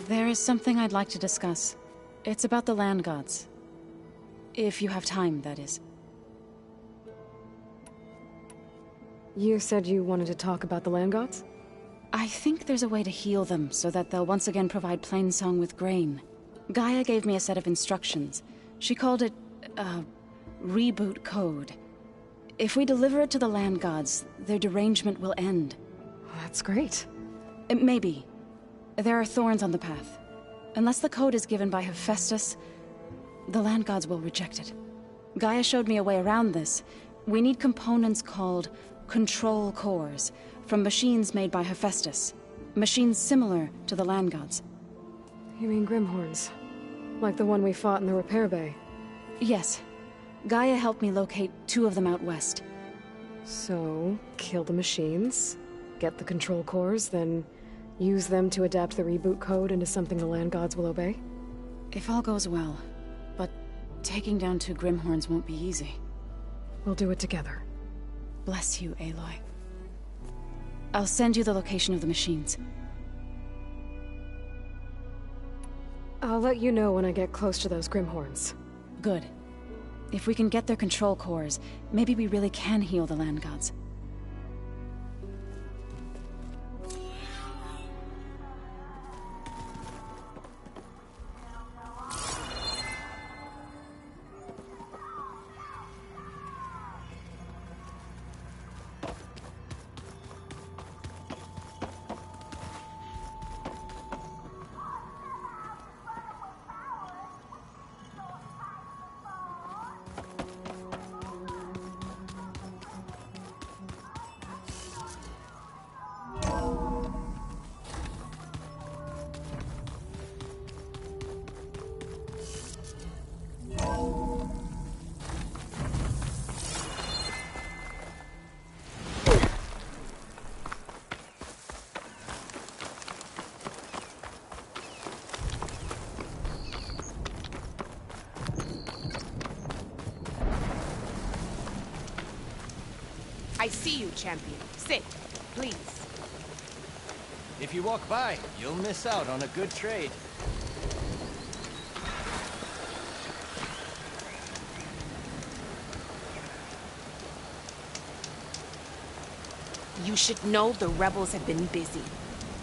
There is something I'd like to discuss. It's about the land gods. If you have time, that is. You said you wanted to talk about the land gods? I think there's a way to heal them so that they'll once again provide Plainsong with grain. Gaia gave me a set of instructions. She called it, reboot code. If we deliver it to the land gods, their derangement will end. That's great. Maybe. There are thorns on the path. Unless the code is given by Hephaestus, the land gods will reject it. Gaia showed me a way around this. We need components called control cores, from machines made by Hephaestus. Machines similar to the land gods. You mean Grimhorns? Like the one we fought in the repair bay? Yes. Gaia helped me locate 2 of them out west. So, kill the machines, get the control cores, then use them to adapt the reboot code into something the land gods will obey? If all goes well. But taking down 2 Grimhorns won't be easy. We'll do it together. Bless you, Aloy. I'll send you the location of the machines. I'll let you know when I get close to those Grimhorns. Good. If we can get their control cores, maybe we really can heal the land gods. I see you, champion. Sit, please. If you walk by, you'll miss out on a good trade. You should know the rebels have been busy.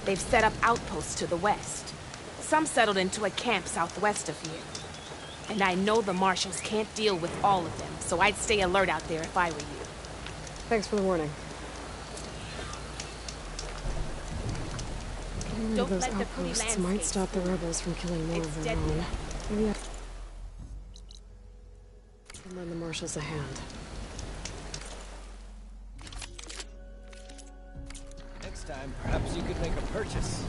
They've set up outposts to the west. Some settled into a camp southwest of here. And I know the marshals can't deal with all of them, so I'd stay alert out there if I were you. Thanks for the warning. Getting rid of those outposts might stop the rebels from killing more of their own. Maybe I can lend the marshals a hand. Next time, perhaps you could make a purchase.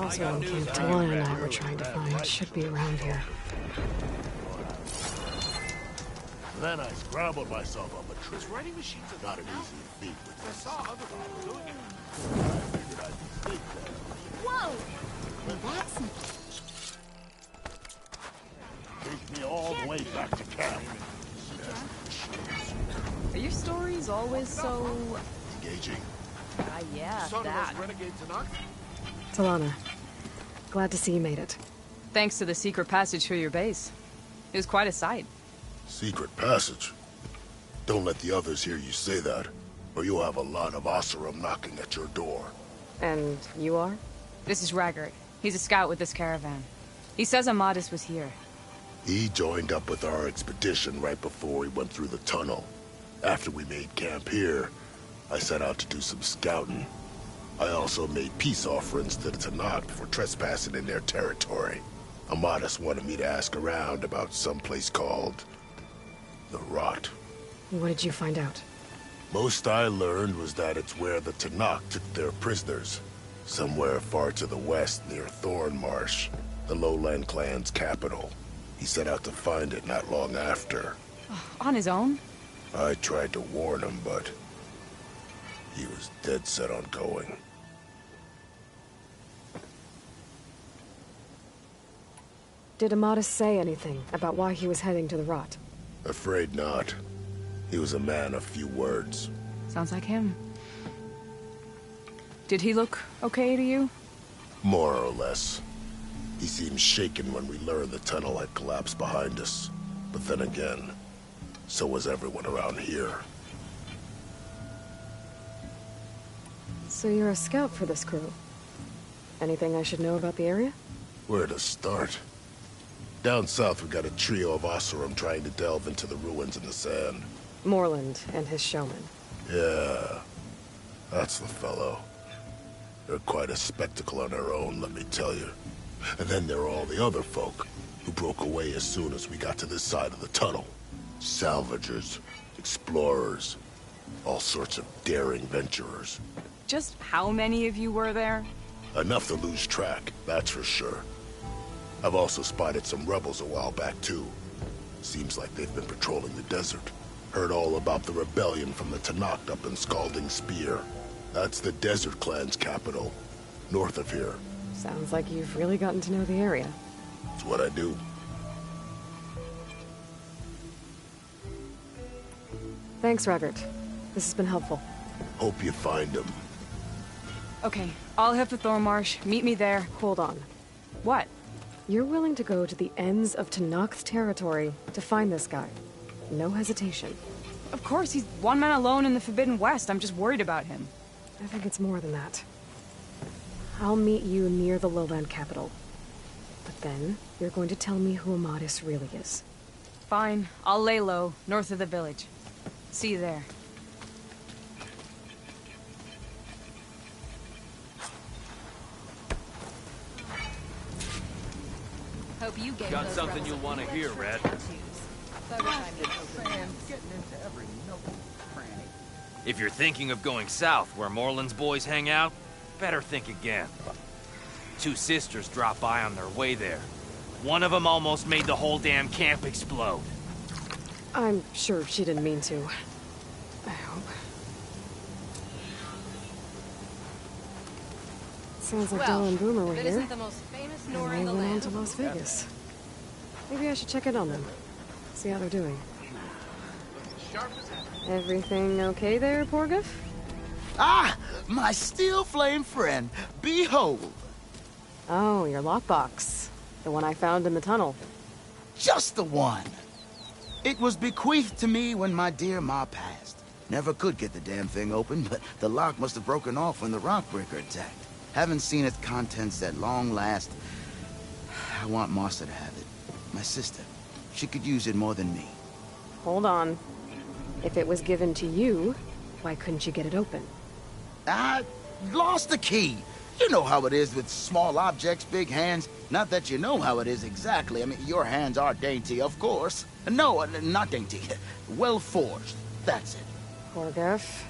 Also, camp Talana and I were trying to find should be around here. Then I scrambled myself up a tree. Writing machines are not an easy feat. I saw other people doing it. I figured I'd be safe there. Whoa! Well, that's... Take me all the way back to camp. Are your stories always so... engaging? Yeah, that. Talana, glad to see you made it. Thanks to the secret passage through your base. It was quite a sight. Secret passage? Don't let the others hear you say that, or you'll have a lot of Oseram knocking at your door. And you are? This is Raggart. He's a scout with this caravan. He says Amadis was here. He joined up with our expedition right before we went through the tunnel. After we made camp here, I set out to do some scouting. I also made peace offerings to the Tenakth for trespassing in their territory. Amadis wanted me to ask around about some place called... the Rot. What did you find out? Most I learned was that it's where the Tenakth took their prisoners. Somewhere far to the west near Thornmarsh, the Lowland clan's capital. He set out to find it not long after. On his own? I tried to warn him, but he was dead set on going. Did Amadis say anything about why he was heading to the Rot? Afraid not. He was a man of few words. Sounds like him. Did he look okay to you? More or less. He seemed shaken when we learned the tunnel had collapsed behind us. But then again, so was everyone around here. So you're a scout for this crew? Anything I should know about the area? Where to start? Down south we got a trio of Oseram trying to delve into the ruins in the sand. Morland and his showman. Yeah, that's the fellow. They're quite a spectacle on their own, let me tell you. And then there are all the other folk, who broke away as soon as we got to this side of the tunnel. Salvagers, explorers, all sorts of daring venturers. Just how many of you were there? Enough to lose track, that's for sure. I've also spotted some rebels a while back, too. Seems like they've been patrolling the desert. Heard all about the rebellion from the Tenakth up in Scalding Spear. That's the Desert Clan's capital, north of here. Sounds like you've really gotten to know the area. It's what I do. Thanks, Raggart. This has been helpful. Hope you find him. Okay, I'll head for Thormarsh. Meet me there. Hold on. What? You're willing to go to the ends of Tenakth's territory to find this guy. No hesitation. Of course, he's one man alone in the Forbidden West. I'm just worried about him. I think it's more than that. I'll meet you near the lowland capital. But then, you're going to tell me who Amadis really is. Fine. I'll lay low, north of the village. See you there. Hope you got something you'll want to hear, Red. If you're thinking of going south, where Morland's boys hang out, better think again. Two sisters dropped by on their way there. One of them almost made the whole damn camp explode. I'm sure she didn't mean to. I hope. Sounds like Della and Boomer were here. Isn't the most famous And Nora they in the went on land. to Las Vegas. Maybe I should check in on them. See how they're doing. Everything okay there, Porgif? Ah! My steel flame friend, behold! Oh, your lockbox. The one I found in the tunnel. Just the one! It was bequeathed to me when my dear ma passed. Never could get the damn thing open, but the lock must have broken off when the Rockbreaker attacked. Haven't seen its contents at long last. I want Martha to have it. My sister. She could use it more than me. Hold on. If it was given to you, why couldn't you get it open? I lost the key. You know how it is with small objects, big hands. Not that you know how it is exactly. I mean, your hands are dainty, of course. No, not dainty. Well forged. That's it. Porgif.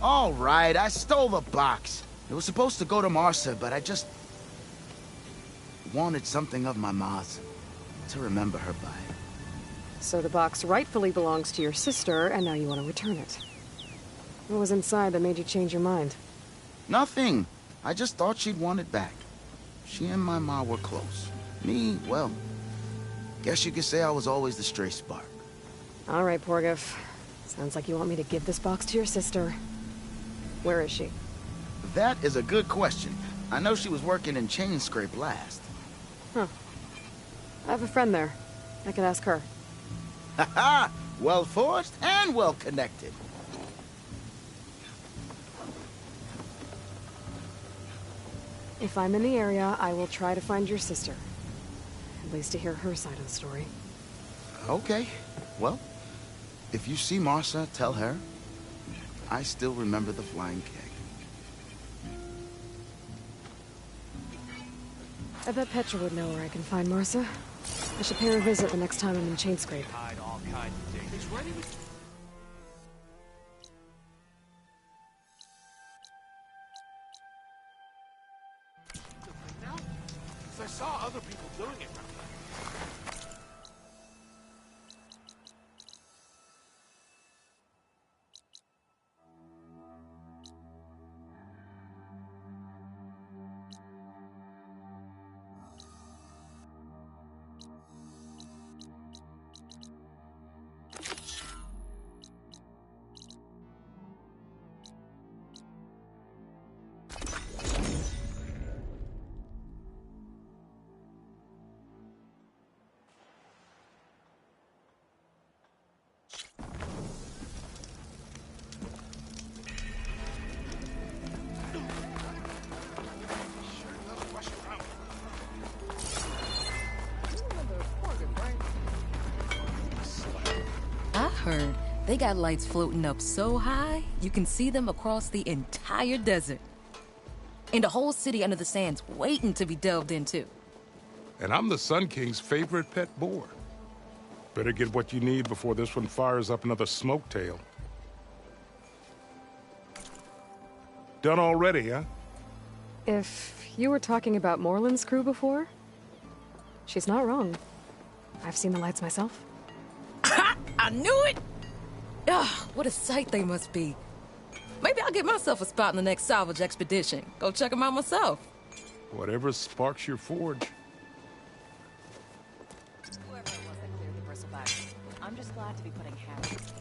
All right, I stole the box. It was supposed to go to Martha, but I just wanted something of my ma's to remember her by. So the box rightfully belongs to your sister, and now you want to return it. What was inside that made you change your mind? Nothing. I just thought she'd want it back. She and my ma were close. Me, well, guess you could say I was always the stray spark. All right, Porgif. Sounds like you want me to give this box to your sister. Where is she? That is a good question. I know she was working in Chainscrape last. Huh. I have a friend there. I could ask her. Ha-ha! Well forged and well connected. If I'm in the area, I will try to find your sister. At least to hear her side of the story. Okay. Well, if you see Martha, tell her I still remember the flying keg. I bet Petra would know where I can find Martha. I should pay her a visit the next time I'm in Chainscrape. Hide all kinds of things. He's ready to... I saw other people doing it. They got lights floating up so high, you can see them across the entire desert. And a whole city under the sands waiting to be delved into. And I'm the Sun King's favorite pet boar. Better get what you need before this one fires up another smoke tail. Done already, huh? If you were talking about Morland's crew before, she's not wrong. I've seen the lights myself. I knew it! Ugh, what a sight they must be. Maybe I'll get myself a spot in the next salvage expedition. Go check them out myself. Whatever sparks your forge. Whoever it was that cleared the bristlebacks, I'm just glad to be putting hands.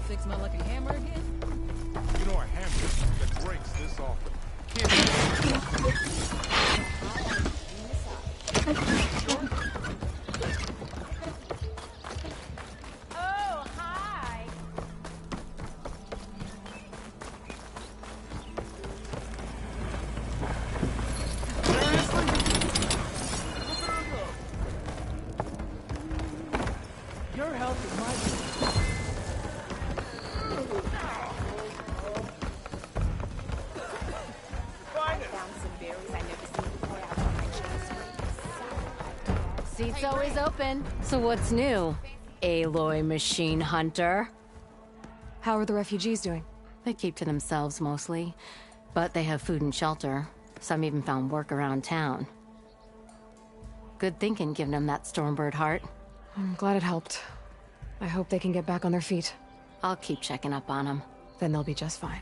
fix my lucky hammer again? You know a hammer that breaks this often. Oh, hi. Your help is my Seat's always open. So what's new, Aloy Machine Hunter? How are the refugees doing? They keep to themselves mostly, but they have food and shelter. Some even found work around town. Good thinking, giving them that Stormbird heart. I'm glad it helped. I hope they can get back on their feet. I'll keep checking up on them. Then they'll be just fine.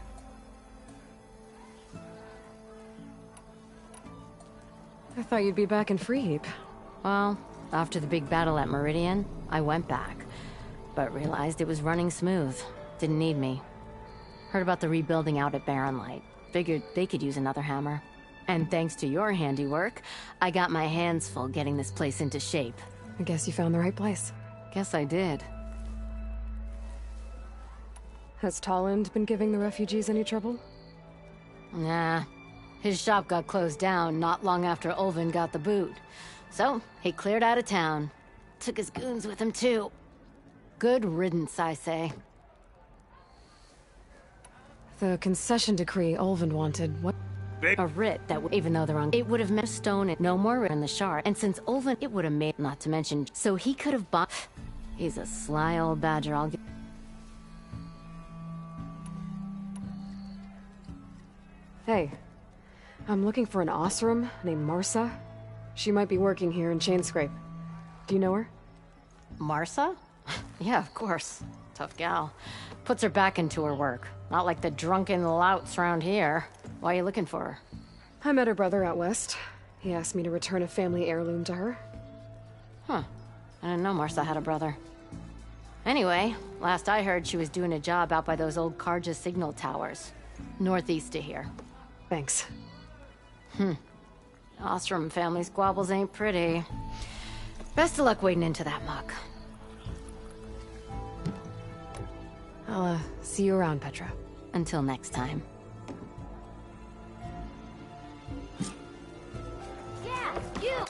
I thought you'd be back in Freeheap. Well, after the big battle at Meridian, I went back, but realized it was running smooth. Didn't need me. Heard about the rebuilding out at Barren Light. Figured they could use another hammer. And thanks to your handiwork, I got my hands full getting this place into shape. I guess you found the right place. Guess I did. Has Tolland been giving the refugees any trouble? Nah. His shop got closed down not long after Ulvin got the boot. So, he cleared out of town. Took his goons with him, too. Good riddance, I say. The concession decree Ulvin wanted, what? A writ that, even though they're on, it would have meant stone and no more in the shard. And since Ulvin, it would have made, not to mention, so he could have bought. He's a sly old badger, I'll get. Hey, I'm looking for an Osram named Marsa. She might be working here in Chainscrape. Do you know her? Marsa? Yeah, of course. Tough gal. Puts her back into her work. Not like the drunken louts around here. Why are you looking for her? I met her brother out west. He asked me to return a family heirloom to her. Huh. I didn't know Marsa had a brother. Anyway, last I heard she was doing a job out by those old Karja signal towers. Northeast of here. Thanks. Ostrom family squabbles ain't pretty. Best of luck wading into that muck. I'll, see you around, Petra. Until next time. Yeah, you!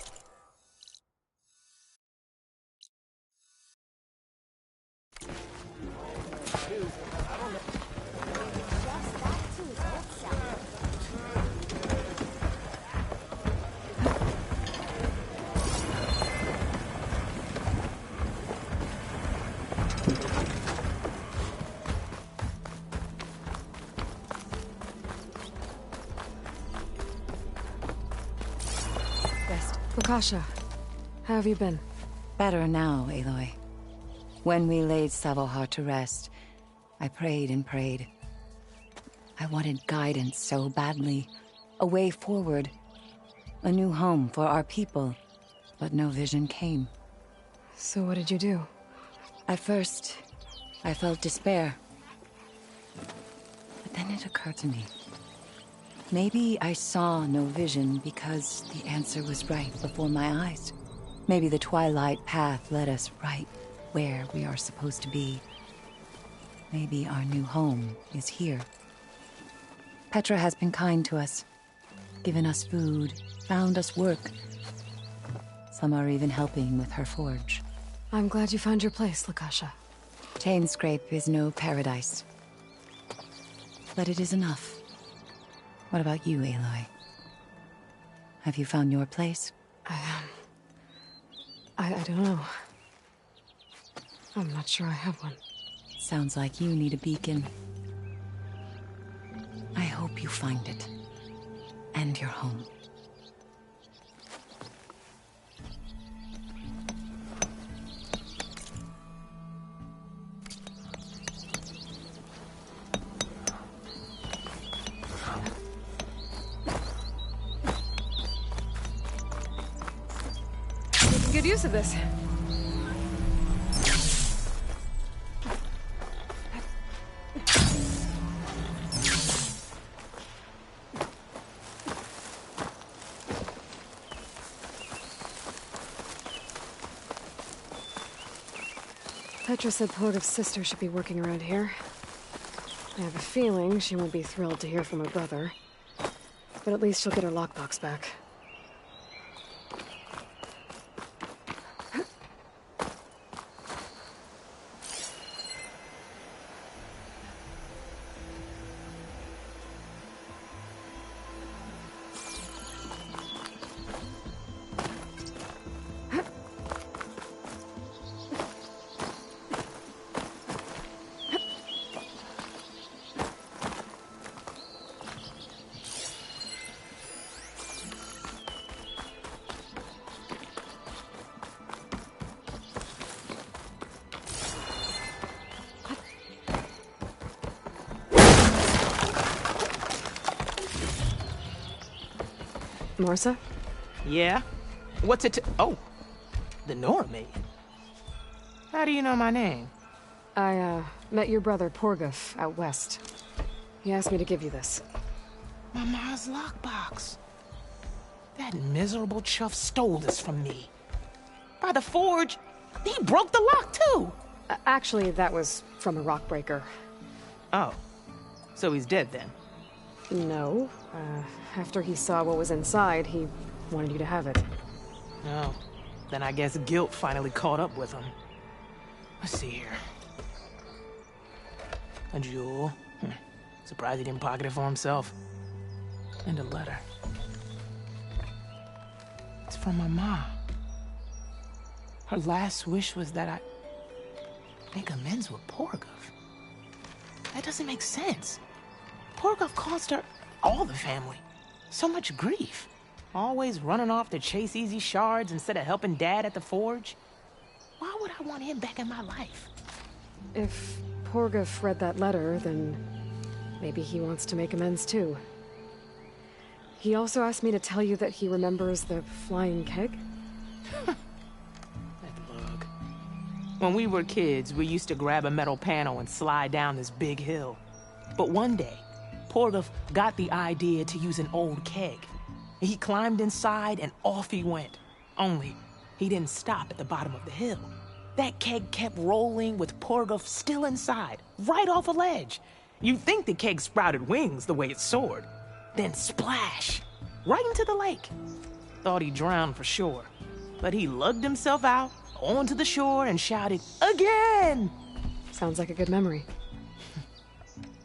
Lukasha, how have you been? Better now, Aloy. When we laid Savohar to rest, I prayed and prayed. I wanted guidance so badly. A way forward. A new home for our people. But no vision came. So what did you do? At first, I felt despair. But then it occurred to me. Maybe I saw no vision because the answer was right before my eyes. Maybe the Twilight Path led us right where we are supposed to be. Maybe our new home is here. Petra has been kind to us, given us food, found us work. Some are even helping with her forge. I'm glad you found your place, Lukasha. Chainscrape is no paradise. But it is enough. What about you, Aloy? Have you found your place? I don't know. I'm not sure I have one. Sounds like you need a beacon. I hope you find it. And your home. Good use of this. Petra said Porgov's sister should be working around here. I have a feeling she won't be thrilled to hear from her brother. But at least she'll get her lockbox back. Marsa? Yeah? What's it to— Oh, the Nora maid. How do you know my name? I, met your brother Porgov out west. He asked me to give you this. My ma's lockbox. That miserable chuff stole this from me. By the forge, he broke the lock too! Actually, that was from a rock breaker. Oh, so he's dead then? No. After he saw what was inside, he wanted you to have it. Oh, then I guess guilt finally caught up with him. Let's see here. A jewel. Surprised he didn't pocket it for himself. And a letter. It's from my mom. Her last wish was that I make amends with Porgov. That doesn't make sense. Porgov caused her, all the family, so much grief. Always running off to chase easy shards instead of helping Dad at the forge. Why would I want him back in my life? If Porgov read that letter, then maybe he wants to make amends too. He also asked me to tell you that he remembers the flying keg. When we were kids, we used to grab a metal panel and slide down this big hill. But one day, Porgov got the idea to use an old keg. He climbed inside and off he went. Only, he didn't stop at the bottom of the hill. That keg kept rolling with Porgov still inside, right off a ledge. You'd think the keg sprouted wings the way it soared. Then splash! Right into the lake. Thought he drowned for sure. But he lugged himself out, onto the shore, and shouted, "Again!" Sounds like a good memory.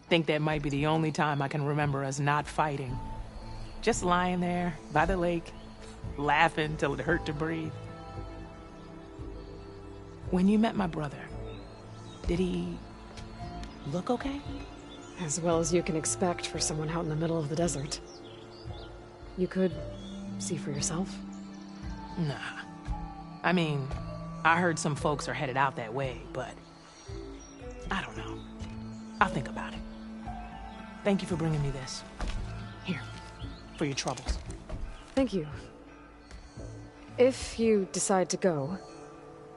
Think that might be the only time I can remember us not fighting. Just lying there, by the lake, laughing till it hurt to breathe. When you met my brother, did he look okay? As well as you can expect for someone out in the middle of the desert. You could see for yourself. Nah. I mean, I heard some folks are headed out that way, but I don't know. I'll think about it. Thank you for bringing me this. Here, for your troubles. Thank you. If you decide to go,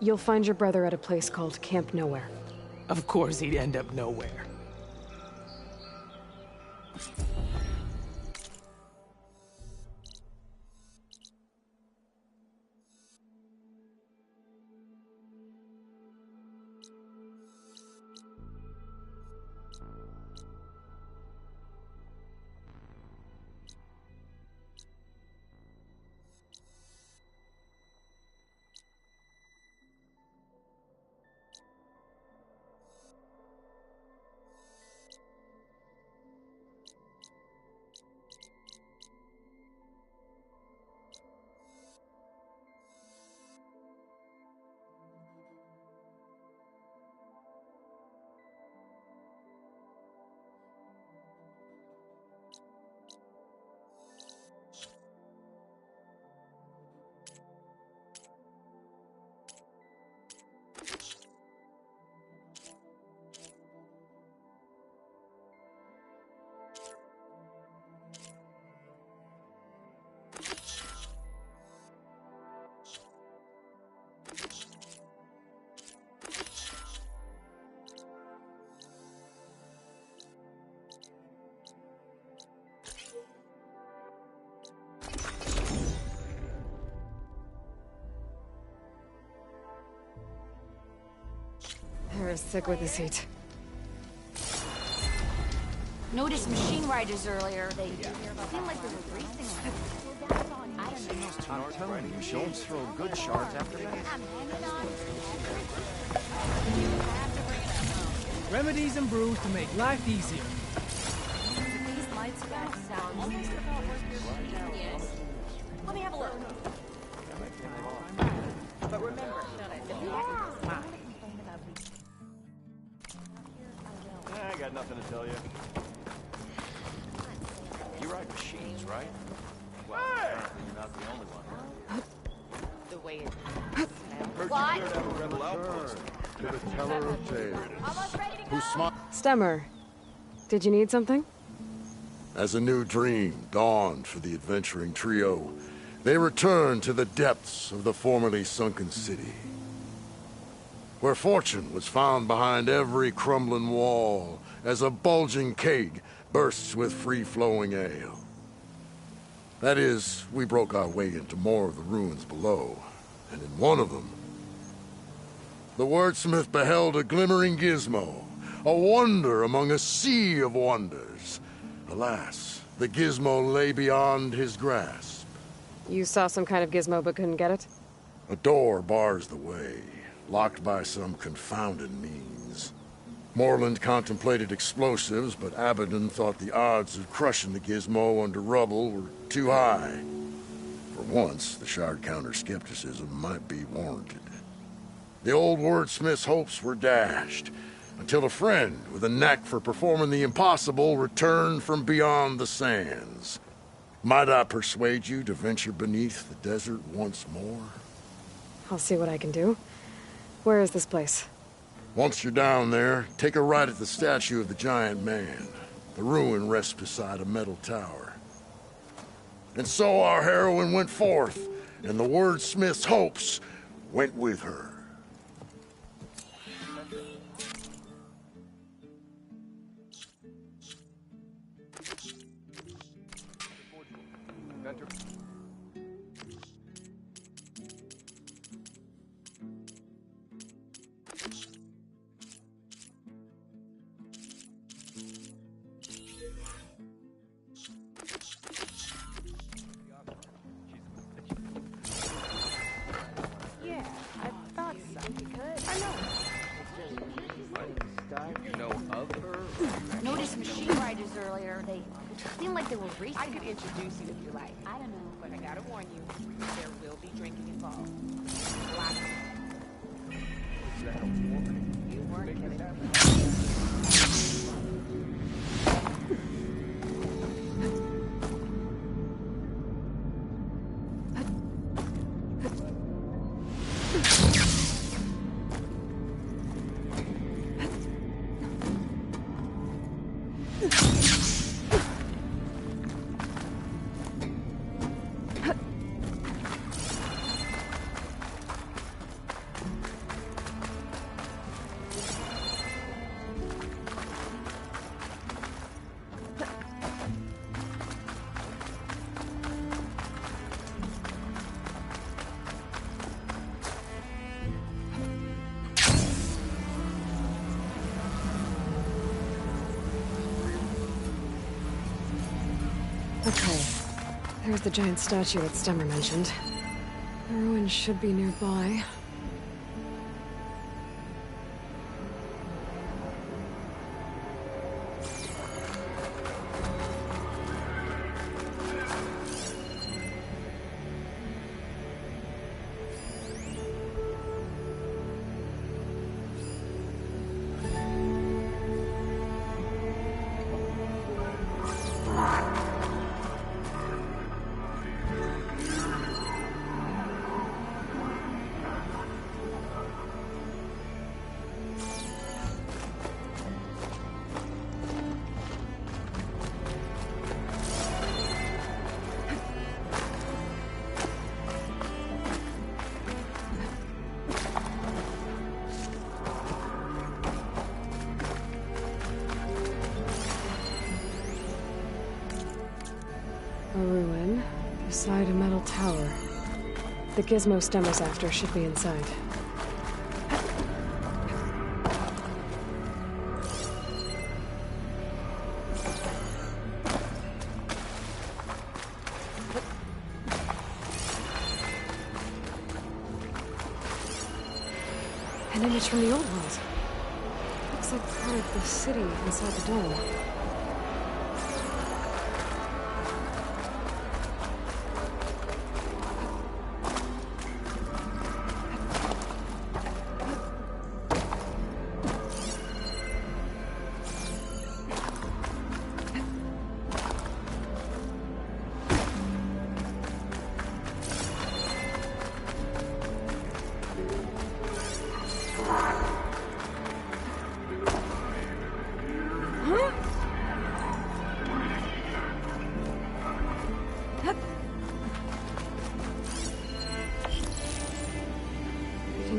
you'll find your brother at a place called Camp Nowhere. Of course he'd end up nowhere. is thick with this heat. Noticed machine riders earlier. They seemed like they were racing. I don't know. I'm telling you, don't throw good shards after bad. Remedies and brews to make life easier. These lights sound almost about what you're is. Let me have a look. But remember, I got nothing to tell you. You ride machines, right? Well, apparently you're not the only one. the way it What? To the teller of tales. Who smiled Stemmer, did you need something? as a new dream dawned for the adventuring trio. They returned to the depths of the formerly sunken city, where fortune was found behind every crumbling wall as a bulging keg bursts with free-flowing ale. That is, we broke our way into more of the ruins below, and in one of them, the wordsmith beheld a glimmering gizmo, a wonder among a sea of wonders. Alas, the gizmo lay beyond his grasp. You saw some kind of gizmo but couldn't get it? A door bars the way, locked by some confounded means. Morland contemplated explosives, but Abaddon thought the odds of crushing the gizmo under rubble were too high. For once, the Shard counter's skepticism might be warranted. The old wordsmith's hopes were dashed, until a friend with a knack for performing the impossible returned from beyond the sands. Might I persuade you to venture beneath the desert once more? I'll see what I can do. Where is this place? Once you're down there, take a right at the statue of the giant man. The ruin rests beside a metal tower. And so our heroine went forth, and the wordsmith's hopes went with her. Yeah, I thought so. I know. You know of her? Noticed machine riders earlier. They seemed like they were racing. I could introduce you if you like. I don't know. But I gotta warn you, there will be drinking involved. Lots of it. Is that a woman? You weren't kidding. Okay. There's the giant statue that Stemmer mentioned. The ruins should be nearby. A ruin beside a metal tower. The gizmo Stemmer's after should be inside. An image from the old world. Looks like part of the city inside the dome.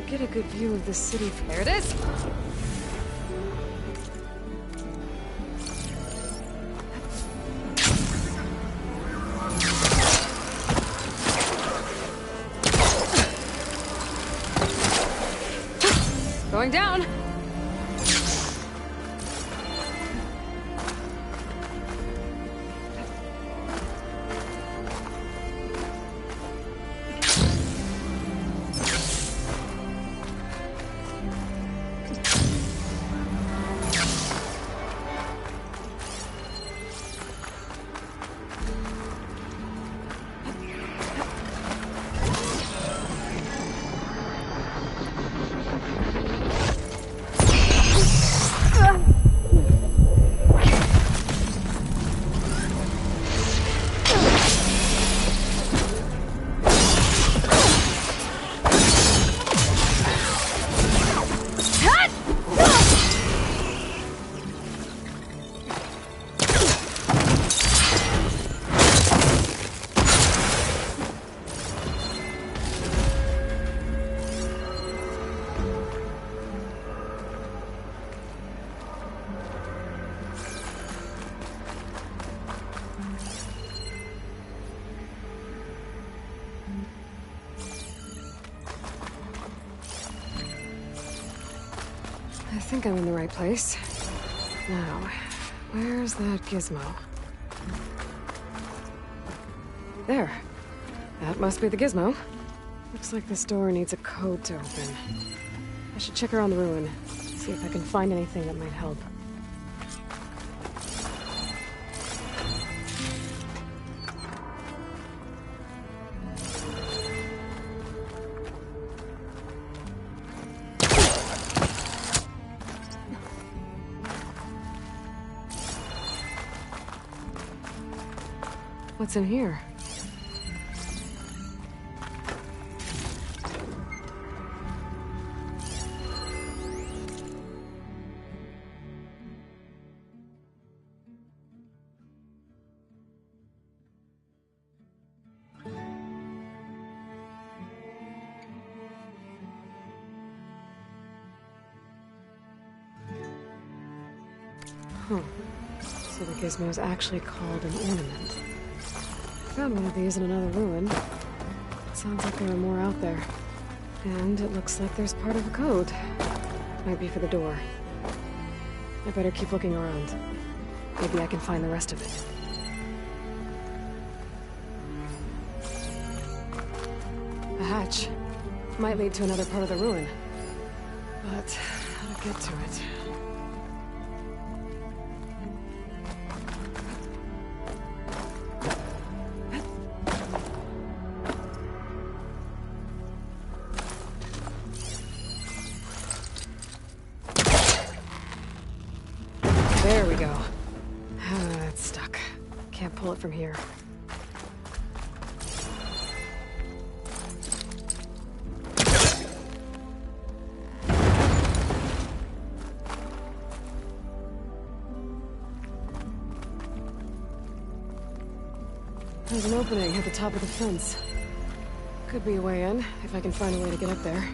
Get a good view of the city. There it is! Going down! I think I'm in the right place. Now, where's that gizmo? There. That must be the gizmo. Looks like this door needs a code to open. I should check around the ruin, see if I can find anything that might help. What's in here? Huh. So the gizmo is actually called an ornament. Found one of these in another ruin. Sounds like there are more out there. And it looks like there's part of a code. Might be for the door. I better keep looking around. Maybe I can find the rest of it. A hatch. Might lead to another part of the ruin. But how to get to it? There we go. It's stuck. Can't pull it from here. There's an opening at the top of the fence. Could be a way in, if I can find a way to get up there.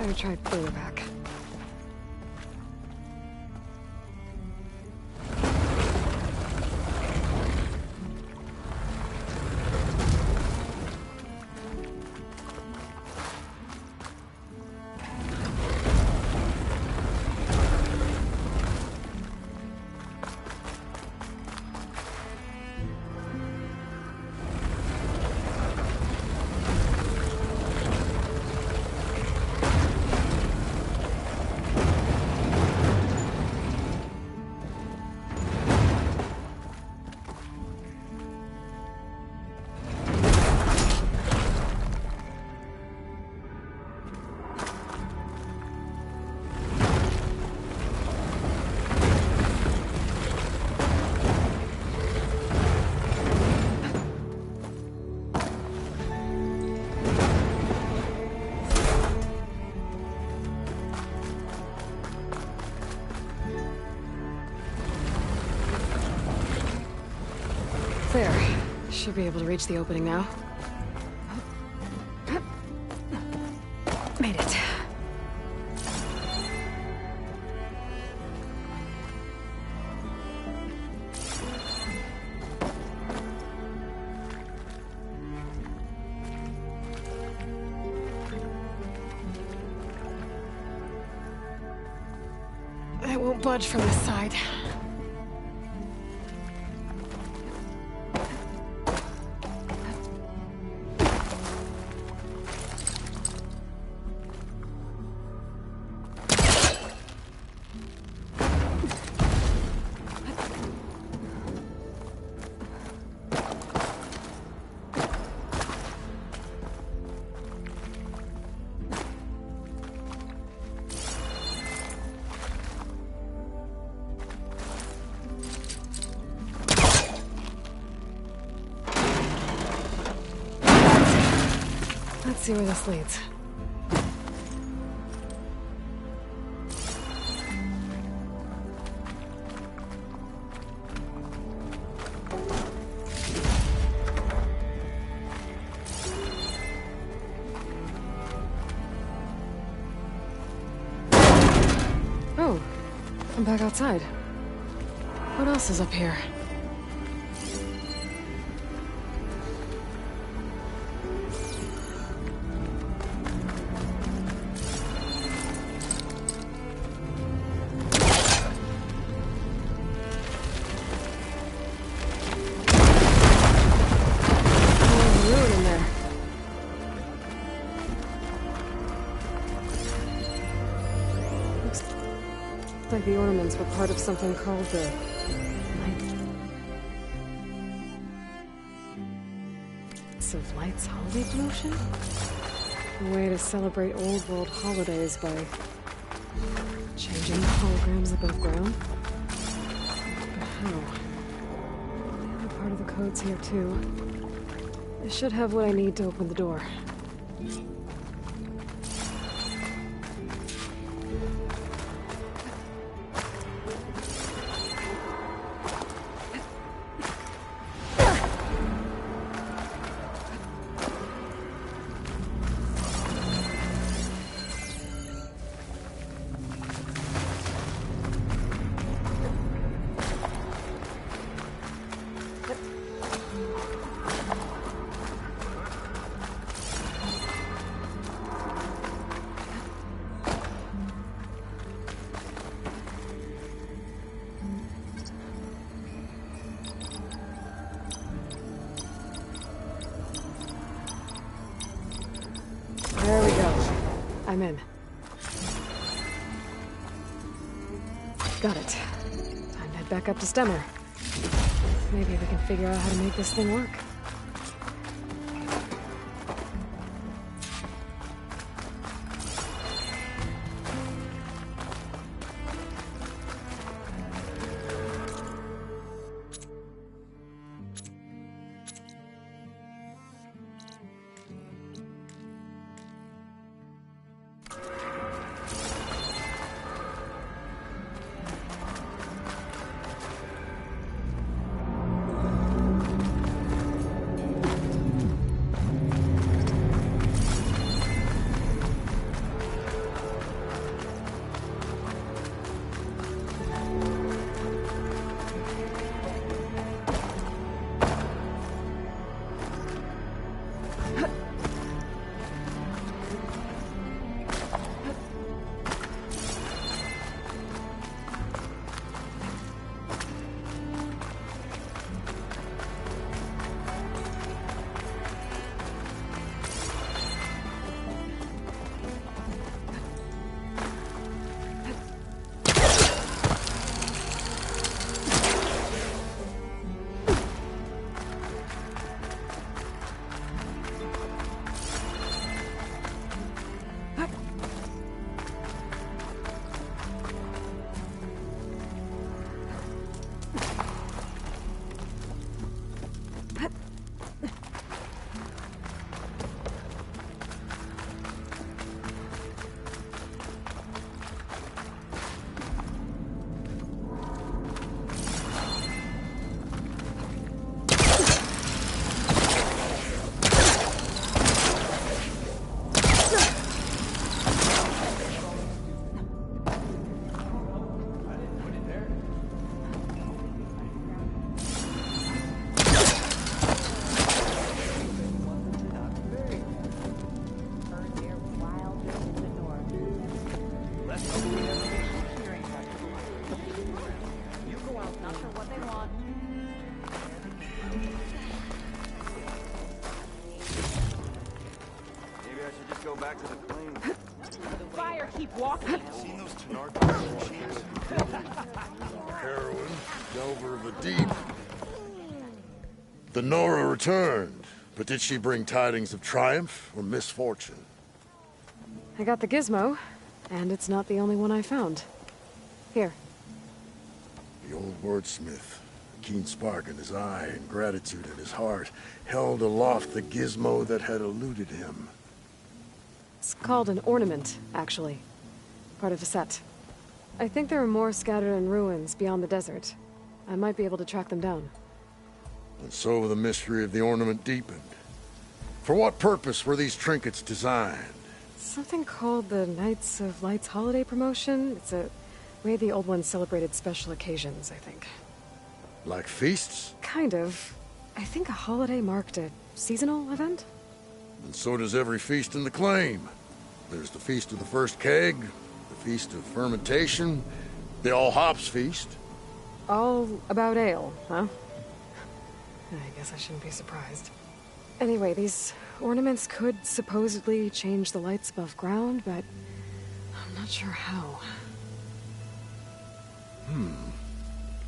Better try further back. There. Should be able to reach the opening now. Made it. I won't budge from this side. Let's see where this leads. Oh, I'm back outside. What else is up here? Like the ornaments were part of something called the Lights of Lights holiday promotion? A way to celebrate old world holidays by changing the holograms above ground. But how? The other part of the code's here too. I should have what I need to open the door. There we go. I'm in. Got it. Time to head back up to Stemmer. Maybe we can figure out how to make this thing work. I should just go back to the claim. Fire, keep walking. Seen those Heroine, Delver of the Deep. The Nora returned, but did she bring tidings of triumph or misfortune? I got the gizmo, and it's not the only one I found. Here. The old wordsmith, a keen spark in his eye and gratitude in his heart, held aloft the gizmo that had eluded him. It's called an ornament, actually. Part of a set. I think there are more scattered in ruins beyond the desert. I might be able to track them down. And so the mystery of the ornament deepened. For what purpose were these trinkets designed? Something called the Knights of Light's holiday promotion. It's a way the old ones celebrated special occasions, I think. Like feasts? Kind of. I think a holiday marked a seasonal event? And so does every feast in the claim. There's the Feast of the First Keg, the Feast of Fermentation, the All Hops Feast. All about ale, huh? I guess I shouldn't be surprised. Anyway, these ornaments could supposedly change the lights above ground, but I'm not sure how.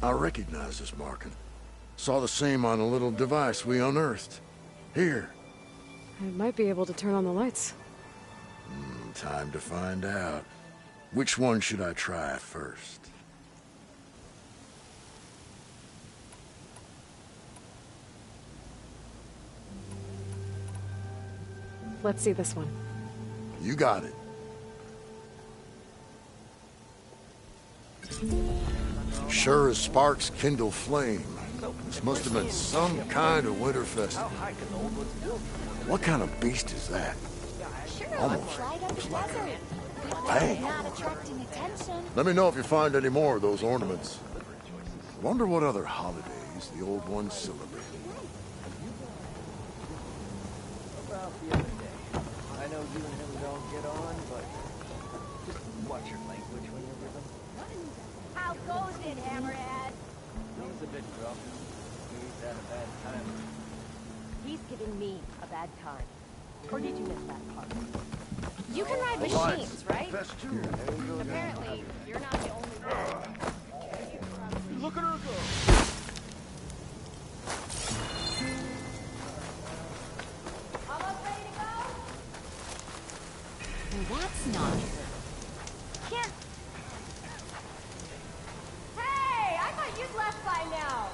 I recognize this marking. Saw the same on a little device we unearthed. Here. I might be able to turn on the lights. Time to find out. Which one should I try first? Let's see this one. You got it. Sure as sparks kindle flame. This must have been some kind of winter festival. What kind of beast is that? Almost looks like a bang. Let me know if you find any more of those ornaments. Wonder what other holidays the old ones celebrate. I know you and him don't get on, but just watch your language when you're with him. How goes it, Hammerhead? He's a bit rough. He's had a bad time. He's giving me a bad time. Or did you miss that part? You can ride machines, right? Apparently, you're not the only one. Look at her go! Almost ready to go? That's not it. Can't... Hey! I thought you'd left by now!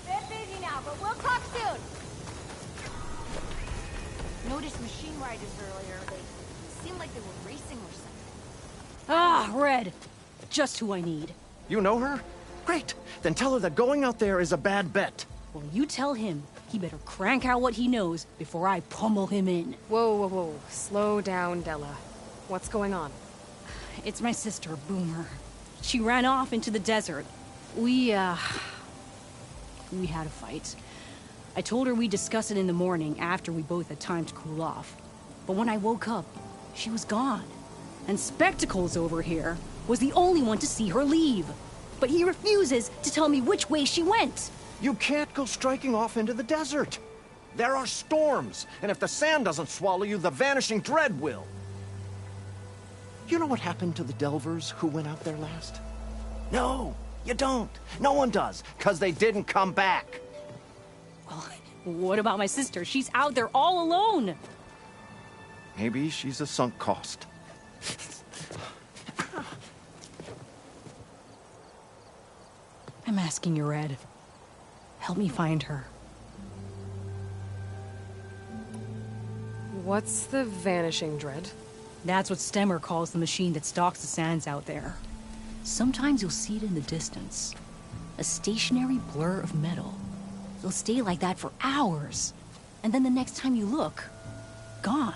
Bit busy now, but we'll talk soon! Noticed machine riders earlier. They seemed like they were racing or something. Ah, Red. Just who I need. You know her? Great. Then tell her that going out there is a bad bet. Well, you tell him he better crank out what he knows before I pummel him in. Whoa, whoa, whoa. Slow down, Della. What's going on? It's my sister, Boomer. She ran off into the desert. We had a fight. I told her we'd discuss it in the morning after we both had time to cool off. But when I woke up, she was gone. And Spectacles over here was the only one to see her leave. But he refuses to tell me which way she went. You can't go striking off into the desert. There are storms, and if the sand doesn't swallow you, the Vanishing Dread will. You know what happened to the Delvers who went out there last? No, you don't. No one does, because they didn't come back. Well, what about my sister? She's out there all alone. Maybe she's a sunk cost. I'm asking you, Red. Help me find her. What's the Vanishing Dread? That's what Stemmer calls the machine that stalks the sands out there. Sometimes you'll see it in the distance. A stationary blur of metal. It'll stay like that for hours. And then the next time you look, gone.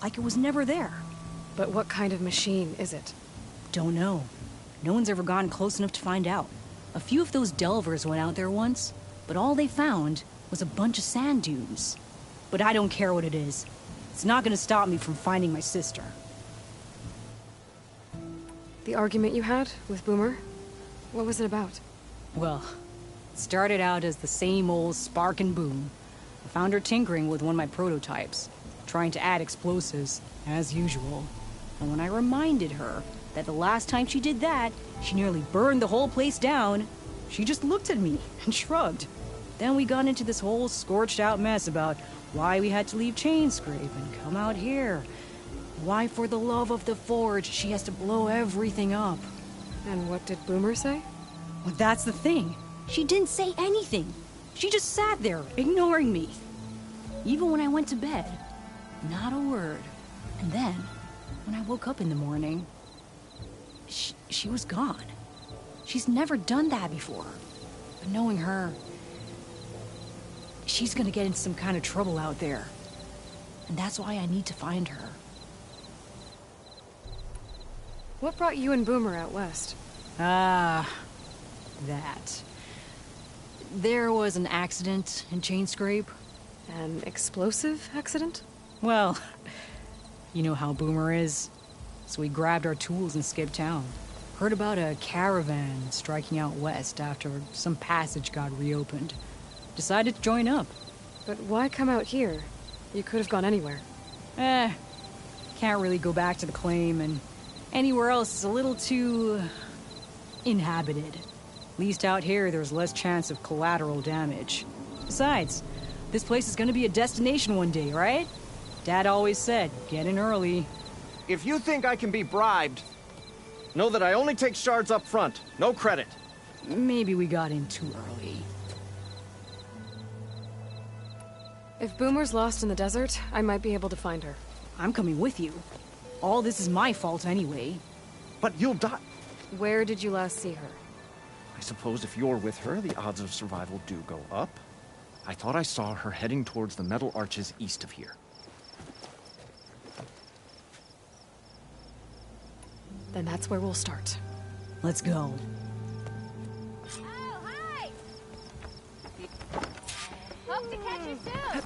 Like it was never there. But what kind of machine is it? Don't know. No one's ever gotten close enough to find out. A few of those delvers went out there once, but all they found was a bunch of sand dunes. but I don't care what it is. It's not gonna stop me from finding my sister. The argument you had with Boomer? What was it about? Well, it started out as the same old spark and boom. I found her tinkering with one of my prototypes, trying to add explosives, as usual. And when I reminded her that the last time she did that, she nearly burned the whole place down, she just looked at me and shrugged. Then we got into this whole scorched out mess about why we had to leave Chainscrape and come out here. Why, for the love of the Forge, she has to blow everything up. And what did Boomer say? Well, that's the thing. She didn't say anything. She just sat there, ignoring me. Even when I went to bed, not a word. And then, when I woke up in the morning, she was gone. She's never done that before. But knowing her, she's gonna get in some kind of trouble out there. And that's why I need to find her. What brought you and Boomer out west? That. There was an accident in Chainscrape. An explosive accident? Well, you know how Boomer is. So we grabbed our tools and skipped town. Heard about a caravan striking out west after some passage got reopened. Decided to join up. But why come out here? You could have gone anywhere. Can't really go back to the claim, and anywhere else is a little too inhabited. At least out here, there's less chance of collateral damage. Besides, this place is gonna be a destination one day, right? Dad always said, get in early. If you think I can be bribed, know that I only take shards up front. No credit. Maybe we got in too early. If Boomer's lost in the desert, I might be able to find her. I'm coming with you. All this is my fault anyway. But you'll die. Where did you last see her? I suppose if you're with her, the odds of survival do go up. I thought I saw her heading towards the metal arches east of here. Then that's where we'll start. Let's go. Oh, hi! Hope to catch you soon!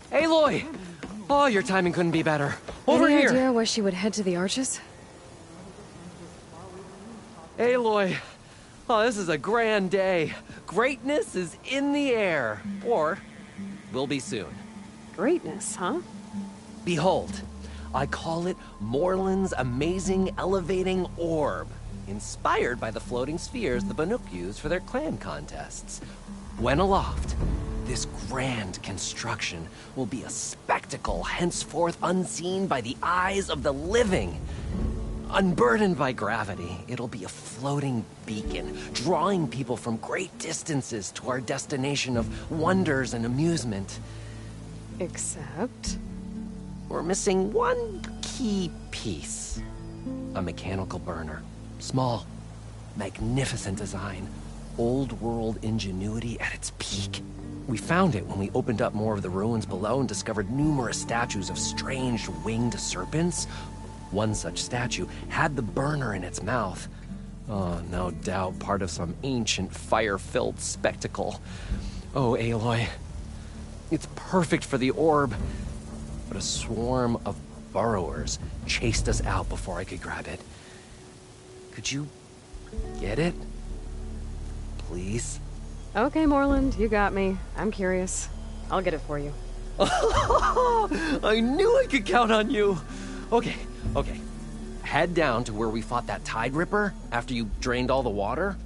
Aloy! Oh, your timing couldn't be better. Over Any here! idea why she would head to the arches? Aloy! Oh, this is a grand day. Greatness is in the air. Or, will be soon. Greatness, huh? Behold, I call it Morland's amazing elevating orb, inspired by the floating spheres the Banuk use for their clan contests. When aloft, this grand construction will be a spectacle henceforth unseen by the eyes of the living. Unburdened by gravity, it'll be a floating beacon, drawing people from great distances to our destination of wonders and amusement. Except? We're missing one key piece. A mechanical burner. Small, magnificent design. Old world ingenuity at its peak. We found it when we opened up more of the ruins below and discovered numerous statues of strange winged serpents. One such statue had the burner in its mouth. Oh, no doubt part of some ancient fire-filled spectacle. Oh, Aloy. It's perfect for the orb. But a swarm of burrowers chased us out before I could grab it. Could you get it? Please? Okay, Morland, you got me. I'm curious. I'll get it for you. I knew I could count on you. Okay. Head down to where we fought that Tide Ripper after you drained all the water.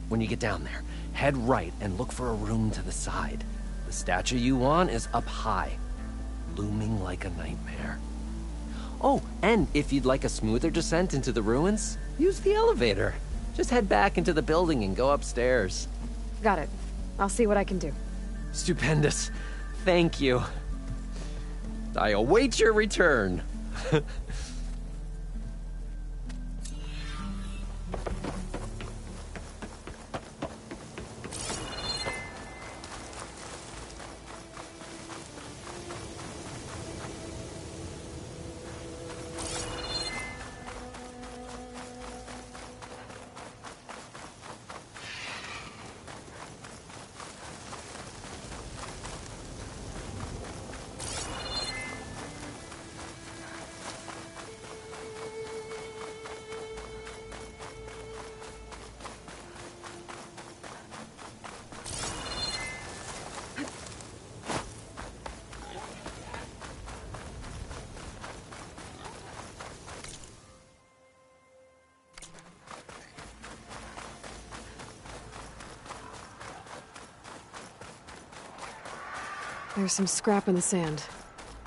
When you get down there, head right and look for a room to the side. The statue you want is up high, looming like a nightmare. Oh, and if you'd like a smoother descent into the ruins, use the elevator. Just head back into the building and go upstairs. Got it. I'll see what I can do. Stupendous. Thank you. I await your return. There's some scrap in the sand.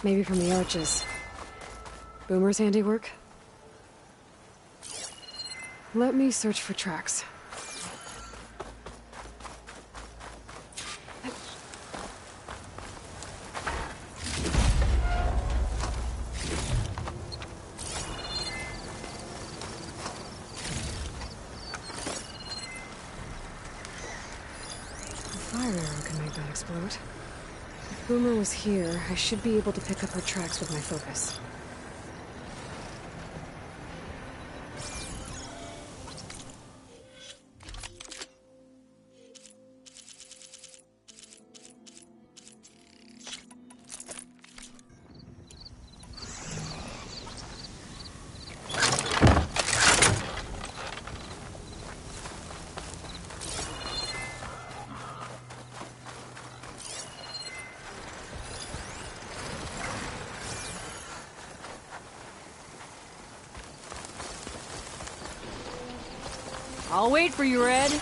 Maybe from the arches. Boomer's handiwork? Let me search for tracks. A fire arrow can make that explode. If Boomer was here, I should be able to pick up her tracks with my focus. I'll wait for you, Red. To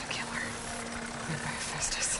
kill her. Vampire Festus.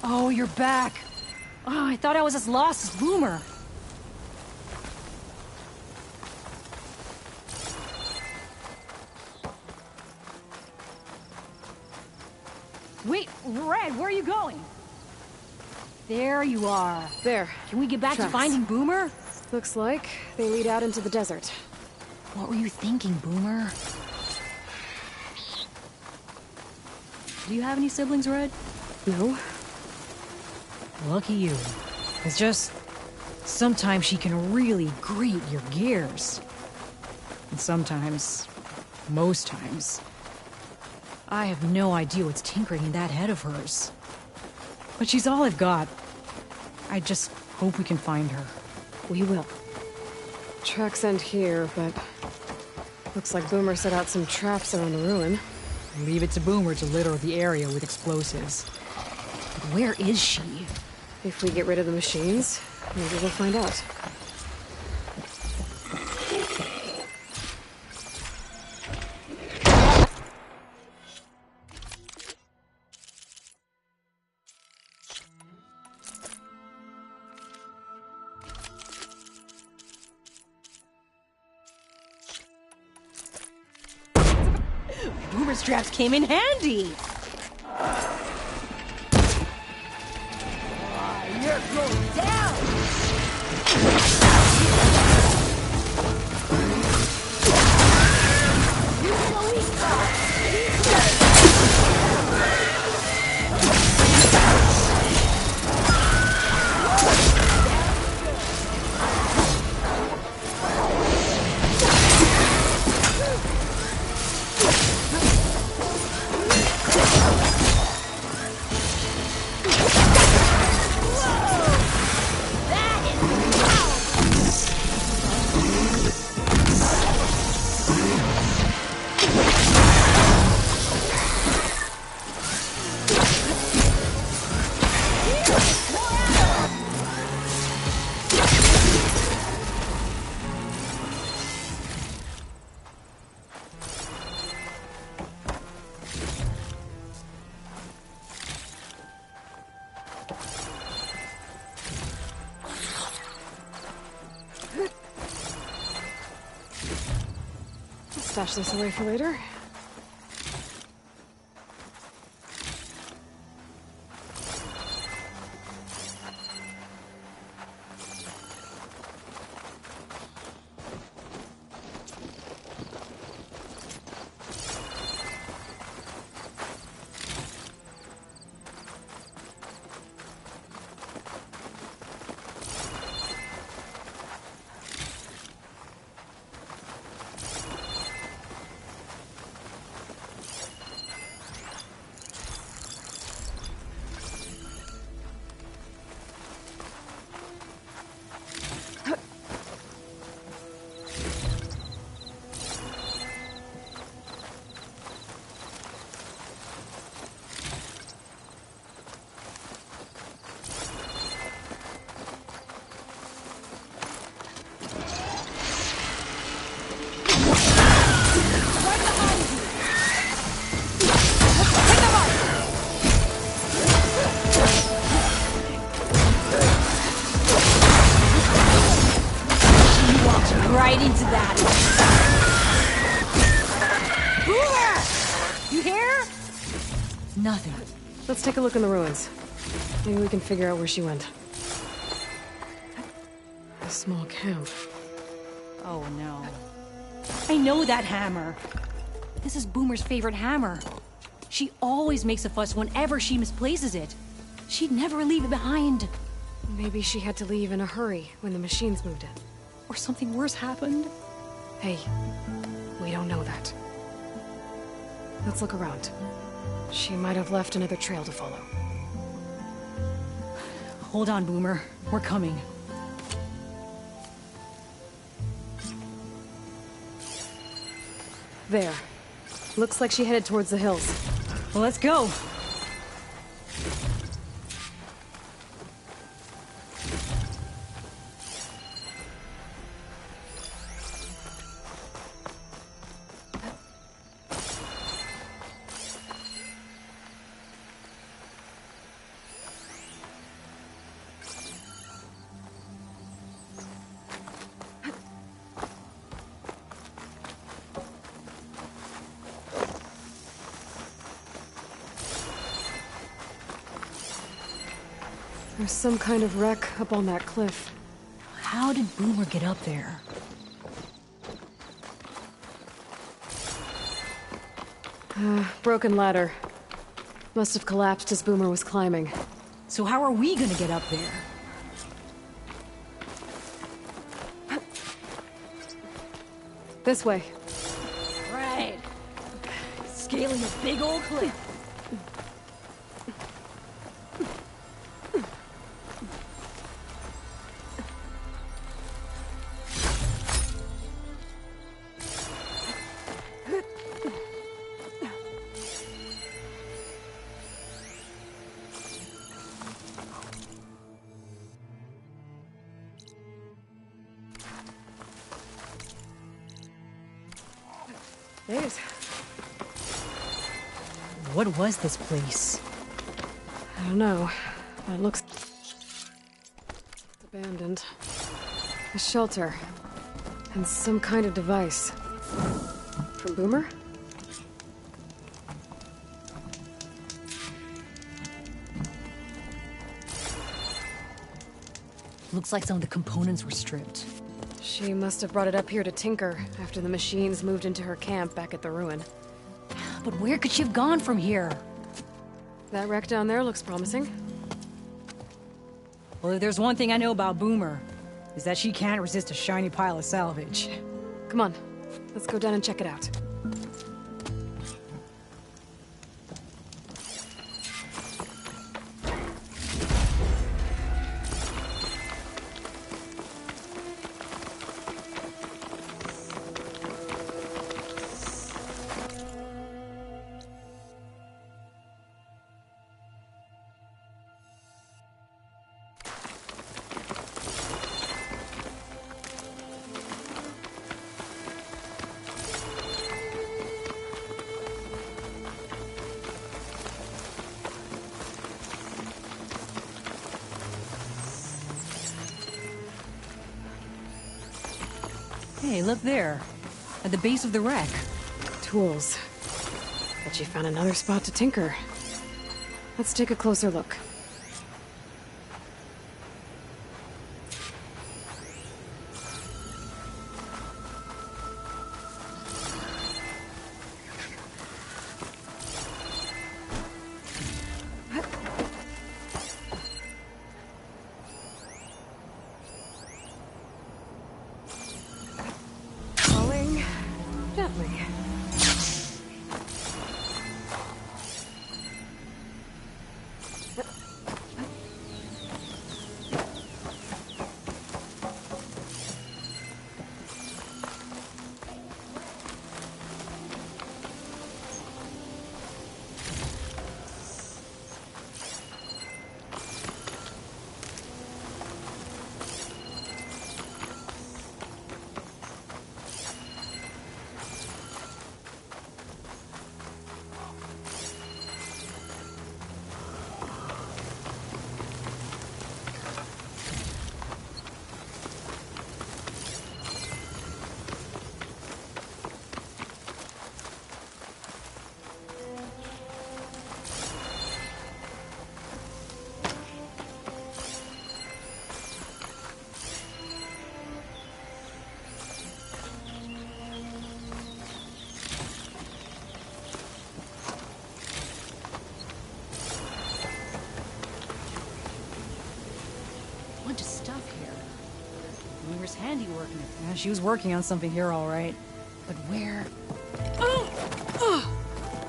Oh, you're back. Oh, I thought I was as lost as Boomer. Wait, Red, where are you going? There you are. There. Can we get back to finding Boomer? Looks like they lead out into the desert. What were you thinking, Boomer? Do you have any siblings, Red? No. Lucky you. It's just... sometimes she can really grate your gears. And sometimes... most times... I have no idea what's tinkering in that head of hers. But she's all I've got. I just hope we can find her. We will. Tracks end here, but... looks like Boomer set out some traps around the ruin. Leave it to Boomer to litter the area with explosives. But where is she? If we get rid of the machines, maybe we'll find out. Boomer's traps came in handy! You're going down! You can only stop! stash this away for later. Right into that. Boomer! You hear? Nothing. Let's take a look in the ruins. Maybe we can figure out where she went. A small camp. Oh no. I know that hammer. This is Boomer's favorite hammer. She always makes a fuss whenever she misplaces it. She'd never leave it behind. Maybe she had to leave in a hurry when the machines moved in. Or something worse happened. Hey, we don't know that. Let's look around. She might have left another trail to follow. Hold on, Boomer. We're coming. There. Looks like she headed towards the hills. Well, let's go. There's some kind of wreck up on that cliff. How did Boomer get up there? Broken ladder. Must have collapsed as Boomer was climbing. So how are we gonna get up there? This way. Right. Scaling a big old cliff. It is. What was this place? I don't know. It looks abandoned. A shelter. And some kind of device. From Boomer? Looks like some of the components were stripped. She must have brought it up here to tinker after the machines moved into her camp back at the ruin. But where could she have gone from here? That wreck down there looks promising. Well, if there's one thing I know about Boomer, is that she can't resist a shiny pile of salvage. Come on, let's go down and check it out. Hey, look there. at the base of the wreck. Tools. Bet you found another spot to tinker. Let's take a closer look. Falling gently. Bunch of stuff here. Boomer's handiwork. Yeah, she was working on something here, all right. But where?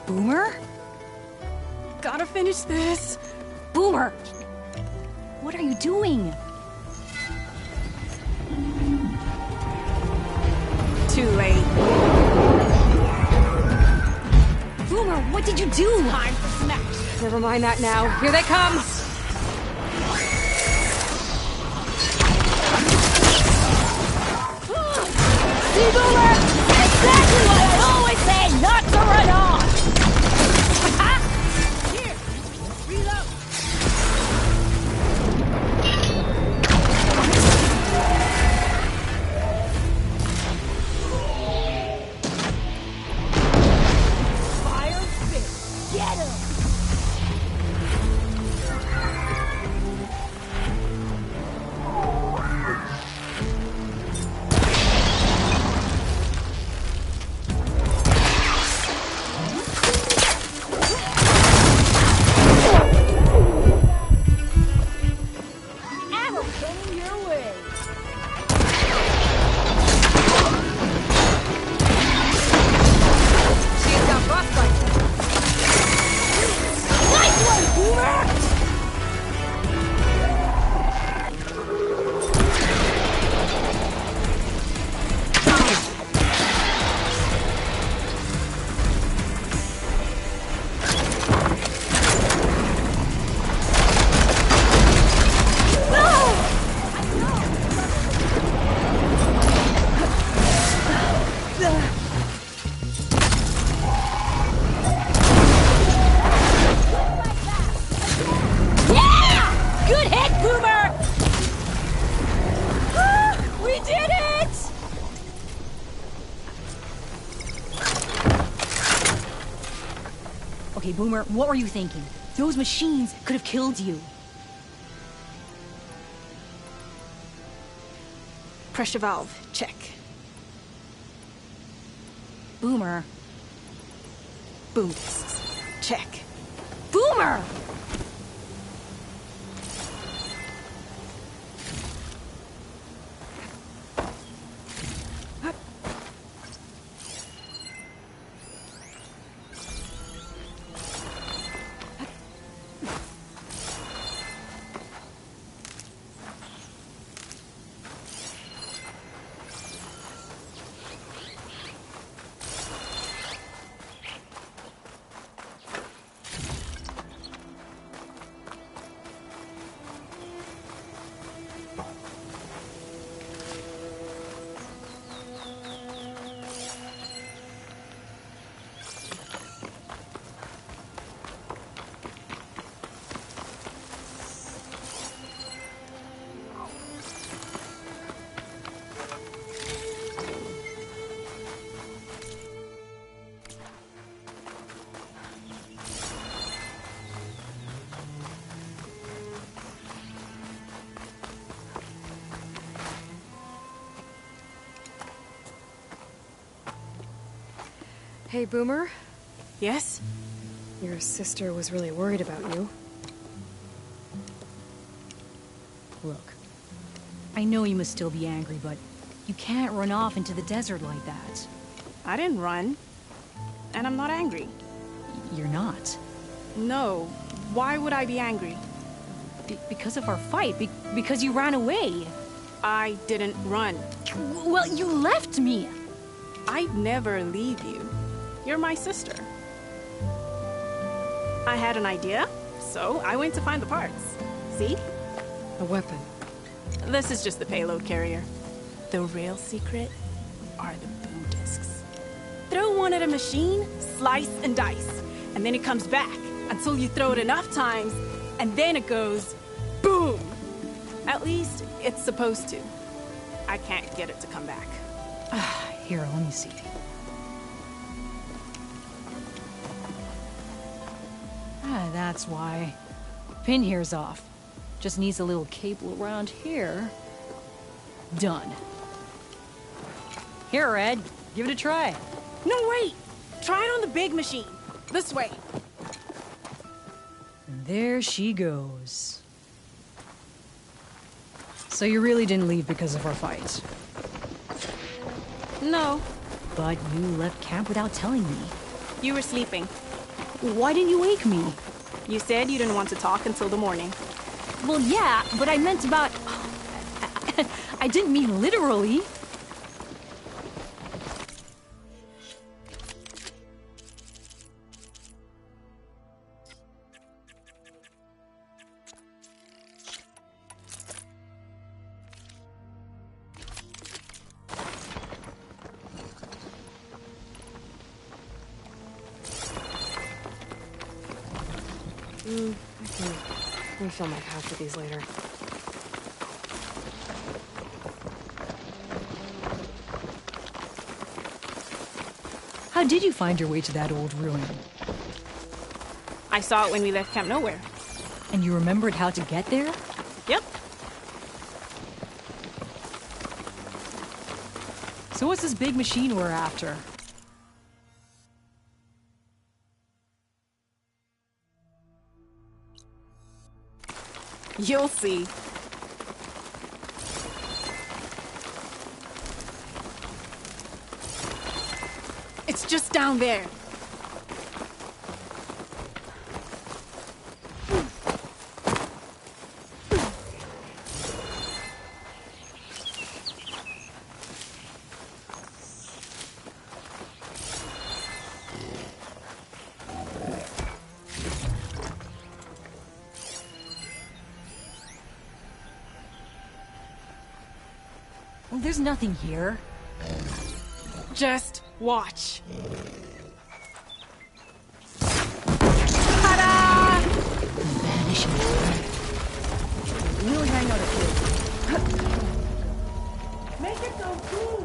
Boomer? Gotta finish this. Boomer! What are you doing? Too late. Boomer, what did you do? Time for smash. Never mind that now. Here they come. See, Boomer? Exactly what I always say, not to run off! Here, reload. Fire fit. Get him! Okay, Boomer, what were you thinking? Those machines could have killed you. Pressure valve, check. Boomer. Boom discs, check. Boomer! Hey, Boomer. Yes? Your sister was really worried about you. Look, I know you must still be angry, but you can't run off into the desert like that. I didn't run. And I'm not angry. You're not? No. Why would I be angry? Because of our fight. Because you ran away. I didn't run. Well, you left me. I'd never leave you. You're my sister. I had an idea, so I went to find the parts. See? A weapon. This is just the payload carrier. The real secret are the boom discs. Throw one at a machine, slice and dice, and then it comes back until you throw it enough times, and then it goes boom! At least, it's supposed to. I can't get it to come back. Here, let me see. That's why. Pin here's off. Just needs a little cable around here. Done. Here, Red. Give it a try. No, wait! Try it on the big machine. This way. And there she goes. So you really didn't leave because of our fight? No. But you left camp without telling me. You were sleeping. Why didn't you wake me? You said you didn't want to talk until the morning. Well, yeah, but I meant about... I didn't mean literally. I can refill my pouch with these later. How did you find your way to that old ruin? I saw it when we left Camp Nowhere. And you remembered how to get there? Yep. So what's this big machine we're after? You'll see. It's just down there. Well, there's nothing here. Just watch. We'll hang out a bit. Make it go cool.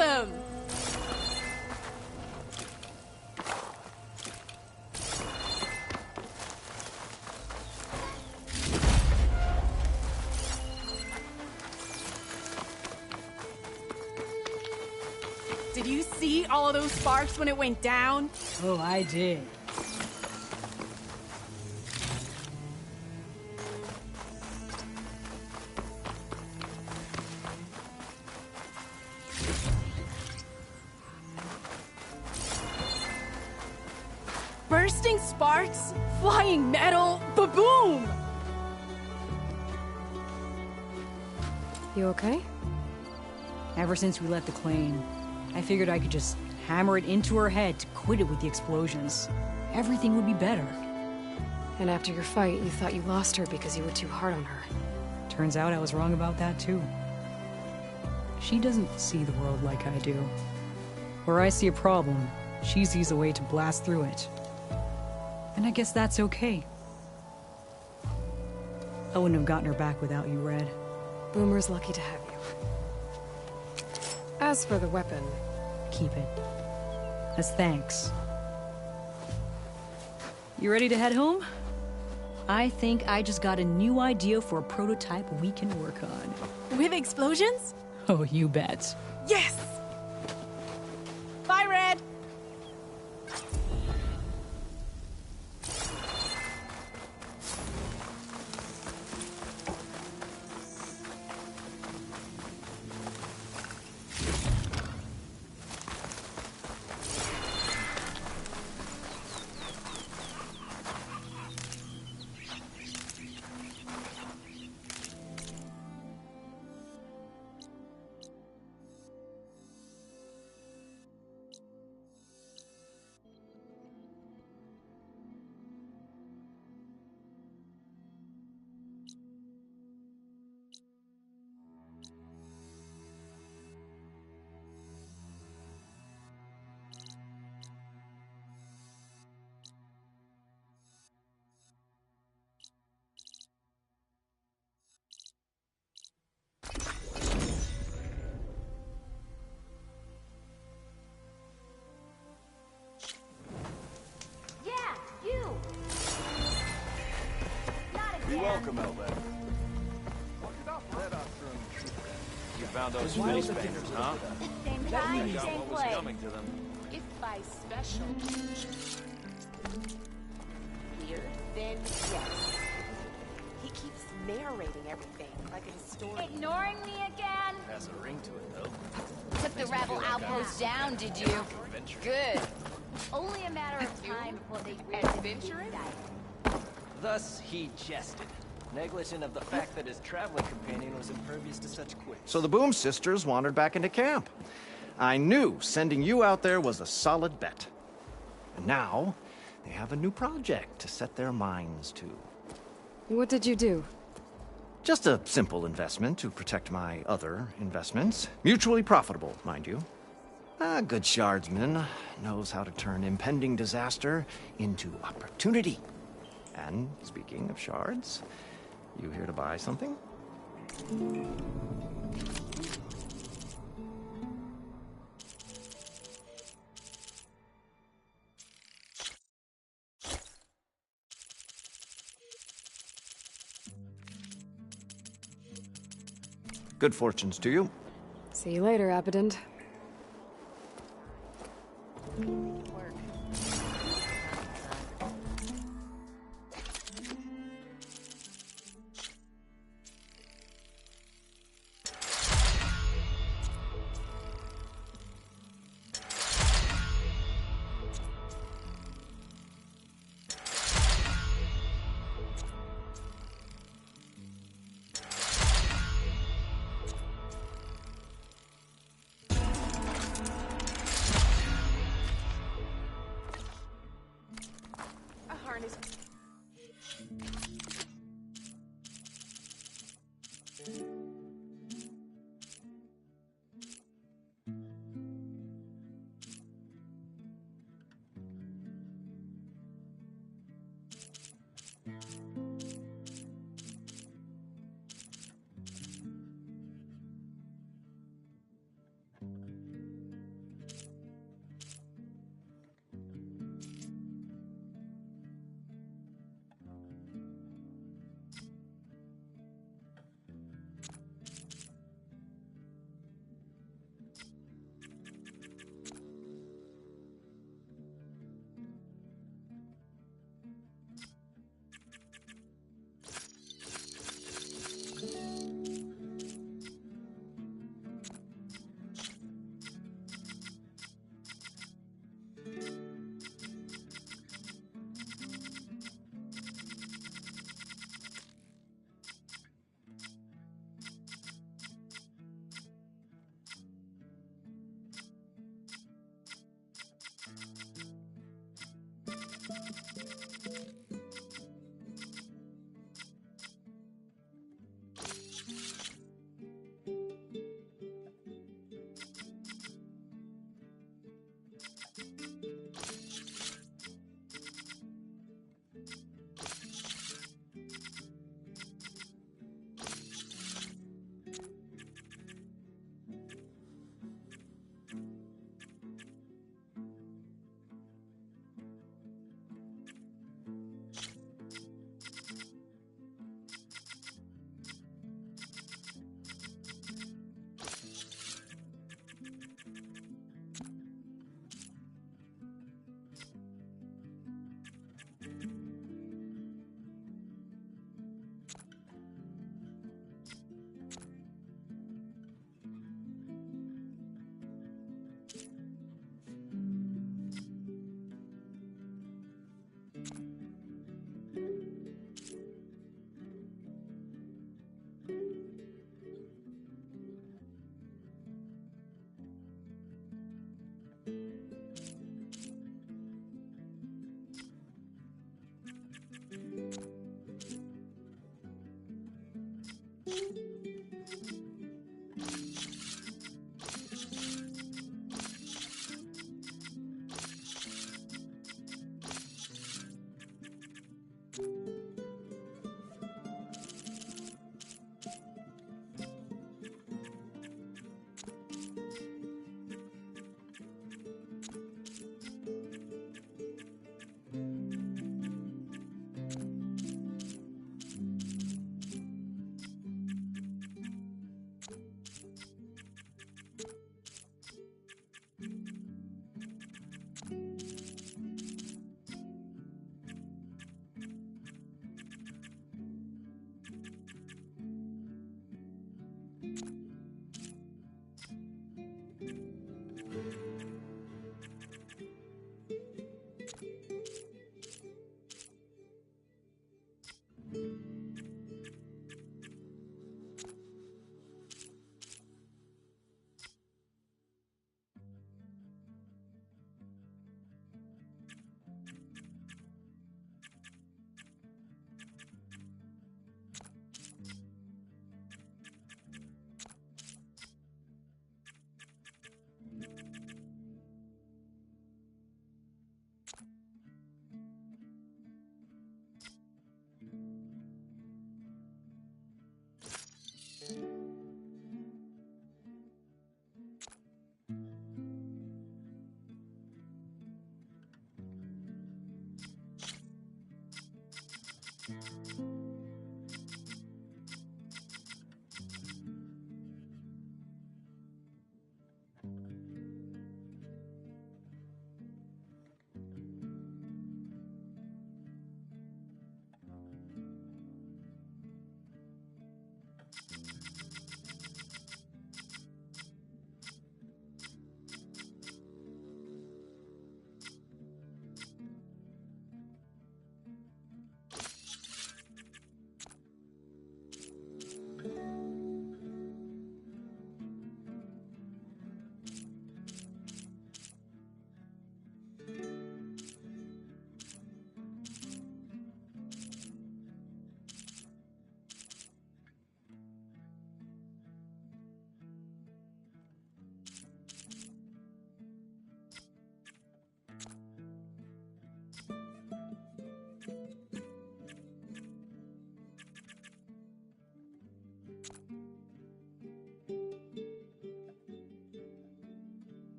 awesome! Did you see all of those sparks when it went down? Oh, I did. Bursting sparks, flying metal, ba-boom! You okay? Ever since we left the claim, I figured I could just hammer it into her head to quit it with the explosions. Everything would be better. And after your fight, you thought you lost her because you were too hard on her. Turns out I was wrong about that too. She doesn't see the world like I do. Where I see a problem, she sees a way to blast through it. And I guess that's okay. I wouldn't have gotten her back without you, Red. Boomer's lucky to have you. As for the weapon... Keep it. As thanks. You ready to head home? I think I just got a new idea for a prototype we can work on. With explosions? Oh, you bet. Yes! Bye, Red! You're welcome, Elbek. You found those space bangers, huh? Same time, Got same what was place. coming to them. If by special weird, then yes. He keeps narrating everything like a historian. Ignoring me again? Has a ring to it, though. Took the rebel outpost down, did you? Good. Only a matter of time before they adventurous. Thus he jested, negligent of the fact that his traveling companion was impervious to such quips. So the Boom sisters wandered back into camp. I knew sending you out there was a solid bet. And now, they have a new project to set their minds to. What did you do? Just a simple investment to protect my other investments. Mutually profitable, mind you. A good shardsman knows how to turn impending disaster into opportunity. And speaking of shards, you here to buy something? Good fortunes to you. See you later, Abbadend.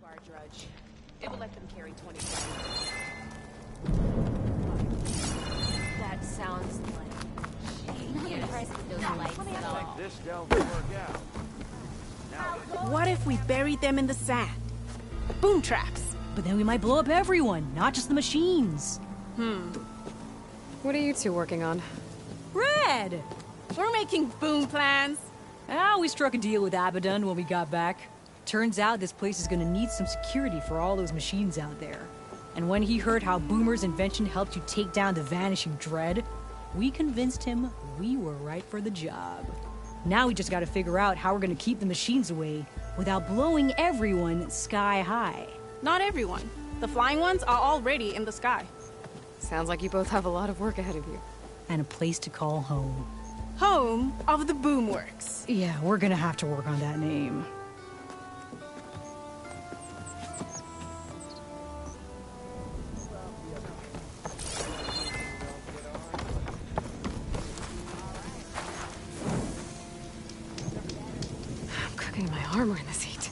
Bar drudge. It will let them carry 20 pounds. That sounds like... Not impressed with those lights at all. This delve will work out. What if we buried them in the sand? Boom traps. But then we might blow up everyone, not just the machines. What are you two working on? Red! We're making boom plans. We struck a deal with Abaddon when we got back. Turns out this place is gonna need some security for all those machines out there. And when he heard how Boomer's invention helped you take down the Vanishing Dread, we convinced him we were right for the job. Now we just gotta figure out how we're gonna keep the machines away without blowing everyone sky high. Not everyone. The flying ones are already in the sky. Sounds like you both have a lot of work ahead of you. And a place to call home. Home of the Boomworks. Yeah, we're gonna have to work on that name. I'm cooking my armor in this heat.